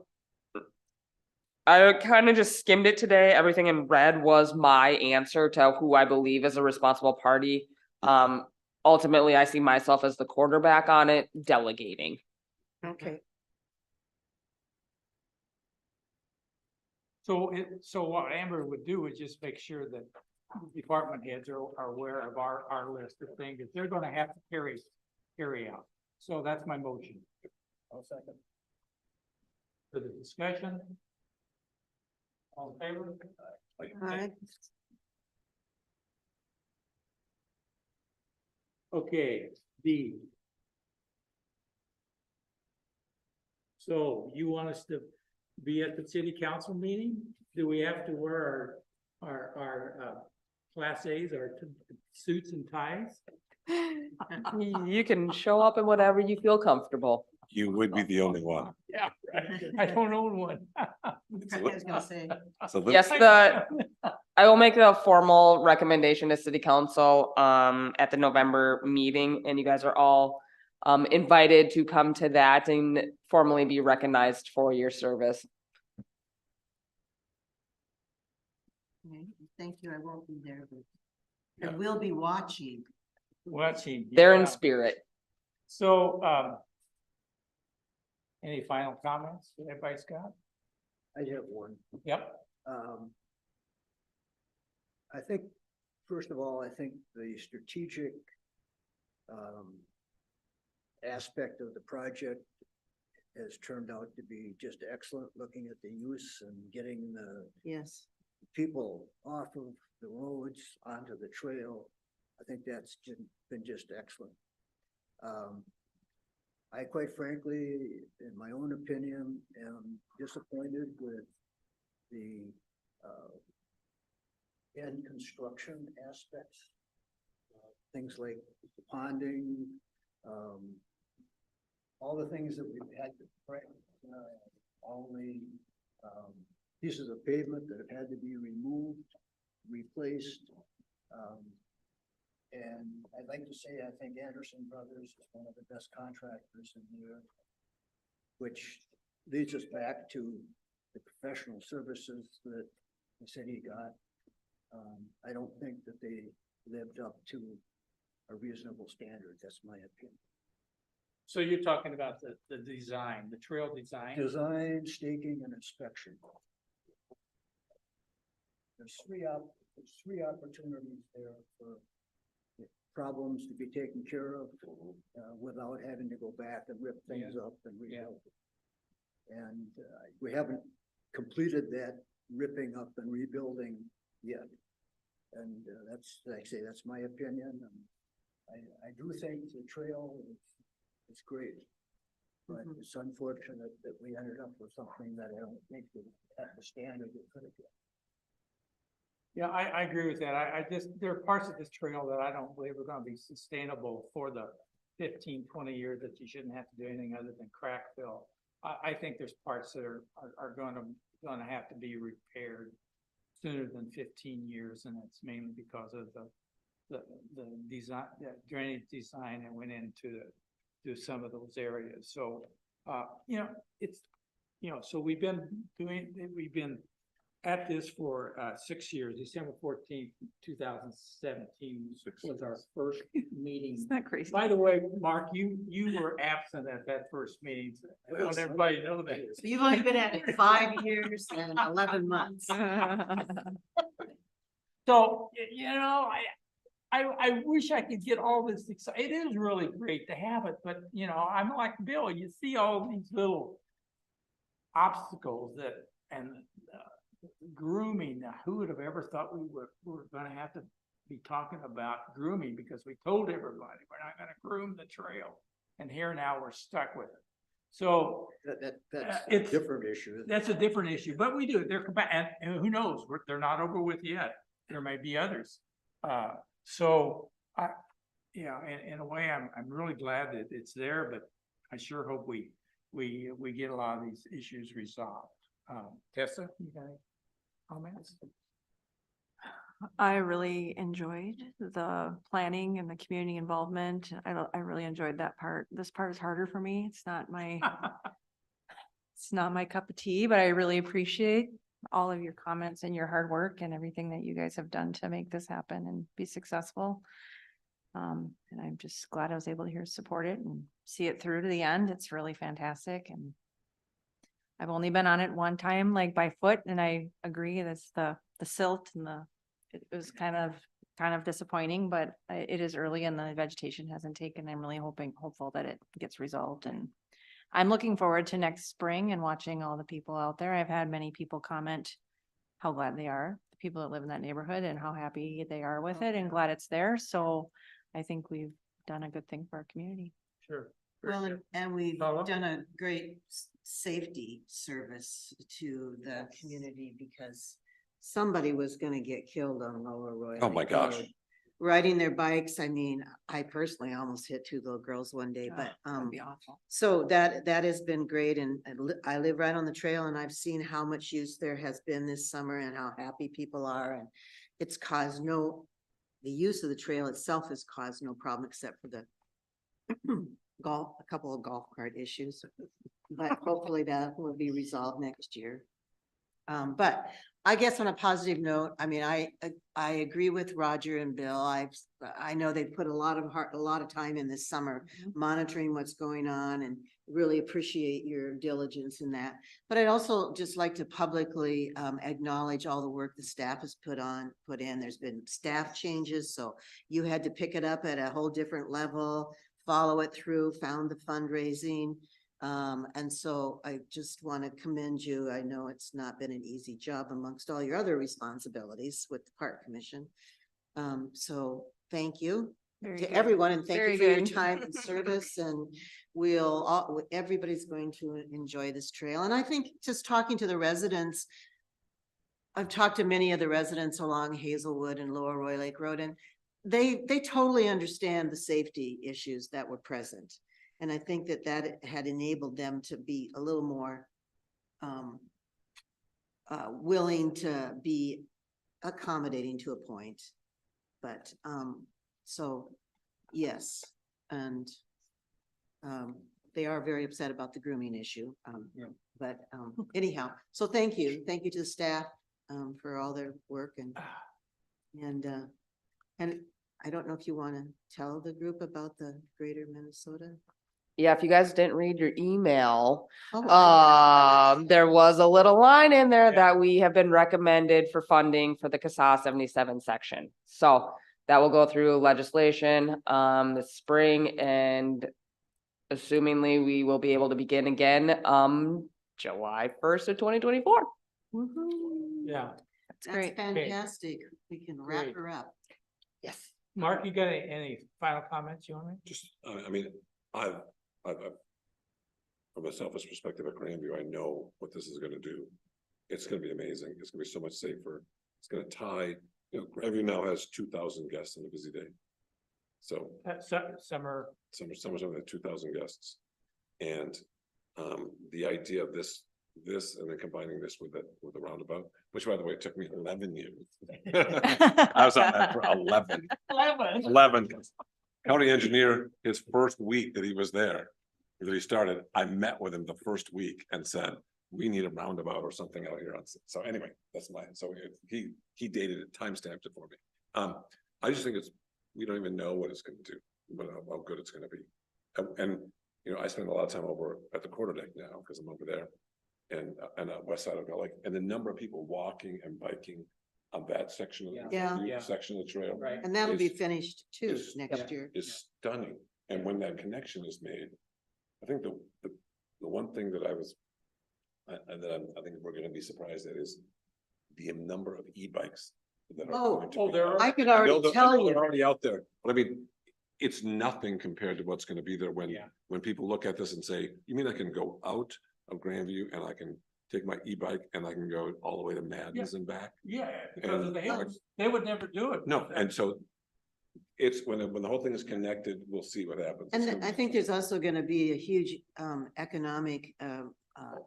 kind of just skimmed it today. Everything in red was my answer to who I believe is a responsible party. Ultimately, I see myself as the quarterback on it, delegating. Okay. So what Amber would do is just make sure that department heads are aware of our list of things that they're gonna have to carry out. So that's my motion. I'll second. For the discussion. All in favor? Alright. Okay, D. So you want us to be at the city council meeting? Do we have to wear our class A's, our suits and ties? You can show up in whatever you feel comfortable. You would be the only one. Yeah, I don't own one. I was gonna say. So let- Yes, I will make a formal recommendation to city council at the November meeting, and you guys are all invited to come to that and formally be recognized for your service. Thank you, I won't be there, but I Yeah. will be watching. Watching. They're in yeah. spirit. So, any final comments that everybody's got? I have one. Yep. I think, first of all, I think the strategic aspect of the project has turned out to be just excellent, looking at the use and getting the Yes. people off of the roads onto the trail. I think that's been just excellent. I quite frankly, in my own opinion, am disappointed with the end construction aspects. Things like the ponding, all the things that we've had to break, all the pieces of pavement that have had to be removed, replaced. And I'd like to say, I think Anderson Brothers is one of the best contractors in here, which leads us back to the professional services that the city got. I don't think that they lived up to a reasonable standard. That's my opinion. So you're talking about the design, the trail design? Design, staking, and inspection. There's three opportunities there for problems to be taken care of, without having to go back and rip things up and rebuild. And, we haven't completed that ripping up and rebuilding yet. And, that's, like I say, that's my opinion. And I do think the trail is great. But it's unfortunate that we ended up with something that I don't think was at the standard it could have been. Yeah, I agree with that. I just, there are parts of this trail that I don't believe are gonna be sustainable for the 15, 20 years that you shouldn't have to do anything other than crack fill. I think there's parts that are gonna have to be repaired sooner than 15 years, and it's mainly because of the design, drainage design that went into some of those areas. So, it's, so we've been at this for 6 years. December 14th, 2017 was our first meeting. Isn't that crazy? By the way, Mark, you were absent at that first meeting. I want everybody to know that. So you've only been at it 5 years and 11 months. So, I wish I could get all this excited. It is really great to have it, but I'm like Bill, you see all these little obstacles and grooming. Now, who would have ever thought we were gonna have to be talking about grooming, because we told everybody we're not gonna groom the trail. And here now we're stuck with it. So That's a it's- different issue. that's a different issue, but we do, and who knows, they're not over with yet. There may be others. So in a way, I'm really glad that it's there, but I sure hope we get a lot of these issues resolved. Tessa, you got any comments? I really enjoyed the planning and the community involvement. I really enjoyed that part. This part is harder for me. It's not my, it's not my cup of tea, but I really appreciate all of your comments and your hard work and everything that you guys have done to make this happen and be successful. And I'm just glad I was able to hear support it and see it through to the end. It's really fantastic. And I've only been on it one time, like by foot, and I agree, that's the silt and it was kind of disappointing, but it is early and the vegetation hasn't taken. I'm really hopeful that it gets resolved, and I'm looking forward to next spring and watching all the people out there. I've had many people comment how glad they are, the people that live in that neighborhood, and how happy they are with it and glad it's there. So I think we've done a good thing for our community. Sure. Well, and we've Paula? done a great safety service to the community because somebody was gonna get killed on Lower Royal. Oh, my gosh. Road. Riding their bikes. I mean, I personally almost hit two little girls one day, but, That'd be awful. so that has been great, and I live right on the trail, and I've seen how much use there has been this summer and how happy people are, and it's caused the use of the trail itself has caused no problem except for the a couple of golf cart issues, but hopefully that will be resolved next year. But I guess on a positive note, I mean, I agree with Roger and Bill. I know they put a lot of time in this summer monitoring what's going on, and really appreciate your diligence in that. But I'd also just like to publicly acknowledge all the work the staff has put in. There's been staff changes, so you had to pick it up at a whole different level, follow it through, found the fundraising. And so I just want to commend you. I know it's not been an easy job amongst all your other responsibilities with the Park Commission. So thank you Very to good. everyone, and thank Very you for your good. time and service, and everybody's going to enjoy this trail. And I think just talking to the residents, I've talked to many of the residents along Hazelwood and Lower Roy Lake Road, and they totally understand the safety issues that were present. And I think that had enabled them to be a little more willing to be accommodating to a point. But so, yes, and they are very upset about the grooming issue. But anyhow, so thank you to the staff for all their work, and I don't know if you want to tell the group about the Greater Minnesota. Yeah, if you guys didn't read your email, Oh, there was a little line in there Yeah. that we have been recommended for funding for the CASA 77 section. So that will go through legislation this spring, and assumingly we will be able to begin again July 1st of 2024. Yeah. That's great. fantastic. We can wrap Great. her up. Yes. Mark, you got any final comments you want to make? Just, I mean, I've, from a selfish perspective at Grandview, I know what this is gonna do. It's gonna be amazing. It's gonna be so much safer. It's gonna tie, Grandview now has 2,000 guests on a busy day. So Summer, summer's only 2,000 guests. And the idea of this and then combining this with the roundabout, which by the way, it took me 11 years. I was on that for 11. County engineer, his first week that he was there, that he started, I met with him the first week and said, we need a roundabout or something out here. So anyway, so he dated it, timestamped it for me. I just think we don't even know what it's gonna do, but how good it's gonna be. And I spend a lot of time over at the quarter deck now, because I'm over there. And west side of Lake, and the number of people walking and biking on that section of Yeah. section of the trail. right? And that'll be Is- finished too is- next year. Is stunning. And when that connection is made, I think the one thing that I think we're gonna be surprised at is the number of e-bikes that are. going to be there are- out. I could I know already they're- I tell know they're you. already out there, but I mean, it's nothing compared to what's gonna be there Yeah. when people look at this and say, you mean I can go out of Grandview and I can take my e-bike and I can go all the way to Madden's and back? Yeah, because of And- the hills. They would never do it. No, and so it's when the whole thing is connected, we'll see what happens. It's And gonna I be think fun. there's also gonna be a huge economic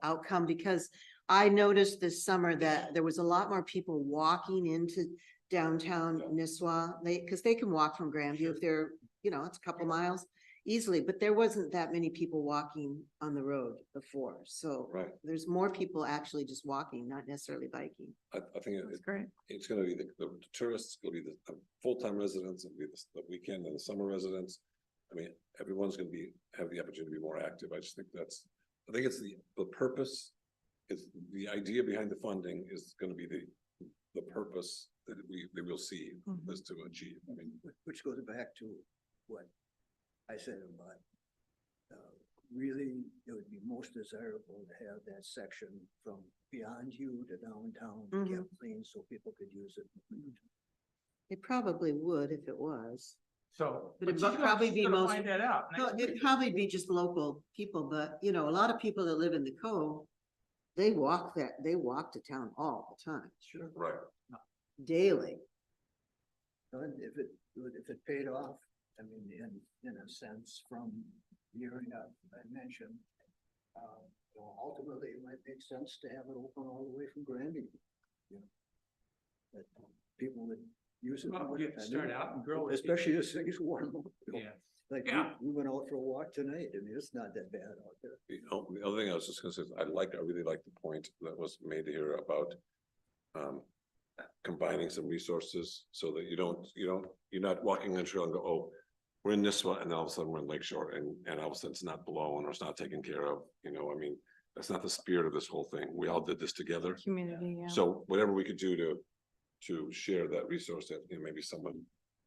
outcome, because I noticed this summer that there was a lot more people walking into downtown Nisswa, because they can walk from Grandview if they're, it's a couple miles easily, but there wasn't that many people walking on the road before. So Right. there's more people actually just walking, not necessarily biking. I think That's great. it's gonna be the tourists, it'll be the full-time residents, it'll be the weekend and the summer residents. I mean, everyone's gonna have the opportunity to be more active. I just think I think it's the purpose. Is the idea behind the funding is gonna be the purpose that we will see Mhm. is to achieve. I mean, Which goes back to what I said about, really, it would be most desirable to have that section from beyond you to downtown Mhm. kept clean so people could use it. It probably would if it was. So. But it'd she's gonna- probably she's be gonna most- Find that out. No, next it'd week. probably be just local people, but a lot of people that live in the Cove, they walk to town all the time, Sure. right. daily. And if it paid off, I mean, in a sense, from the area I mentioned, ultimately it might make sense to have it open all the way from Granby. That people would use it. Well, you start out and grow it. Especially as things warm up. Yeah. Like, Yeah. we went out for a walk tonight, I mean, it's not that bad out there. The other thing I was just gonna say, is I really like the point that was made here about. Combining some resources so that you're not walking on trail and go, oh, we're in this one, and then all of a sudden we're in Lake Shore, and all of a sudden it's not blown or it's not taken care of, I mean, that's not the spirit of this whole thing. We all did this together. Community, yeah. So whatever we could do to share that resource that, maybe someone,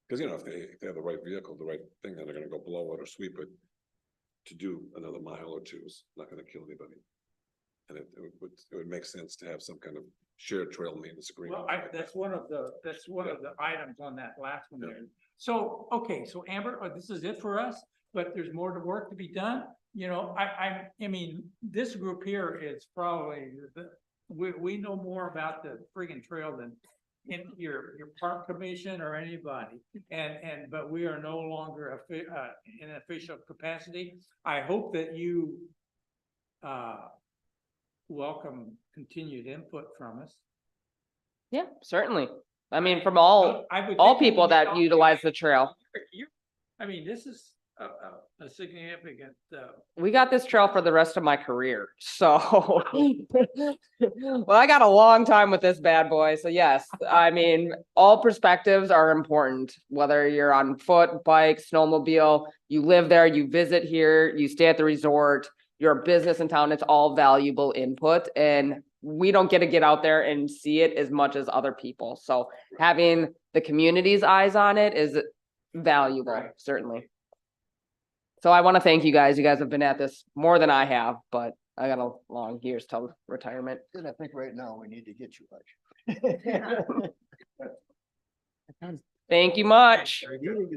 because if they have the right vehicle, the right thing, then they're gonna go blow it or sweep it. To do another mile or two is not gonna kill anybody. And it would make sense to have some kind of shared trail maintenance agreement. Well, that's one of the items on that last one there. So, okay, so Amber, this is it for us, but there's more to work to be done. I mean, this group here is probably, we know more about the friggin' trail than in your park commission or anybody. But we are no longer in official capacity. I hope that you welcome continued input from us. Yeah, certainly. I mean, from all I would think people when you that talk- utilize the trail. I mean, this is a significant, We got this trail for the rest of my career, so. Well, I got a long time with this bad boy, so yes, I mean, all perspectives are important, whether you're on foot, bike, snowmobile, you live there, you visit here, you stay at the resort, you're a business in town, it's all valuable input, and we don't get to get out there and see it as much as other people, so having the community's eyes on it is valuable, certainly. So I want to thank you guys. You guys have been at this more than I have, but I got a long years till retirement. And I think right now we need to get you much. Thank you much. Our meeting is